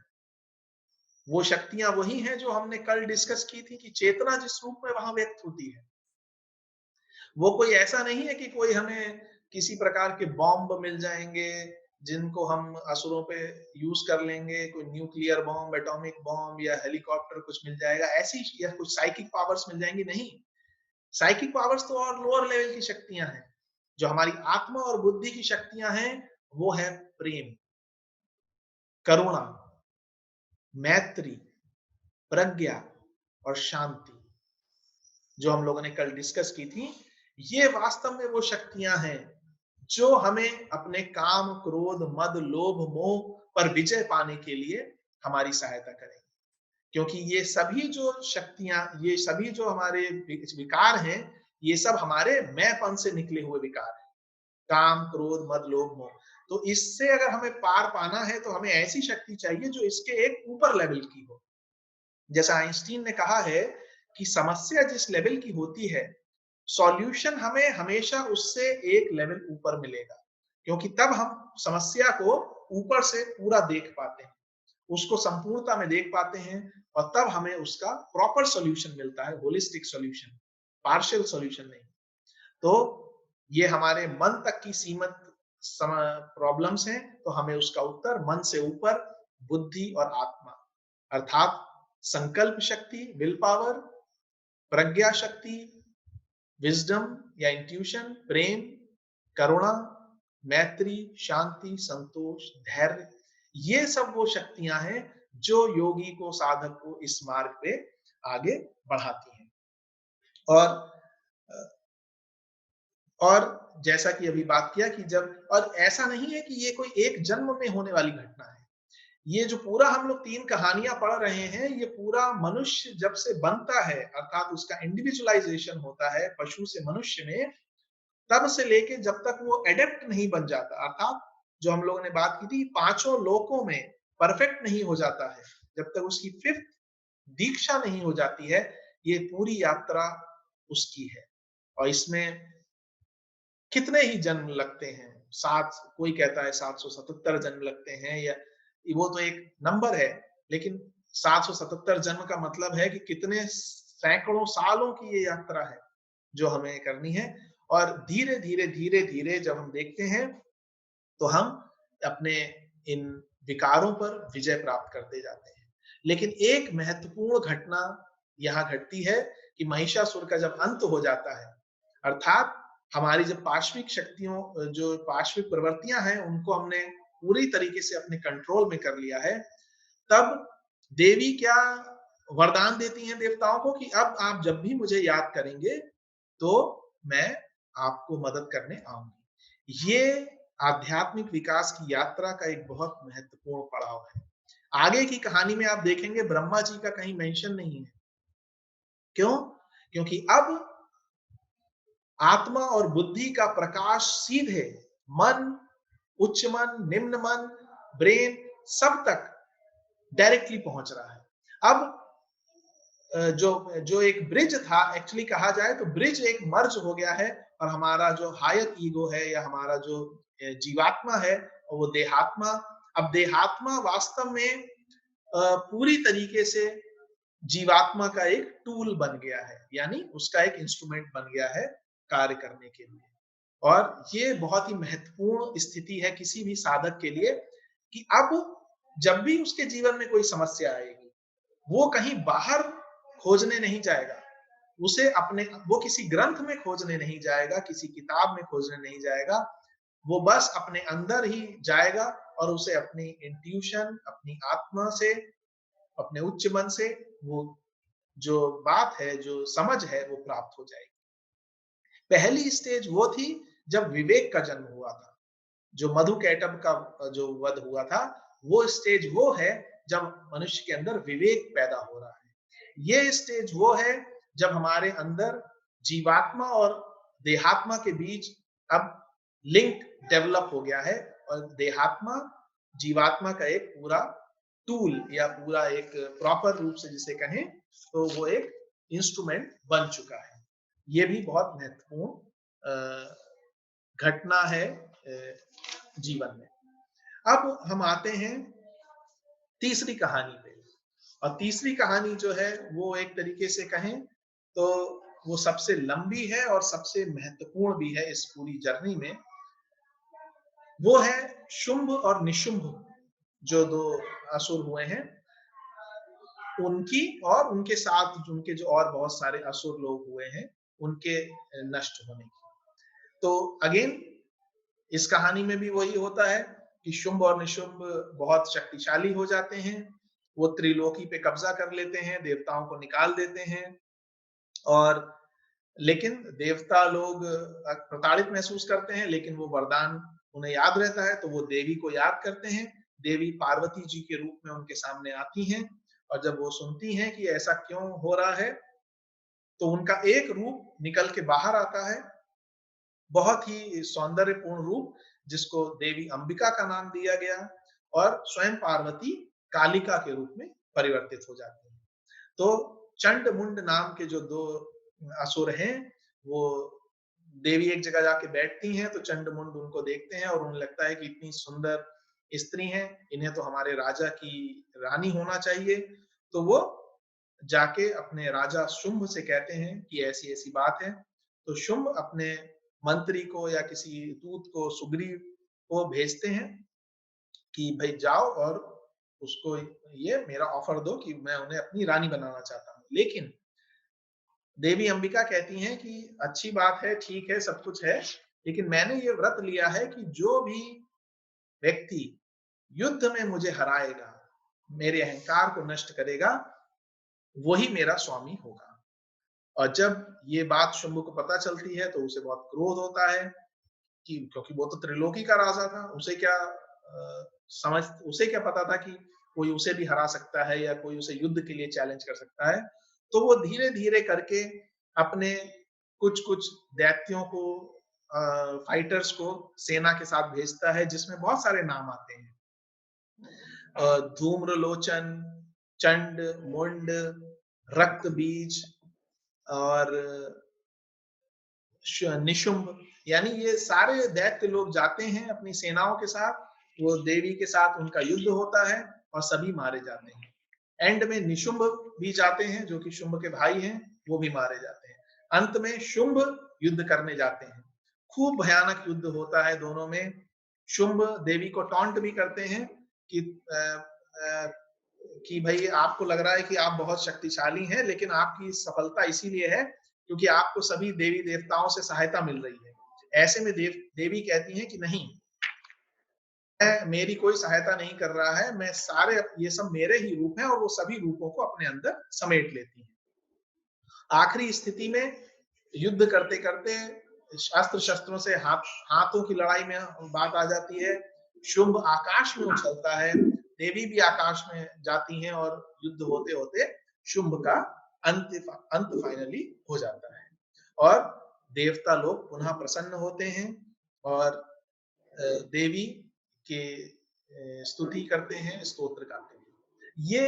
वो शक्तियां वही हैं जो हमने कल डिस्कस की थी कि चेतना जिस रूप में वहां व्यक्त होती है, वो कोई ऐसा नहीं है कि कोई हमें किसी प्रकार के बॉम्ब मिल जाएंगे जिनको हम असुरों पे यूज कर लेंगे, कोई न्यूक्लियर बॉम्ब, एटॉमिक बॉम्ब या हेलीकॉप्टर कुछ मिल जाएगा ऐसी, या कुछ साइकिक पावर्स मिल जाएंगी, नहीं। साइकिक पावर्स तो और लोअर लेवल की शक्तियां हैं। जो हमारी आत्मा और बुद्धि की शक्तियां हैं वो है प्रेम, करुणा, मैत्री, प्रज्ञा और शांति, जो हम लोगों ने कल डिस्कस की थी। ये वास्तव में वो शक्तियां हैं जो हमें अपने काम, क्रोध, मद, लोभ, मोह पर विजय पाने के लिए हमारी सहायता करेंगे। क्योंकि ये सभी जो शक्तियां, ये सभी जो हमारे विकार हैं, ये सब हमारे मैंपन से निकले हुए विकार हैं। काम, क्रोध, मद, लोभ, मोह। तो इससे अगर हमें पार पाना है तो हमें ऐसी शक्ति चाहिए जो इसके एक ऊपर लेवल की हो। जैसा आइंस्टीन ने कहा है कि समस्या जिस लेवल की होती है, सॉल्यूशन हमें हमेशा उससे एक लेवल ऊपर मिलेगा, क्योंकि तब हम समस्या को ऊपर से पूरा देख पाते हैं, उसको संपूर्णता में देख पाते हैं, और तब हमें उसका प्रॉपर सॉल्यूशन मिलता है, होलिस्टिक सॉल्यूशन, पार्शियल सॉल्यूशन नहीं। तो ये हमारे मन तक की सीमित प्रॉब्लम्स हैं, तो हमें उसका उत्तर मन से ऊपर, बुद्धि और आत्मा, अर्थात संकल्प शक्ति, विल पावर, प्रज्ञा शक्ति, विजडम या इंट्यूशन, प्रेम, करुणा, मैत्री, शांति, संतोष, धैर्य, ये सब वो शक्तियां हैं जो योगी को, साधक को इस मार्ग पे आगे बढ़ाती हैं। और जैसा कि अभी बात किया कि जब, और ऐसा नहीं है कि ये कोई एक जन्म में होने वाली घटना है। ये जो पूरा हम लोग 3 कहानियां पढ़ रहे हैं, ये पूरा मनुष्य जब से बनता है, अर्थात उसका इंडिविजुअलाइजेशन होता है पशु से मनुष्य में, तब से लेके जब तक वो एडेप्ट नहीं बन जाता, अर्थात जो हम लोगों ने बात की थी, 5 लोकों में परफेक्ट नहीं हो जाता है, जब तक उसकी 5th दीक्षा नहीं हो जाती है, ये पूरी यात्रा उसकी है। और इसमें कितने ही जन्म लगते हैं, कोई कहता है 777 जन्म लगते हैं, या वो तो एक नंबर है, लेकिन 777 जन्म का मतलब है कि कितने सैकड़ों सालों की ये यात्रा है जो हमें करनी है। और धीरे धीरे धीरे धीरे जब हम देखते हैं तो हम अपने इन विकारों पर विजय प्राप्त करते जाते हैं। लेकिन एक महत्वपूर्ण घटना यहाँ घटती है कि महिषासुर का जब अंत हो जाता है, अर्थात हमारी जब पाश्विक शक्तियों, जो पाश्विक प्रवृत्तियां हैं, उनको हमने पूरी तरीके से अपने कंट्रोल में कर लिया है, तब देवी क्या वरदान देती हैं देवताओं को कि अब आप जब भी मुझे याद करेंगे तो मैं आपको मदद करने आऊंगी। ये आध्यात्मिक विकास की यात्रा का एक बहुत महत्वपूर्ण पड़ाव है। आगे की कहानी में आप देखेंगे ब्रह्मा जी का कहीं मेंशन नहीं है। क्यों? क्योंकि अब आत्मा और बुद्धि का प्रकाश सीधे मन, उच्च मन, निम्न मन, ब्रेन, सब तक डायरेक्टली पहुंच रहा है। अब जो एक ब्रिज था, एक्चुअली कहा जाए तो ब्रिज एक मर्ज हो गया है, और हमारा जो हायर ईगो है या हमारा जो जीवात्मा है वो देहात्मा, अब देहात्मा वास्तव में पूरी तरीके से जीवात्मा का एक टूल बन गया है, यानी उसका एक इंस्ट्रूमेंट बन गया है कार्य करने के लिए। और ये बहुत ही महत्वपूर्ण स्थिति है किसी भी साधक के लिए कि अब जब भी उसके जीवन में कोई समस्या आएगी, वो कहीं बाहर खोजने नहीं जाएगा, उसे अपने वो किसी ग्रंथ में खोजने नहीं जाएगा, किसी किताब में खोजने नहीं जाएगा, वो बस अपने अंदर ही जाएगा और उसे अपनी इंट्यूशन, अपनी आत्मा से, अपने उच्च मन से वो जो बात है, जो समझ है, वो प्राप्त हो जाएगी। पहली स्टेज वो थी जब विवेक का जन्म हुआ था। जो मधु कैटभ का जो वध हुआ था, वो स्टेज वो है जब मनुष्य के अंदर विवेक पैदा हो रहा है। ये स्टेज वो है जब हमारे अंदर जीवात्मा और देहात्मा के बीच अब लिंक डेवलप हो गया है और देहात्मा जीवात्मा का एक पूरा टूल या पूरा एक प्रॉपर रूप से जिसे कहें तो वो एक इंस्ट्रूमेंट बन चुका है। ये भी बहुत महत्वपूर्ण घटना है जीवन में। अब हम आते हैं तीसरी कहानी पे, और तीसरी कहानी जो है वो एक तरीके से कहें तो वो सबसे लंबी है और सबसे महत्वपूर्ण भी है इस पूरी जर्नी में। वो है शुंभ और निशुंभ, जो दो असुर हुए हैं, उनकी और उनके साथ उनके जो और बहुत सारे असुर लोग हुए हैं उनके नष्ट होने की। तो अगेन इस कहानी में भी वही होता है कि शुंभ और निशुंभ बहुत शक्तिशाली हो जाते हैं। वो त्रिलोकी पे कब्जा कर लेते हैं, देवताओं को निकाल देते हैं, और लेकिन देवता लोग प्रताड़ित महसूस करते हैं, लेकिन वो वरदान उन्हें याद रहता है तो वो देवी को याद करते हैं। देवी पार्वती जी के रूप में उनके सामने आती हैं, और जब वो सुनती हैं कि ऐसा क्यों हो रहा है तो उनका एक रूप निकल के बाहर आता है, बहुत ही सौंदर्यपूर्ण रूप, जिसको देवी अंबिका का नाम दिया गया, और स्वयं पार्वती कालिका के रूप में परिवर्तित हो जाती है। तो चंड मुंड नाम के जो दो असुर हैं, वो देवी एक जगह जाके बैठती हैं तो चंड मुंड उनको देखते हैं और उन्हें लगता है कि इतनी सुंदर स्त्री हैं, इन्हें तो हमारे राजा की रानी होना चाहिए। तो वो जाके अपने राजा शुंभ से कहते हैं कि ऐसी ऐसी बात है। तो शुंभ अपने मंत्री को या किसी दूत को, सुग्रीव को भेजते हैं कि भाई जाओ और उसको ये मेरा ऑफर दो कि मैं उन्हें अपनी रानी बनाना चाहता हूँ। लेकिन देवी अंबिका कहती हैं कि अच्छी बात है, ठीक है, सब कुछ है, लेकिन मैंने ये व्रत लिया है कि जो भी व्यक्ति युद्ध में मुझे हराएगा, मेरे अहंकार को नष्ट करेगा, वही मेरा स्वामी होगा। और जब ये बात शुंभ को पता चलती है तो उसे बहुत क्रोध होता है कि क्योंकि वो तो त्रिलोकी का राजा था, उसे क्या पता था कि कोई उसे भी हरा सकता है या कोई उसे युद्ध के लिए चैलेंज कर सकता है। तो वो धीरे धीरे करके अपने कुछ कुछ दैत्यों को, फाइटर्स को सेना के साथ भेजता है, जिसमें बहुत सारे नाम आते हैं, धूम्रलोचन, चंड मुंड, रक्त बीज और निशुंभ, यानी ये सारे दैत्य लोग जाते हैं अपनी सेनाओं के साथ। वो देवी के साथ उनका युद्ध होता है और सभी मारे जाते हैं। एंड में निशुंभ भी जाते हैं, जो कि शुंभ के भाई हैं, वो भी मारे जाते हैं। अंत में शुंभ युद्ध करने जाते हैं, खूब भयानक युद्ध होता है दोनों में। शुंभ देवी को टॉन्ट भी करते हैं कि कि भाई आपको लग रहा है कि आप बहुत शक्तिशाली हैं, लेकिन आपकी सफलता इसीलिए है क्योंकि आपको सभी देवी देवताओं से सहायता मिल रही है। ऐसे में देवी कहती हैं कि नहीं, मेरी कोई सहायता नहीं कर रहा है, मैं सारे ये सब मेरे ही रूप हैं, और वो सभी रूपों को अपने अंदर समेट लेती हैं। आखिरी स्थिति में युद्ध करते करते अस्त्र शस्त्रों से हाथों की लड़ाई में बात आ जाती है। शुंभ आकाश में उछलता है, देवी भी आकाश में जाती हैं, और युद्ध होते होते शुंभ का अंत फाइनली हो जाता है, और देवता लोग पुनः प्रसन्न होते हैं और देवी के स्तुति करते हैं, स्तोत्र गाते हैं। ये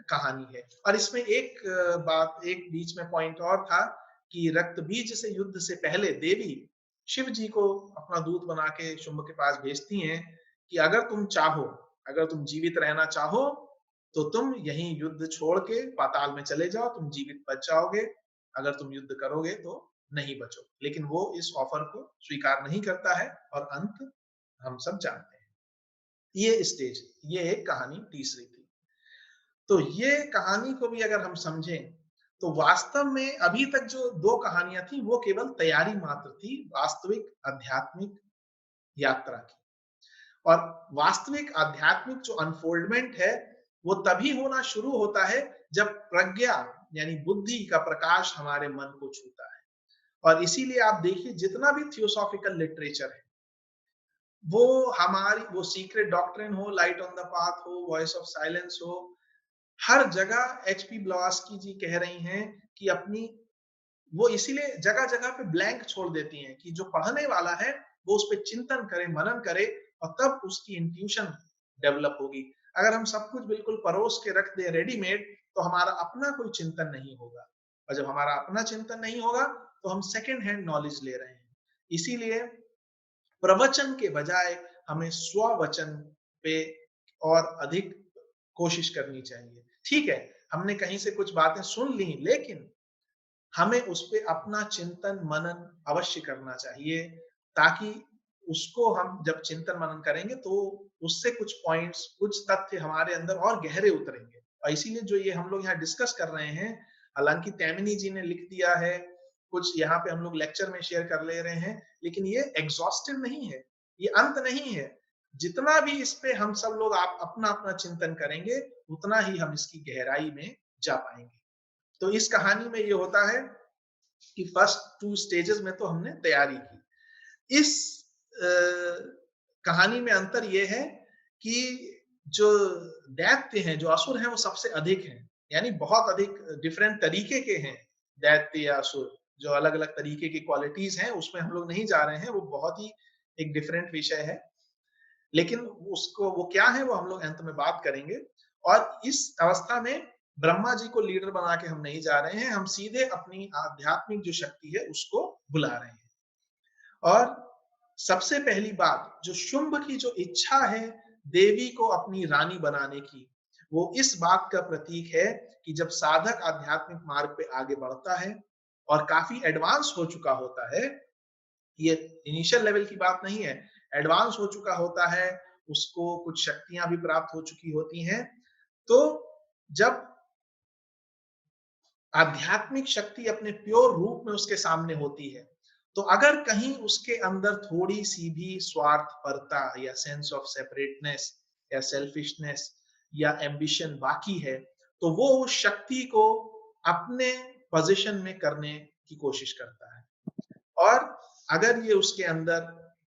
कहानी है। और इसमें एक बात, एक बीच में पॉइंट और था कि रक्त बीज से युद्ध से पहले देवी शिव जी को अपना दूत बना के शुंभ के पास भेजती हैं कि अगर तुम चाहो, अगर तुम जीवित रहना चाहो तो तुम यहीं युद्ध छोड़ के पाताल में चले जाओ, तुम जीवित बच जाओगे। अगर तुम युद्ध करोगे तो नहीं बचो। लेकिन वो इस ऑफर को स्वीकार नहीं करता है, और अंत हम सब जानते हैं। ये स्टेज, ये एक कहानी तीसरी थी। तो ये कहानी को भी अगर हम समझें तो वास्तव में अभी तक जो 2 कहानियां थी वो केवल तैयारी मात्र थी वास्तविक आध्यात्मिक यात्रा की। और वास्तविक आध्यात्मिक जो अनफोल्डमेंट है वो तभी होना शुरू होता है जब प्रज्ञा यानी बुद्धि का प्रकाश हमारे मन को छूता है। और इसीलिए आप देखिए जितना भी थियोसॉफिकल लिटरेचर है वो हमारी वो सीक्रेट डॉक्ट्रिन हो, लाइट ऑन द पाथ हो, वॉइस ऑफ साइलेंस हो, हर जगह एचपी ब्लॉवात्स्की जी कह रही हैं कि अपनी वो इसीलिए जगह जगह पे ब्लैंक छोड़ देती हैं कि जो पढ़ने वाला है वो उस पर चिंतन करे, मनन करे और तब उसकी इंट्यूशन डेवलप होगी। अगर हम सब कुछ बिल्कुल परोस के रख दे रेडीमेड तो हमारा अपना कोई चिंतन नहीं होगा, और जब हमारा अपना चिंतन नहीं होगा तो हम सेकेंड हैंड नॉलेज ले रहे हैं। इसीलिए प्रवचन के बजाय हमें स्ववचन पे और अधिक कोशिश करनी चाहिए। ठीक है, हमने कहीं से कुछ बातें सुन ली लेकिन हमें उस पे अपना चिंतन मनन अवश्य करना चाहिए, ताकि उसको हम जब चिंतन मनन करेंगे तो उससे कुछ पॉइंट्स, कुछ तथ्य हमारे अंदर और गहरे उतरेंगे। और इसीलिए जो ये हम लोग यहाँ डिस्कस कर रहे हैं, हालांकि तैमिनी जी ने लिख दिया है, कुछ यहाँ पे हम लोग लेक्चर में शेयर कर ले रहे हैं, लेकिन ये एग्जॉस्टिव नहीं है, ये अंत नहीं है। जितना भी इस पे हम सब लोग आप अपना अपना चिंतन करेंगे उतना ही हम इसकी गहराई में जा पाएंगे। तो इस कहानी में ये होता है कि फर्स्ट 2 स्टेजेस में तो हमने तैयारी की। इस कहानी में अंतर ये है कि जो दैत्य हैं, जो असुर हैं, वो सबसे अधिक हैं, यानी बहुत अधिक डिफरेंट तरीके के हैं दैत्य या असुर, जो अलग अलग तरीके की क्वालिटीज हैं, उसमें हम लोग नहीं जा रहे हैं, वो बहुत ही एक डिफरेंट विषय है। लेकिन उसको वो क्या है वो हम लोग अंत में बात करेंगे। और इस अवस्था में ब्रह्मा जी को लीडर बना के हम नहीं जा रहे हैं, हम सीधे अपनी आध्यात्मिक जो शक्ति है उसको बुला रहे हैं। और सबसे पहली बात, जो शुंभ की जो इच्छा है देवी को अपनी रानी बनाने की, वो इस बात का प्रतीक है कि जब साधक आध्यात्मिक मार्ग पे आगे बढ़ता है और काफी एडवांस हो चुका होता है, ये इनिशियल लेवल की बात नहीं है, एडवांस हो चुका होता है, उसको कुछ शक्तियां भी प्राप्त हो चुकी होती हैं, तो जब आध्यात्मिक शक्ति अपने प्योर रूप में उसके सामने होती है, तो अगर कहीं उसके अंदर थोड़ी सी भी स्वार्थपरता या सेंस ऑफ सेपरेटनेस या सेल्फिशनेस या एम्बिशन बाकी है, तो वो उस शक्ति को अपने पोजीशन में करने की कोशिश करता है। और अगर ये उसके अंदर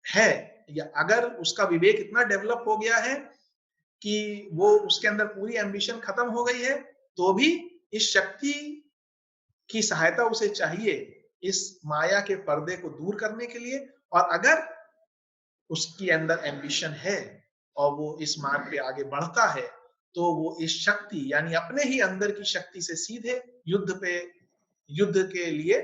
है, या अगर उसका विवेक इतना डेवलप हो गया है कि वो उसके अंदर पूरी एम्बिशन खत्म हो गई है, तो भी इस शक्ति की सहायता उसे चाहिए इस माया के पर्दे को दूर करने के लिए। और अगर उसके अंदर एम्बिशन है और वो इस मार्ग पे आगे बढ़ता है, तो वो इस शक्ति यानी अपने ही अंदर की शक्ति से सीधे युद्ध के लिए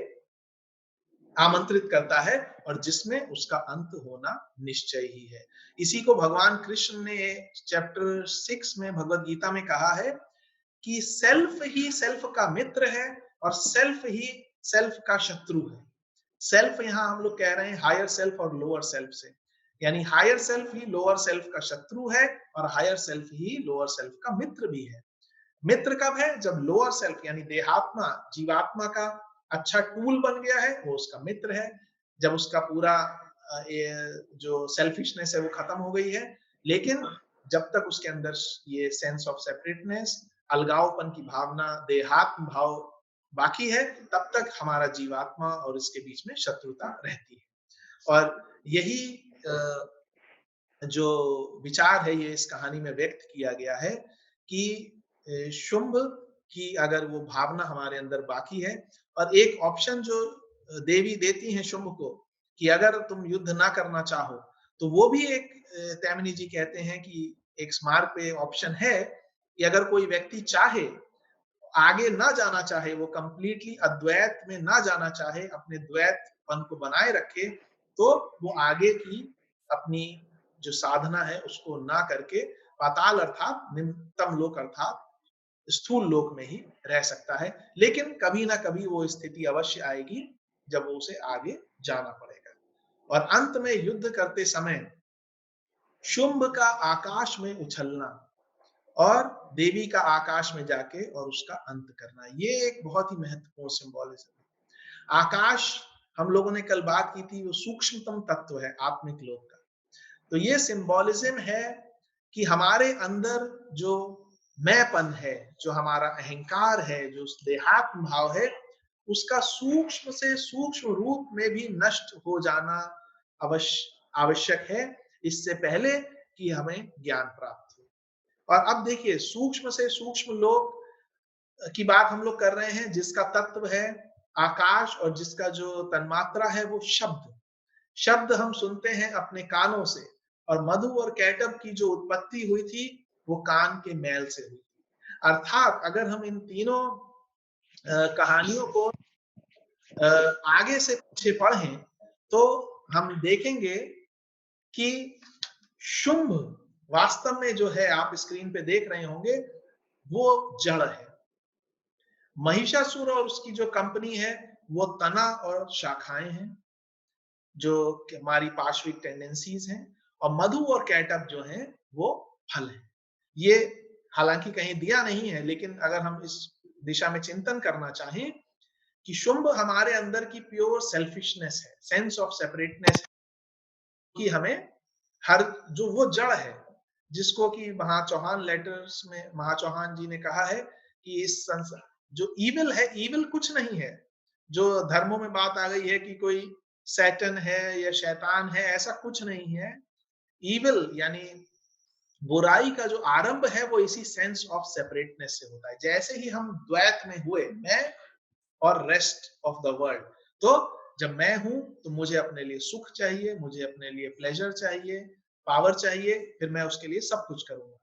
आमंत्रित करता है, और जिसमें उसका अंत होना निश्चय ही है। इसी को भगवान कृष्ण ने चैप्टर 6 में भगवत गीता में कहा है कि सेल्फ ही सेल्फ का मित्र है और सेल्फ ही सेल्फ का शत्रु है। सेल्फ यहाँ हम लोग कह रहे हैं हायर सेल्फ और लोअर सेल्फ से, यानी हायर सेल्फ ही लोअर सेल्फ का शत्रु है और हायर सेल्फ ही लोअर सेल्फ का मित्र भी है। मित्र कब है? जब लोअर सेल्फ यानी देहात्मा, जीवात्मा का अच्छा टूल बन गया है, वो उसका मित्र है। जब उसका पूरा जो सेल्फिशनेस है वो खत्म हो गई है। लेकिन जब तक उसके अंदर ये सेंस ऑफ सेपरेटनेस, अलगावपन की भावना, देहात्म भाव बाकी है, तब तक हमारा जीवात्मा और इसके बीच में शत्रुता रहती है। और यही जो विचार है ये इस कहानी में व्यक्त किया गया है कि शुंभ की अगर वो भावना हमारे अंदर बाकी है, और एक ऑप्शन जो देवी देती हैं शुंभ को कि अगर तुम युद्ध ना करना चाहो, तो वो भी एक तैमिनी जी कहते हैं कि एक स्मार्ट पे ऑप्शन है कि अगर कोई व्यक्ति चाहे, आगे ना जाना चाहे, वो कंप्लीटली अद्वैत में ना जाना चाहे, अपने द्वैतपन को बनाए रखे, तो वो आगे की अपनी जो साधना है उसको ना करके पाताल अर्थात निम्नतम लोक अर्थात स्थूल लोक में ही रह सकता है। लेकिन कभी ना कभी वो स्थिति अवश्य आएगी जब वो उसे आगे जाना पड़ेगा। और अंत में युद्ध करते समय शुंभ का आकाश में उछलना और देवी का आकाश में जाके और उसका अंत करना। ये एक बहुत ही महत्वपूर्ण सिंबोलिज्म है। आकाश, हम लोगों ने कल बात की थी, वो सूक्ष्मतम तत्व है आत्मिक लोक का। तो ये सिंबोलिज्म है कि हमारे अंदर जो मैंपन है, जो हमारा अहंकार है, जो देहात्म भाव है, उसका सूक्ष्म से सूक्ष्म रूप में भी नष्ट हो जाना आवश्यक है, इससे पहले कि हमें ज्ञान प्राप्त हो। और अब देखिए, सूक्ष्म से सूक्ष्म लोक की बात हम लोग कर रहे हैं, जिसका तत्व है आकाश और जिसका जो तन्मात्रा है वो शब्द। शब्द हम सुनते हैं अपने कानों से, और मधु और कैटब की जो उत्पत्ति हुई थी वो कान के मैल से हुई थी। अर्थात अगर हम इन तीनों कहानियों को आगे से पीछे पढ़ें तो हम देखेंगे कि शुंभ वास्तव में जो है, आप स्क्रीन पे देख रहे होंगे, वो जड़ है। महिषासुर और उसकी जो कंपनी है वो तना और शाखाएं हैं, जो हमारी पार्श्विक टेंडेंसीज हैं, और मधु और कैटब जो हैं वो फल है। ये हालांकि कहीं दिया नहीं है, लेकिन अगर हम इस दिशा में चिंतन करना चाहें कि शुंभ हमारे अंदर की प्योर सेल्फिशनेस है, सेंस ऑफ सेपरेटनेस, कि हमें हर जो वो जड़ है, जिसको कि महाचौहान लेटर्स में महाचौहान जी ने कहा है कि इस संसार जो ईविल है, ईविल कुछ नहीं है। जो धर्मों में बात आ गई है कि कोई सैटन है या शैतान है, ऐसा कुछ नहीं है। ईविल यानी बुराई का जो आरंभ है वो इसी सेंस ऑफ सेपरेटनेस से होता है। जैसे ही हम द्वैत में हुए, मैं और रेस्ट ऑफ द वर्ल्ड, तो जब मैं हूं तो मुझे अपने लिए सुख चाहिए, मुझे अपने लिए प्लेजर चाहिए, पावर चाहिए, फिर मैं उसके लिए सब कुछ करूंगा।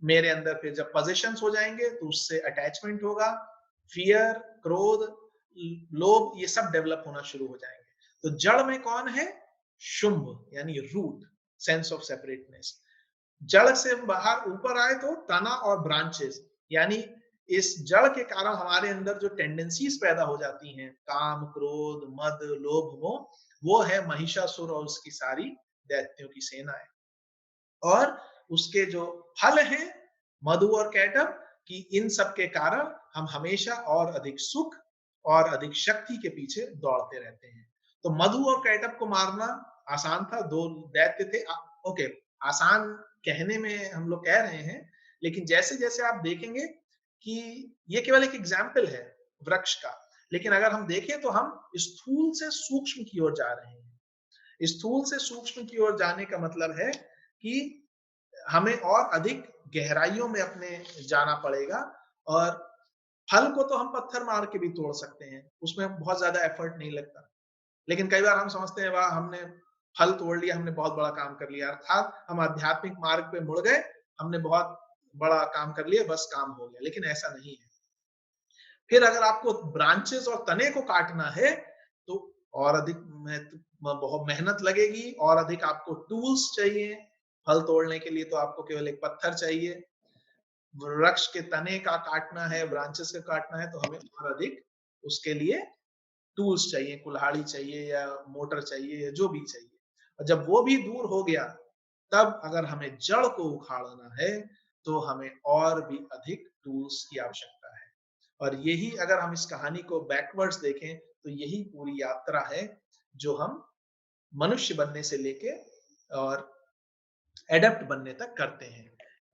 मेरे अंदर फिर जब पोजीशंस हो जाएंगे तो उससे अटैचमेंट होगा, फियर, क्रोध, लोभ, ये सब डेवलप होना शुरू हो जाएंगे। तो जड़ में कौन है? शुंभ यानी रूट, सेंस ऑफ सेपरेटनेस। जड़ से बाहर ऊपर आए तो तना और ब्रांचेस, यानी इस जड़ के कारण हमारे अंदर जो टेंडेंसीज पैदा हो जाती हैं, काम, क्रोध, मद, लोभ, मोह, वो है महिषासुर और उसकी सारी दैत्यों की सेनाएं। और उसके जो फल हैं मधु और कैटब, कि इन सब के कारण हम हमेशा और अधिक सुख और अधिक शक्ति के पीछे दौड़ते रहते हैं। तो मधु और कैटब को मारना आसान था, दो दैत्य थे। ओके, आसान कहने में हम लोग कह रहे हैं, लेकिन जैसे जैसे आप देखेंगे कि ये केवल एक एग्जाम्पल है वृक्ष का, लेकिन अगर हम देखें तो हम स्थूल से सूक्ष्म की ओर जा रहे हैं। स्थूल से सूक्ष्म की ओर जाने का मतलब है कि हमें और अधिक गहराइयों में अपने जाना पड़ेगा। और फल को तो हम पत्थर मार के भी तोड़ सकते हैं, उसमें बहुत ज्यादा एफर्ट नहीं लगता। लेकिन कई बार हम समझते हैं, वाह, हमने फल तोड़ लिया, हमने बहुत बड़ा काम कर लिया, अर्थात हम आध्यात्मिक मार्ग पे मुड़ गए, हमने बहुत बड़ा काम कर लिया, बस काम हो गया। लेकिन ऐसा नहीं है। फिर अगर आपको ब्रांचेस और तने को काटना है तो और अधिक बहुत मेहनत लगेगी, और अधिक आपको टूल्स चाहिए। फल तोड़ने के लिए तो आपको केवल एक पत्थर चाहिए। वृक्ष के तने का काटना है, ब्रांचेस का काटना है, तो हमें और अधिक उसके लिए टूल्स चाहिए, कुल्हाड़ी चाहिए या मोटर चाहिए या जो भी चाहिए। और जब वो भी दूर हो गया, तब अगर हमें जड़ को उखाड़ना है तो हमें और भी अधिक टूल्स की आवश्यकता है। और यही, अगर हम इस कहानी को बैकवर्ड्स देखें तो यही पूरी यात्रा है जो हम मनुष्य बनने से लेके और एडप्ट बनने तक करते हैं।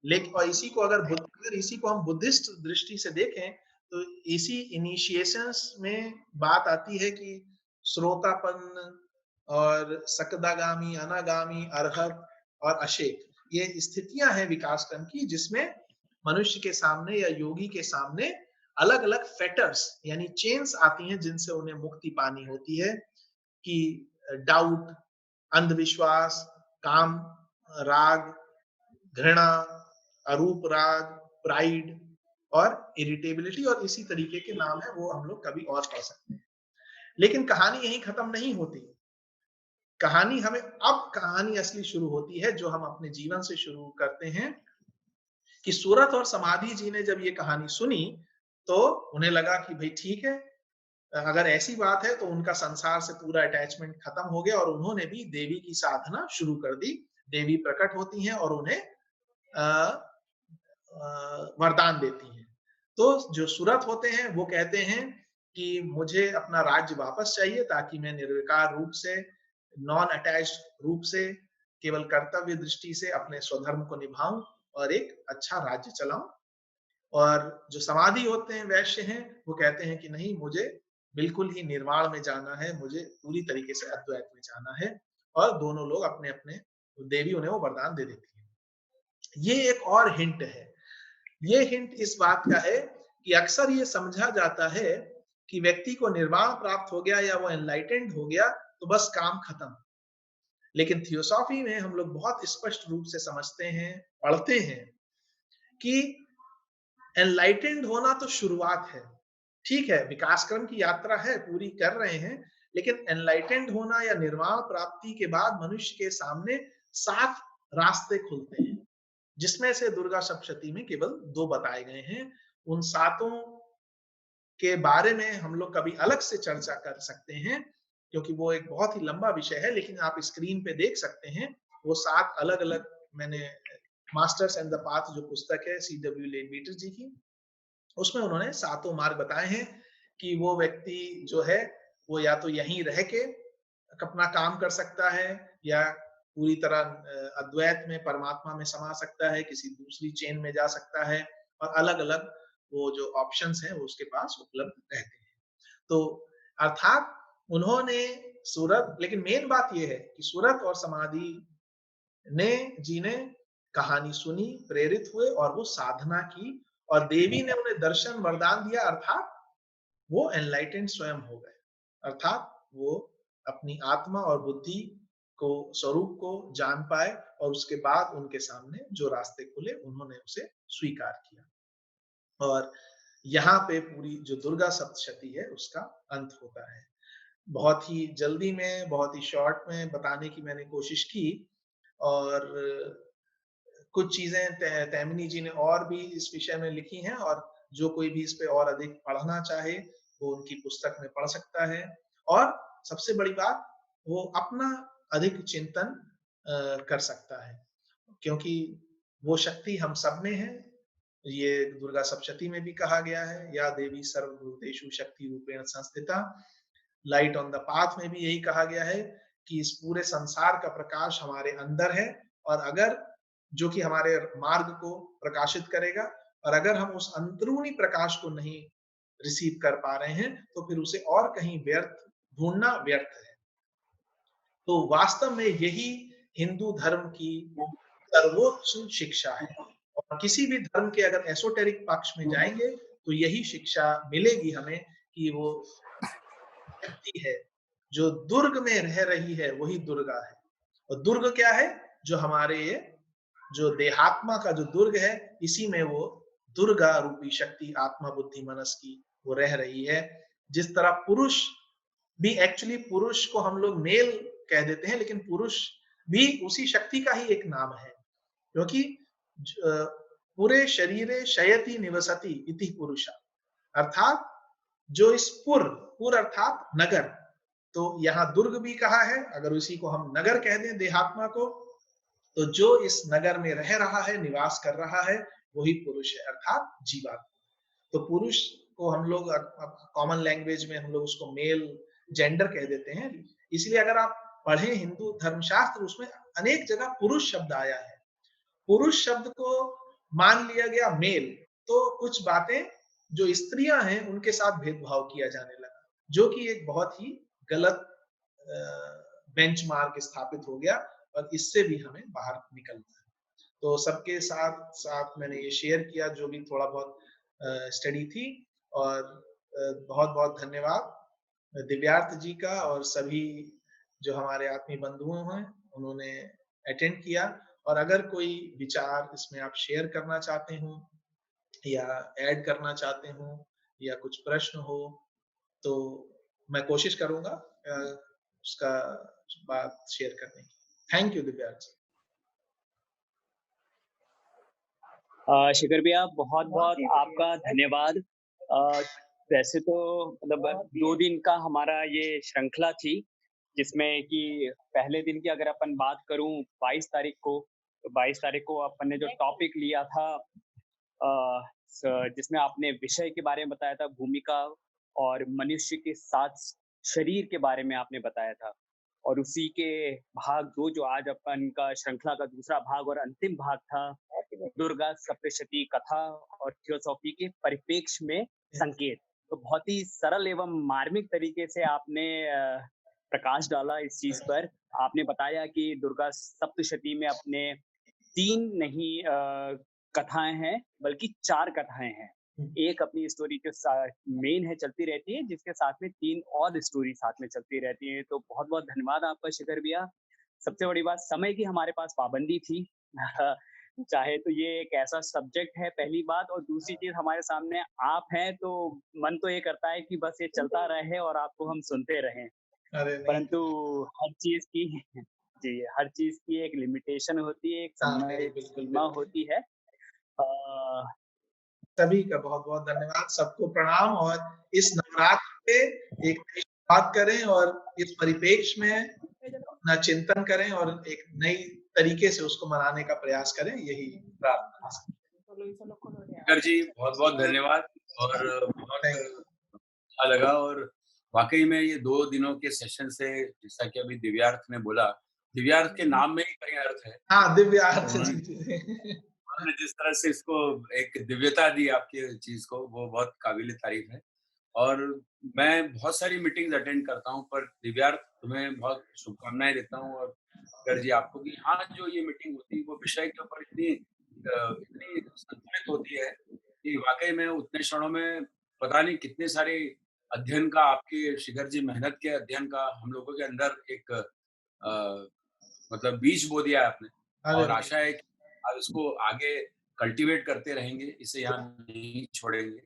लेकिन और इसी को अगर इसी को हम बुद्धिस्ट दृष्टि से देखें तो इसी इनिशिएशंस में बात आती है कि श्रोतापन्न और सकदागामी, अनागामी, अर्हत और अशेक, ये स्थितियां हैं विकास क्रम की, जिसमें मनुष्य के सामने या योगी के सामने अलग अलग फेटर्स यानी चेन्स आती हैं, जिनसे उन्हें मुक्ति पानी होती है। कि डाउट, अंधविश्वास, काम, राग, घृणा, अरूप राग, प्राइड और इरिटेबिलिटी, और इसी तरीके के नाम है, वो हम लोग कभी और पढ़ सकते हैं। लेकिन कहानी यही खत्म नहीं होती। कहानी असली शुरू होती है, जो हम अपने जीवन से शुरू करते हैं। कि सूरत और समाधि जी ने जब ये कहानी सुनी तो उन्हें लगा कि भाई ठीक है, अगर ऐसी बात है तो उनका संसार से पूरा अटैचमेंट खत्म हो गया, और उन्होंने भी देवी की साधना शुरू कर दी। देवी प्रकट होती हैं और उन्हें वरदान देती हैं। तो जो सूरत होते हैं वो कहते हैं कि मुझे अपना राज्य वापस चाहिए ताकि मैं निर्विकार रूप से, नॉन अटैच्ड रूप से, केवल कर्तव्य दृष्टि से अपने स्वधर्म को निभाऊं और एक अच्छा राज्य चलाऊं। और जो समाधि होते हैं, वैश्य हैं, वो कहते हैं कि नहीं, मुझे बिल्कुल ही निर्वाण में जाना है, मुझे पूरी तरीके से अद्वैत में जाना है। और दोनों लोग अपने-अपने, देवी उन्हें वो वरदान दे देती है। ये एक और हिंट है। ये हिंट इस बात का है कि अक्सर ये समझा जाता है कि व्यक्ति को निर्वाण प्राप्त हो गया या वो एनलाइटेंड हो गया तो बस काम खत्म। लेकिन थियोसॉफी में हम लोग बहुत स्पष्ट रूप से समझते हैं, पढ़ते हैं कि एनलाइटेंड होना तो शुरुआत है। ठीक है, विकास क्रम की यात्रा है, पूरी कर रहे हैं, लेकिन एनलाइटेंड होना या निर्वाण प्राप्ति के बाद मनुष्य के सामने 7 रास्ते खुलते हैं, जिसमें से दुर्गा सप्तशती में केवल 2 बताए गए हैं। उन 7 के बारे में हम लोग कभी अलग से चर्चा कर सकते हैं, क्योंकि वो एक बहुत ही लंबा विषय है, लेकिन आप स्क्रीन पे देख सकते हैं वो 7 अलग-अलग। मैंने मास्टर्स एंड द पाथ जो पुस्तक है C.W. लेडबीटर जी की, उसमें उन्होंने 7 मार्ग बताए हैं कि वो व्यक्ति जो है वो या तो यहीं रह के अपना काम कर सकता है या पूरी तरह अद्वैत में, परमात्मा में समा सकता है, किसी दूसरी चेन में जा सकता है, और अलग-अलग वो जो ऑप्शंस हैं वो उसके पास उपलब्ध रहते हैं। तो अर्थात उन्होंने सूरत, लेकिन मेन बात ये है कि सूरत और समाधि ने कहानी सुनी, प्रेरित हुए और वो साधना की, और देवी ने उन्हें दर्शन वरदान दिया, अर्थात वो एनलाइटेंड स्वयं हो गए। अर्थात वो अपनी आत्मा और बुद्धि को, स्वरूप को जान पाए, और उसके बाद उनके सामने जो रास्ते खुले उन्होंने उसे स्वीकार किया। और यहाँ पे पूरी जो दुर्गा सप्तशती है उसका अंत होता है। बहुत ही जल्दी में, बहुत ही शॉर्ट में बताने की मैंने कोशिश की, और कुछ चीजें तैमिनी जी ने और भी इस विषय में लिखी हैं, और जो कोई भी इस पे और अधिक पढ़ना चाहे वो उनकी पुस्तक में पढ़ सकता है। और सबसे बड़ी बात, वो अपना अधिक चिंतन कर सकता है, क्योंकि वो शक्ति हम सब में है। ये दुर्गा सप्तशती में भी कहा गया है, या देवी सर्वभूतेषु शक्ति रूपेण संस्थिता। लाइट ऑन द पाथ में भी यही कहा गया है कि इस पूरे संसार का प्रकाश हमारे अंदर है, और अगर, जो कि हमारे मार्ग को प्रकाशित करेगा, और अगर हम उस अंदरूनी प्रकाश को नहीं रिसीव कर पा रहे हैं तो फिर उसे और कहीं व्यर्थ ढूंढना व्यर्थ है। तो वास्तव में यही हिंदू धर्म की सर्वोच्च शिक्षा है, और किसी भी धर्म के अगर एसोटेरिक पक्ष में जाएंगे तो यही शिक्षा मिलेगी हमें कि वो शक्ति है जो दुर्ग में रह रही है, वही दुर्गा है। और दुर्ग क्या है? जो हमारे ये जो देहात्मा का जो दुर्ग है, इसी में वो दुर्गा रूपी शक्ति, आत्मा बुद्धि मनस की, वो रह रही है। जिस तरह पुरुष भी, एक्चुअली पुरुष को हम लोग मेल कह देते हैं, लेकिन पुरुष भी उसी शक्ति का ही एक नाम है, क्योंकि पूरे शरीरे शयति निवसति इति पुरुषा, अर्थात जो इस पुर अर्थात नगर, तो यहाँ दुर्ग भी कहा है। अगर उसी को हम नगर कह दें, देहात्मा को, तो जो इस नगर में रह रहा है, निवास कर रहा है, वही पुरुष है, अर्थात जीवात्मा। तो पुरुष को हम लोग कॉमन लैंग्वेज में हम लोग उसको मेल जेंडर कह देते हैं। इसलिए अगर आप पढ़ें हिंदू धर्मशास्त्र, उसमें अनेक जगह पुरुष शब्द आया है। पुरुष शब्द को मान लिया गया मेल, तो कुछ बातें जो स्त्रियां हैं उनके साथ भेदभाव किया जाने लगा, जो कि एक बहुत ही गलत बेंचमार्क स्थापित हो गया, और इससे भी हमें बाहर निकलना है। तो सबके साथ साथ मैंने ये शेयर किया जो भी थोड़ा बहुत स्टडी थी, और बहुत बहुत धन्यवाद दिव्यार्थ जी का, और सभी जो हमारे आत्मीय बंधुओं हैं उन्होंने अटेंड किया। और अगर कोई विचार इसमें आप शेयर करना चाहते हो या ऐड करना चाहते हो या कुछ प्रश्न हो, तो मैं कोशिश करूंगा उसका बात शेयर करने की। थैंक यू दिव्यार्थ जी। शिखर भैया, बहुत बहुत आपका धन्यवाद। वैसे तो मतलब 2 दिन का हमारा ये श्रृंखला थी, जिसमें कि पहले दिन की अगर अपन बात करूं 22 तारीख को, तो 22 तारीख को अपन ने जो टॉपिक लिया था जिसमें आपने विषय के बारे में बताया था, भूमिका और मनुष्य के साथ शरीर के बारे में आपने बताया था। और उसी के भाग 2 जो आज अपन का श्रृंखला का दूसरा भाग और अंतिम भाग था, दुर्गा सप्तशती कथा और थियोसॉफी के परिप्रेक्ष्य में संकेत। तो बहुत ही सरल एवं मार्मिक तरीके से आपने प्रकाश डाला इस चीज़ पर। आपने बताया कि दुर्गा सप्तशती में अपने 3 नहीं कथाएँ हैं, बल्कि 4 कथाएँ हैं। एक अपनी स्टोरी के साथ मेन है, चलती रहती है, जिसके साथ में 3 और स्टोरी साथ में चलती रहती हैं। तो बहुत-बहुत धन्यवाद आपका शिखर भैया। सबसे बड़ी बात समय की हमारे पास पाबंदी थी। चाहे तो ये एक ऐसा सब्जेक्ट है पहली बात, और दूसरी चीज़ हमारे सामने आप हैं, तो मन तो ये करता है कि बस ये चलता रहे और आपको हम सुनते रहें। अरे नहीं। परंतु हर चीज़ की जी, हर चीज़ की एक लिमिटेशन होती है, एक हाँ, समय, नहीं, एक बिल्कुल, सीमा बिल्कुल। होती है। अ, सभी का बहुत-बहुत धन्यवाद, सबको प्रणाम। और इस नवरात्र पे एक नई शुरुआत करें और इस परिप्रेक्ष्य में अपना चिंतन करें और एक नई तरीके से उसको मनाने का प्रयास करें, यही प्रार्थना है। शिखर जी, बहुत-बहुत धन्यवाद। और बहुत थैंक यू। अच्छा लगा। और वाक़ई में ये 2 दिनों के सेशन से, जैसा कि अभी दिव्यार्थ ने बोला, दिव्यार्थ के नाम में ही कई अर्थ है। हाँ, दिव्यार्थ उन्होंने जी। उन्होंने जिस तरह से इसको एक दिव्यता दी आपकी चीज़ को, वो बहुत काबिल-ए-तारीफ़ है। और मैं बहुत सारी मीटिंग्स अटेंड करता हूँ, पर दिव्यार्थ, तुम्हें बहुत शुभकामनाएँ देता हूँ, और शिखर जी आपको भी। हाँ, जो ये मीटिंग होती है वो विषय के ऊपर इतनी संतुलित होती है कि वाक़ई में उतने क्षणों में पता नहीं कितने सारे अध्ययन का, आपके शिखर जी मेहनत के अध्ययन का हम लोगों के अंदर एक मतलब बीज बो दिया है आपने। अरे और नहीं। आशा है कि आप इसको आगे कल्टीवेट करते रहेंगे, इसे यहाँ नहीं छोड़ेंगे।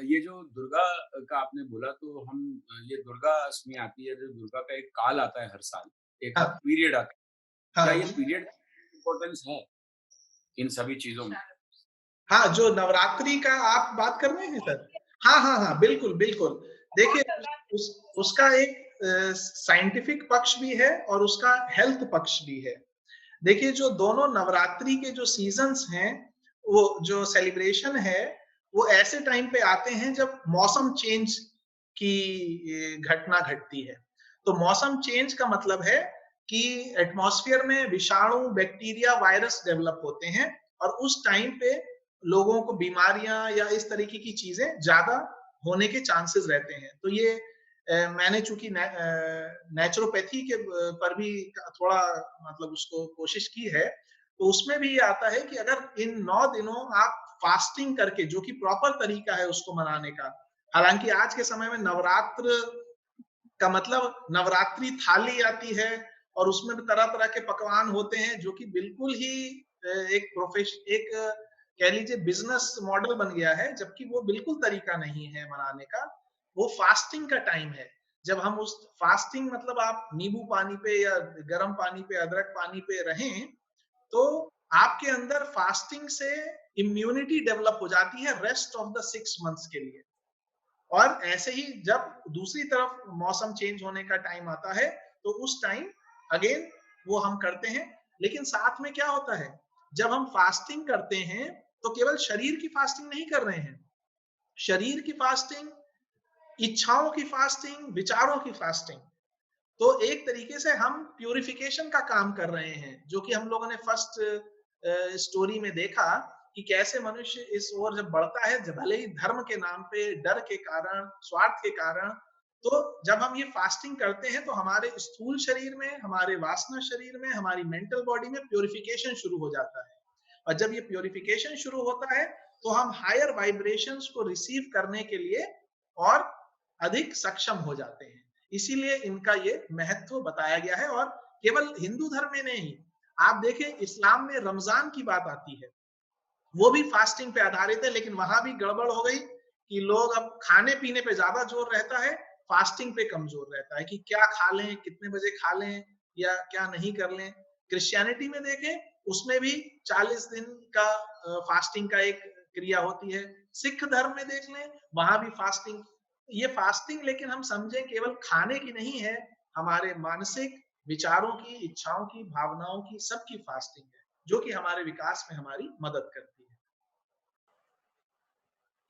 ये जो दुर्गा का आपने बोला, तो हम ये दुर्गा अष्टमी आती है, जो दुर्गा का एक काल आता है हर साल, एक हाँ, पीरियड आता है। क्या हाँ ये जी। पीरियड इम्पोर्टेंस है इन सभी चीज़ों में? हाँ, जो नवरात्रि का आप बात कर रहे हैं सर? हाँ, हाँ, हाँ, बिल्कुल, बिल्कुल। देखिए, उसका एक साइंटिफिक पक्ष भी है और उसका हेल्थ पक्ष भी है। देखिए, जो दोनों नवरात्रि के जो सीजन्स हैं, वो जो सेलिब्रेशन है, वो ऐसे टाइम पे आते हैं जब मौसम चेंज की घटना घटती है। तो मौसम चेंज का मतलब है कि एटमॉस्फेयर में विषाणु, बैक्टीरिया, वायरस डेवलप होते हैं और उस टाइम पे लोगों को बीमारियां या इस तरीके की चीजें ज्यादा होने के चांसेस रहते हैं। तो ये मैंने चूंकि नेचुरोपैथी के पर भी थोड़ा मतलब उसको कोशिश की है, तो उसमें भी ये आता है कि अगर इन 9 दिनों आप फास्टिंग करके, जो कि प्रॉपर तरीका है उसको मनाने का, हालांकि आज के समय में नवरात्र का मतलब नवरात्रि थाली आती है और उसमें भी तरह-तरह के पकवान होते हैं, जो कि बिल्कुल ही एक कह लीजिए बिजनेस मॉडल बन गया है, जबकि वो बिल्कुल तरीका नहीं है मनाने का। वो फास्टिंग का टाइम है। जब हम उस फास्टिंग मतलब आप नींबू पानी पे या गर्म पानी पे, अदरक पानी पे रहें, तो आपके अंदर फास्टिंग से इम्यूनिटी डेवलप हो जाती है रेस्ट ऑफ द 6 मंथ्स के लिए। और ऐसे ही जब दूसरी तरफ मौसम चेंज होने का टाइम आता है, तो उस टाइम अगेन वो हम करते हैं। लेकिन साथ में क्या होता है, जब हम फास्टिंग करते हैं, तो केवल शरीर की फास्टिंग नहीं कर रहे हैं। शरीर की फास्टिंग, इच्छाओं की फास्टिंग, विचारों की फास्टिंग। तो एक तरीके से हम प्यूरिफिकेशन का काम कर रहे हैं, जो कि हम लोगों ने फर्स्ट स्टोरी में देखा कि कैसे मनुष्य इस ओर जब बढ़ता है, जब भले ही धर्म के नाम पे, डर के कारण, स्वार्थ के कारण, तो जब हम ये फास्टिंग करते हैं, तो हमारे स्थूल शरीर में, हमारे वासना शरीर में, हमारी मेंटल बॉडी में प्यूरिफिकेशन शुरू हो जाता है। और जब ये प्यूरिफिकेशन शुरू होता है, तो हम हायर वाइब्रेशंस को रिसीव करने के लिए और अधिक सक्षम हो जाते हैं। इसीलिए इनका ये महत्व बताया गया है। और केवल हिंदू धर्म में नहीं, आप देखें इस्लाम में रमजान की बात आती है, वो भी फास्टिंग पे आधारित है, लेकिन वहां भी गड़बड़ हो गई कि लोग अब खाने पीने पे ज्यादा जोर रहता है, फास्टिंग पे कम जोर रहता है कि क्या खा लें, कितने बजे खा लें या क्या नहीं कर लें। क्रिश्चियनिटी में देखें, उसमें भी 40 दिन का फास्टिंग का एक क्रिया होती है। सिख धर्म में देख लें, वहां भी फास्टिंग। ये फास्टिंग लेकिन हम समझें केवल खाने की नहीं है, हमारे मानसिक विचारों की, इच्छाओं की, भावनाओं की, सबकी फास्टिंग है, जो कि हमारे विकास में हमारी मदद करती है।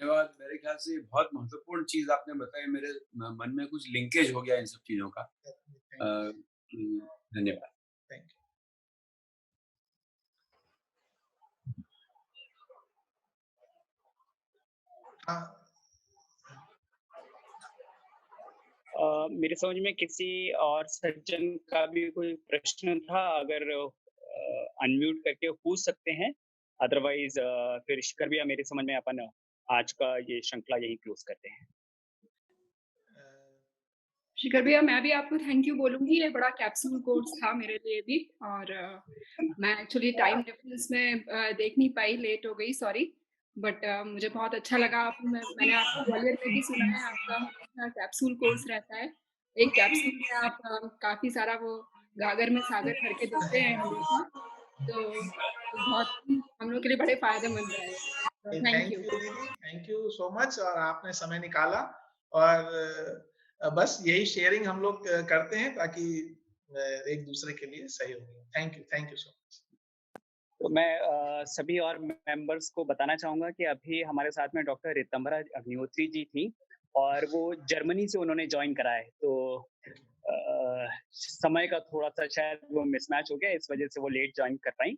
धन्यवाद। मेरे ख्याल से बहुत महत्वपूर्ण चीज़ आपने बताई, मेरे मन में कुछ लिंकेज हो गया इन सब चीज़ों का। धन्यवाद। Thank you. हाँ, मेरे समझ में किसी और सज्जन का भी कोई प्रश्न था, अगर अनम्यूट करके पूछ सकते हैं, अदरवाइज फिर शिखर भैया मेरे समझ में अपन आज का ये श्रृंखला यही क्लोज करते हैं। शिखर भैया, मैं भी आपको थैंक यू बोलूंगी। ये बड़ा कैप्सूल कोर्स था मेरे लिए भी, और मैं एक्चुअली टाइम डिफरेंस में देख नहीं पाई, लेट हो गई, सॉरी। बट मुझे बहुत अच्छा लगा। मैंने आपको ग्वालियर में भी सुना है, आपका कैप्सूल कोर्स रहता है। एक कैप्सूल में आप काफी सारा वो गागर में सागर करके देते हैं हमेशा, तो बहुत हम लोग के लिए बड़े फायदेमंद रहे। Thank you. दीदी, थैंक यू सो मच। और आपने समय निकाला, और बस यही शेयरिंग हम लोग करते हैं ताकि एक दूसरे के लिए सही हो। Thank you so much. तो मैं सभी और मेंबर्स को बताना चाहूंगा कि अभी हमारे साथ में डॉक्टर रितंबरा अग्निहोत्री जी थी, और वो जर्मनी से उन्होंने ज्वाइन करा है। तो समय का थोड़ा सा शायद वो मिसमैच हो गया, इस वजह से वो लेट ज्वाइन कर पाई।